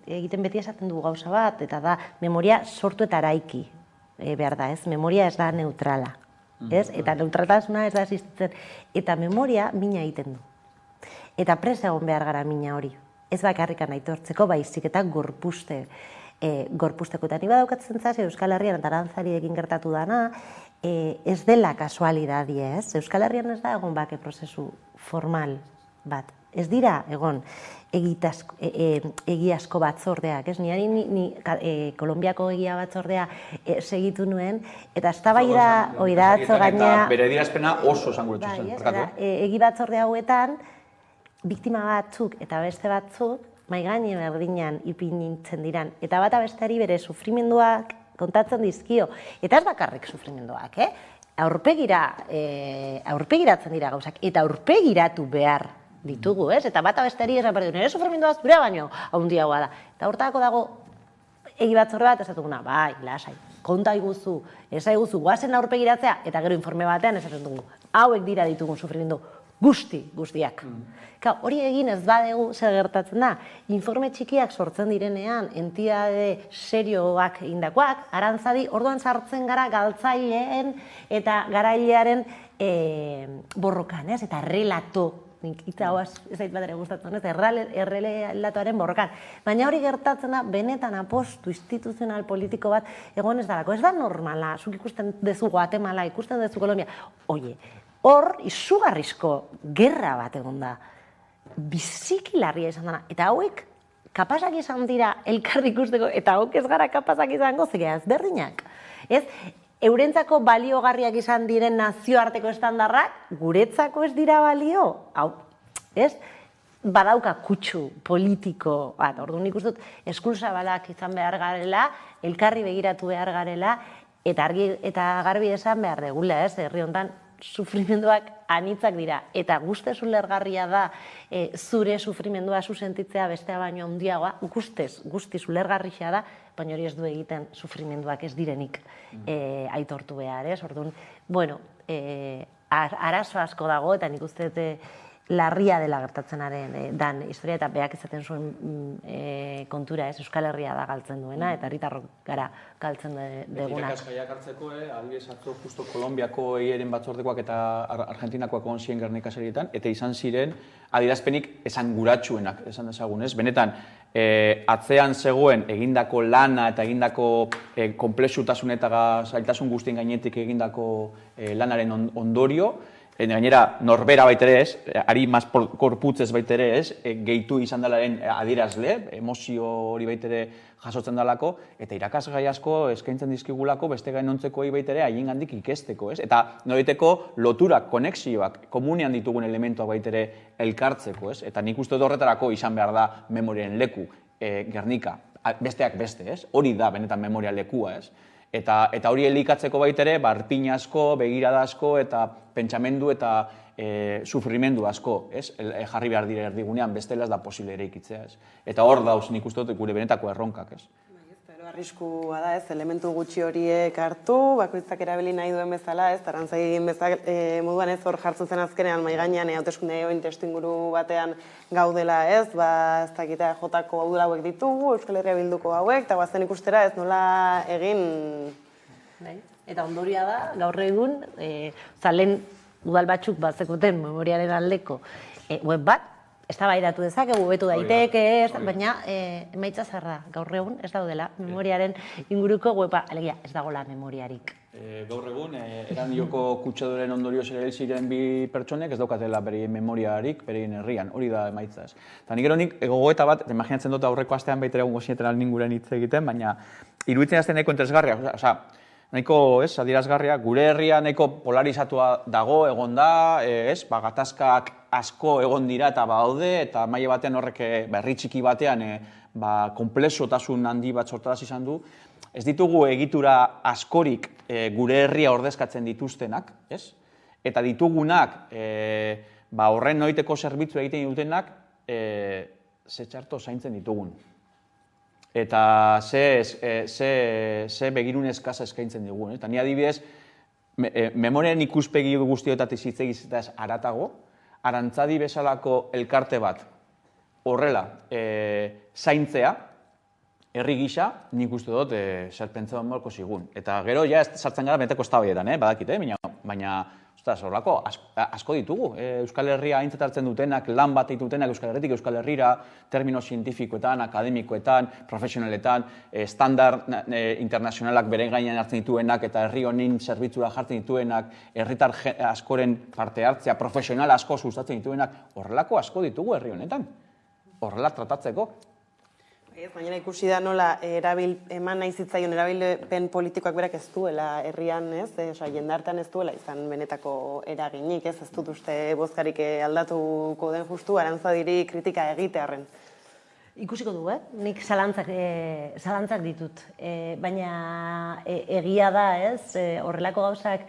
egiten beti esaten dugu gauza bat, eta da memoria sortu eta araiki behar da, memoria ez da neutrala, eta neutraltasuna ez da existitzen, eta memoria mina egiten du. Eta prest egon behar gara mina hori, ez bakarrikan aitortzeko, baizik eta gorpusteko. Eta ni badaukatzen zaz, Euskal Herrian eta Arantzariekin gertatu dana, ez dela kasualidadia, ez? Euskal Herrian ez da egon bake prozesu formal bat. Ez dira egon egiazko batzordeak, ez? Ni Kolonbiako egia batzordea segitu nuen, eta eztabaida hori da atzo gainea... Bere dirazpena oso esanguretu zen. Egi batzorde hauetan, biktima batzuk eta beste batzuk, maigaine berdinean ipintzen diran, eta bata besteari bere sufrimenduak kontatzen dizkio. Eta ez bakarrik sufrimenduak, aurpegiratzen dira gauzak, eta aurpegiratu behar ditugu, eta bata besteari esan behar du, nire sufrimenduaz gure baino handiagoa da. Eta hortako dago egi batzorde bat esatuguna, bai, lasai, konta iguzu, esaiguzu, guazen aurpegiratzea, eta gero informe batean esaten dugu, hauek dira ditugun sufrimendu guztiak. Hori egin ez badegu zer gertatzen da, informe txikiak sortzen direnean, entitate serioak indakoak, Arantzadi, orduan sartzen gara galtzaileen eta garailearen borrokan, eta relato, eta hoaz ez zait bat ere gustatzen, errelatoaren borrokan. Baina hori gertatzen da, benetan apostu instituzional politiko bat egon ez dalako. Ez da normala, zuk ikusten dezu Guatemala, ikusten dezu Kolombia. Oie, hor, izugarrizko gerra bat egon da. Biziki larria izan dena. Eta hauek, kapazak izan dira elkarri ikusteko, eta hauek ez gara kapazak izango, zikea ez berdinak. Eurentzako baliogarriak izan diren nazioarteko estandarrak, guretzako ez dira balio. Hau, badauka kutsu politiko bat, orduan nik uste dut eskulzabalak izan behar garela, elkarri begiratu behar garela, eta garbi esan behar degula, herri honetan, sufrimenduak anitzak dira, eta guztez ulergarria da zure sufrimendua sentitzea bestea baino handiagoa, guztiz ulergarria da, baina hori ez du egiten sufrimenduak ez direnik aitortu behar, ez? Orduan, bueno, arazo asko dago, eta nik uste larria dela gertatzenaren dan historia, eta beak izaten zuen kontura, ez? Euskal Herria da galtzen duena, eta herritarrok gara galtzen degunak. Irakasgaiak hartzeko, adibidez atzo justo Kolonbiako eieren batzordekoak eta Argentinakoak egon ziren Gernika serietan, eta izan ziren adierazpenik esanguratsuenak, esan dezagun, ez? Benetan, atzean zegoen egindako lana eta egindako konplexutasun eta zailtasun guztien gainetik egindako lanaren ondorio, gainera, norbera baitere ez, ari maz korputzez baitere ez, gehitu izan dalaren adierazle, emozio hori baitere jasotzen dalako, eta irakasgai asko eskaintzen dizkigulako beste gainontzeko baitere haien gandik ikesteko, ez? Eta noriteko loturak, konexioak, komunean ditugun elementuak baitere elkartzeko, ez? Eta nik uste horretarako izan behar da memoriaren leku, Gernika, besteak beste, ez? Hori da benetan memoria lekua, ez? Eta hori elikatzeko baitere, arpina asko, begirada asko, eta pentsamendu eta sufrimendu asko, ez? Jarri behar dire erdigunean, bestela ez da posible ere ikitzea, ez? Eta hor dauz nik uste dut gure benetako erronkak, ez? Arriskua da, ez, elementu gutxi horiek hartu, bakoitzak erabili nahi duen bezala, ez, Arantzagin moduan ez hor jartzen zen azkenean mahai gainean hauteskunde hoin testuinguru batean gaudela, ez, ez dakita jotako udal hauek ditugu, Euskal Herria Bilduko hauek, eta guazen ikustera ez nola egin. Eta ondoria da, gaur egun, lehen udal batzuk batzekuten memoriaren aldeko web bat, eztabaidatu dezakegu, betu daiteke, baina emaitza zer da, gaur egun ez daudela memoriaren inguruko weba, alegia ez dagoela memoriarik. Gaur egun, Erandioko kutsadoren ondorioz ere ziren bi pertsonek ez daukatela bere memoriarik berein herrian, hori da emaitza ez. Eta nik eronik gogoeta bat, imaginatzen dut aurreko astean baita egun gozinetan alninguren hitz egiten, baina iruditzen azten nahiko interesgarria, nahiko, adierazgarria, gure herria nahiko polarizatua dago, egon da, gatazkak asko egon dira eta baude, eta maila batean horrek herri txiki batean konplexotasun handi bat sortaraz izan du. Ez ditugu egitura askorik gure herria ordezkatzen dituztenak, eta ditugunak horren noiteko zerbitzu egiten dutenak ze txarto zaintzen ditugun. Eta ze begirun eskasa eskaintzen digun. Eta ni adibidez, memoriaren ikuspegi guztiotatik zitzegizitaz aratago, Arantzadi bezalako elkarte bat horrela zaintzea, herri gisa, nik uste dut zer pentsatzen molko zigun. Eta gero ja sartzen gara benetako eztabaidetan, badakit, baina horrelako asko ditugu. Euskal Herria aintzat hartzen dutenak, lan bat ditutenak Euskal Herritik Euskal Herrira, termino zientifikoetan, akademikoetan, profesionaletan, standard internazionalak beren gainean hartzen dituenak eta herri honin zerbitzura jartzen dituenak, herritar askoren parte hartzea, profesional asko sustatzen dituenak, horrelako asko ditugu herri honetan. Horrela tratatzeko. Baina ikusi da nola eman nahi zitzaion erabilpen politikoak berak ez duela herrian, jendartean ez duela izan benetako eraginik, ez dut uste bozkarik aldatuko den justu, Arantzadiri kritika egitearren. Ikusiko du, nik zalantzak ditut, baina egia da, horrelako gauzak,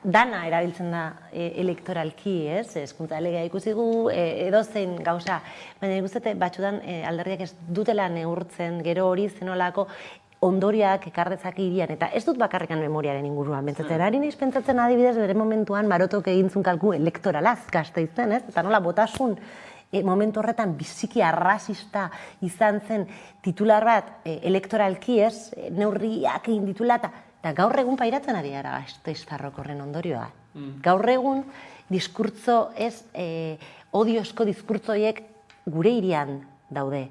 dana erabiltzen da elektoralki, hezkuntza legea ikusi dugu, edozein gauza, baina ikusten batzutan alderdiak ez dutela neurtzen, gero hori zenolako ondoriak ekardezak irian, eta ez dut bakarrikan memoriaren inguruan, bentsatzen, ari nahiz pentsatzen adibidez, bere momentuan Marotok egintzun kalku elektoralaz Gasteizen, eta nola botasun momentu horretan biziki arrazista izan zen titular bat elektoralki, neurriak egin ditula, eta gaur egun pairatzen ari gara Gasteiztarrok horren ondorioa. Gaur egun diskurtzo odiozko diskurtzoiek gure hirian daude,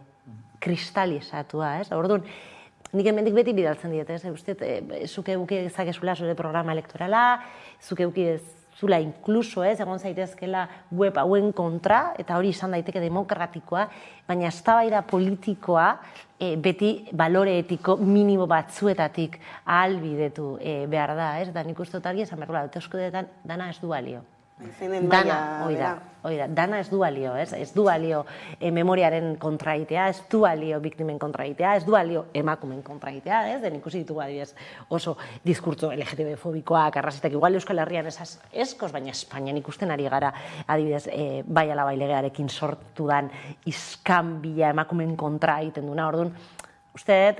kristalizatua, Orduan, nik hemendik beti bidaltzen diet, zuke euki ezakezula zure programa elektorala, zuke euki zula inkluso, egon zaitezkela web hauen kontra, eta hori izan daiteke demokratikoa, baina eztabaida politikoa beti balore etiko minimo batzuetatik ahalbidetu behar da, eta nik uste dut argi esan behar dut, hauteskundeetan dana ez du balio. Dana ez du balio, ez du balio memoriaren kontraitea, ez du balio biktimen kontraitea, ez du balio emakumen kontraitea, den ikusi ditugu adibidez oso diskurtso LGTB-fobikoak, arrazitak, igual Euskal Herrian eskoz, baina Espainian ikusten ari gara adibidez bai ala bai legearekin sortu dan iskanbila emakumen kontra egiten duna, orduan uste dut,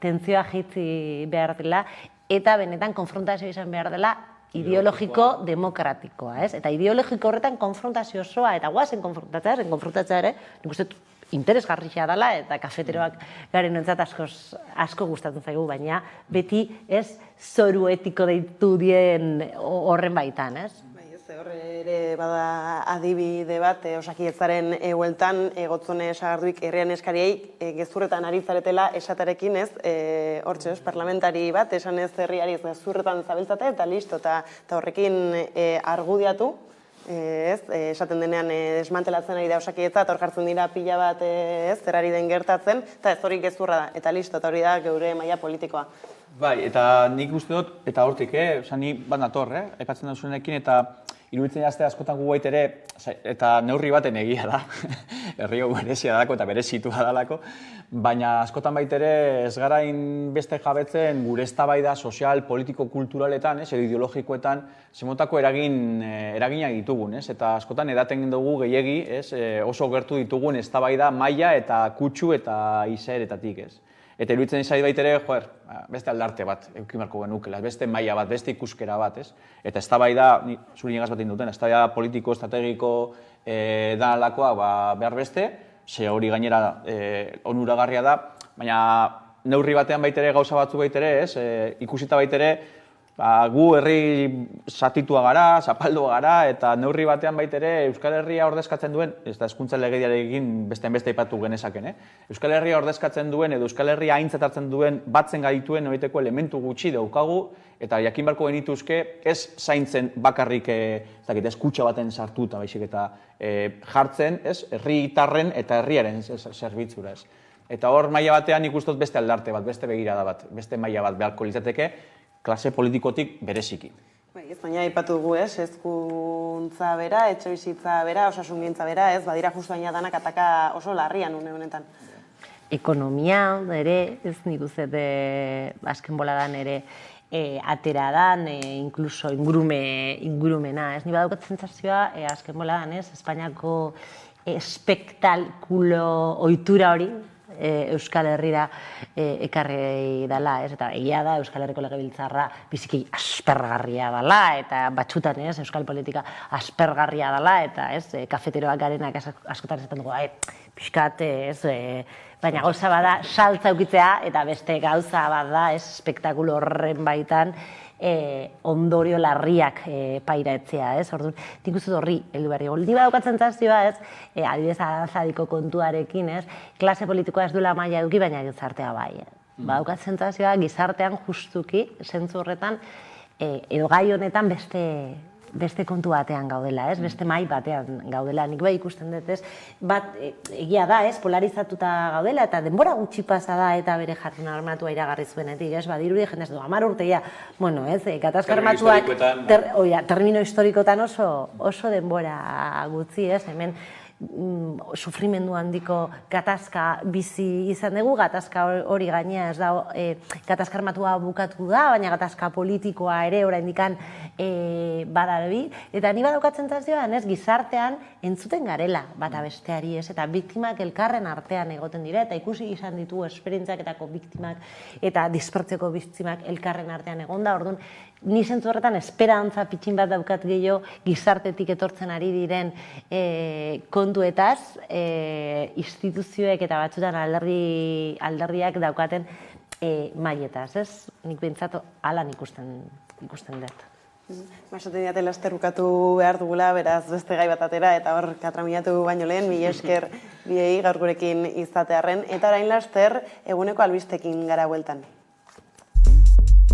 tentzioa jitzi behar dela, eta benetan konfrontazio izan behar dela ideologiko-demokratikoa, ez? Eta ideologiko horretan konfrontazio osoa, eta guazen konfrontatzea ere, nik uste interesgarria dela, eta kafeteroak garen entzat asko gustatzen zaigu, baina beti ez zoru etiko deitu dien horren baitan, ez? Horre ere bada adibide bat, Osakidetzaren hueltan, Gotzone Sagarduik herrian eskariei gezurretan ari zaretela esatarekin, ez? Hortxe, parlamentari bat, esan ez herriari gezurretan zabiltzate, eta listo, eta horrekin argudiatu, esaten denean desmantelatzen ari da Osakidetza, eta hor jartzen dira pila bat zerari den gertatzen, eta ez hori gezurra da, eta listo, eta hori da geure maila politikoa. Bai, eta nik uste dut, eta hortik, ni bat nator, aipatzen dauzunekin, eta iruditzen jazte askotan gu bait ere, eta neurri baten egia da, herri hau berezia dalako eta berezitua dalako, baina askotan bait ere ez garain beste jabetzen gure eztabaida sozial, politiko, kulturaletan, edo ideologikoetan, zemotako eragina ditugun, eta askotan edaten dugu gehiegi, oso gertu ditugun eztabaida maila eta kutsu eta izaeretatik, ez. Eta iruditzen izai baitere, beste aldarte bat eukimarko genukela, beste maila bat, beste ikuskera bat, ez? Eta eztabaida, zuri negaz bat induten, eztabaida politiko, estrategiko danalakoa behar beste, ze hori gainera onuragarria da, baina neurri batean baitere gauza batzu baitere, ez? Ikusita baitere, gu herri zatitua gara, zapaldua gara, eta neurri batean baitere Euskal Herria ordezkatzen duen, ez da hezkuntza legediarekin beste aipatu genezaken, Euskal Herria ordezkatzen duen edo Euskal Herria aintzat hartzen duen batzen gaituen horieteko elementu gutxi daukagu, eta jakin barko genituzke ez zaintzen bakarrik ez kutxa baten sartuta, baizik eta jartzen, herritarren eta herriaren zerbitzura, ez. Eta hor maila batean ikustot beste aldarte bat, beste begirada bat, beste maila bat beharko litzateke, klase politikotik bereziki. Baina aipatu dugu, hezkuntza bera, etxebizitza bera, osasungintza bera, badira justu baina danak ataka oso larrian une honetan. Ekonomia ere, ez nik uste azken boladan ere atera dan, inkluso ingurumena. Ez ni badaukat zentzazioa, azken boladan, Espainiako espektakulo ohitura hori, Euskal Herrira ekarri dela, eta egia da Euskal Herriko Legebiltzarra biziki aspergarria dela, eta batxutan Euskal politika aspergarria dela, eta kafeteroak garenak askotan esaten dugu, pixkat, baina gauza bada saltza ukitzea, eta beste gauza bada espektakulo horren baitan ondorio larriak pairaetzea, orduan, nik uste horri heldu behar dugu. Ni badaukatzen zazioa, adibidez Aranzadiko kontuarekin, klase politikoa ez duela maila eduki, baina gizartea bai. Badaukatzen zazioa, gizartean justuki, zentzu horretan, edo gai honetan beste kontu batean gaudela, beste mai batean gaudela. Nik bai ikusten dut, bat egia da, polarizatuta gaudela, eta denbora gutxi pasa da eta bere jardun armatua iragarri zuenetik, badirudi jendez du, 10 urteia, bueno, gatazka armatuak, termino historikotan oso denbora gutxi, hemen sufrimendu handiko gatazka bizi izan dugu, gatazka hori gainea ez da, gatazka armatua bukatu da, baina gatazka politikoa ere oraindikan badabi, eta ni badaukatzen zazioan, gizartean entzuten garela bata besteari, eta biktimak elkarren artean egoten dira, eta ikusi izan ditu esperientziaketako biktimak eta dispertzeko biktimak elkarren artean egonda, orduan, ni zentzu horretan esperantza pitxin bat daukat gehiago gizartetik etortzen ari diren kontuetaz, instituzioek eta batzutan alderdiak daukaten mailetaz, ez? Nik behintzat alan ikusten dut. Esaten diate laster bukatu behar dugula, beraz beste gai bat atera, eta hor katraminatu baino lehen, mila esker biei gaur gurekin izatearren, eta orain laster eguneko albistekin gara bueltan.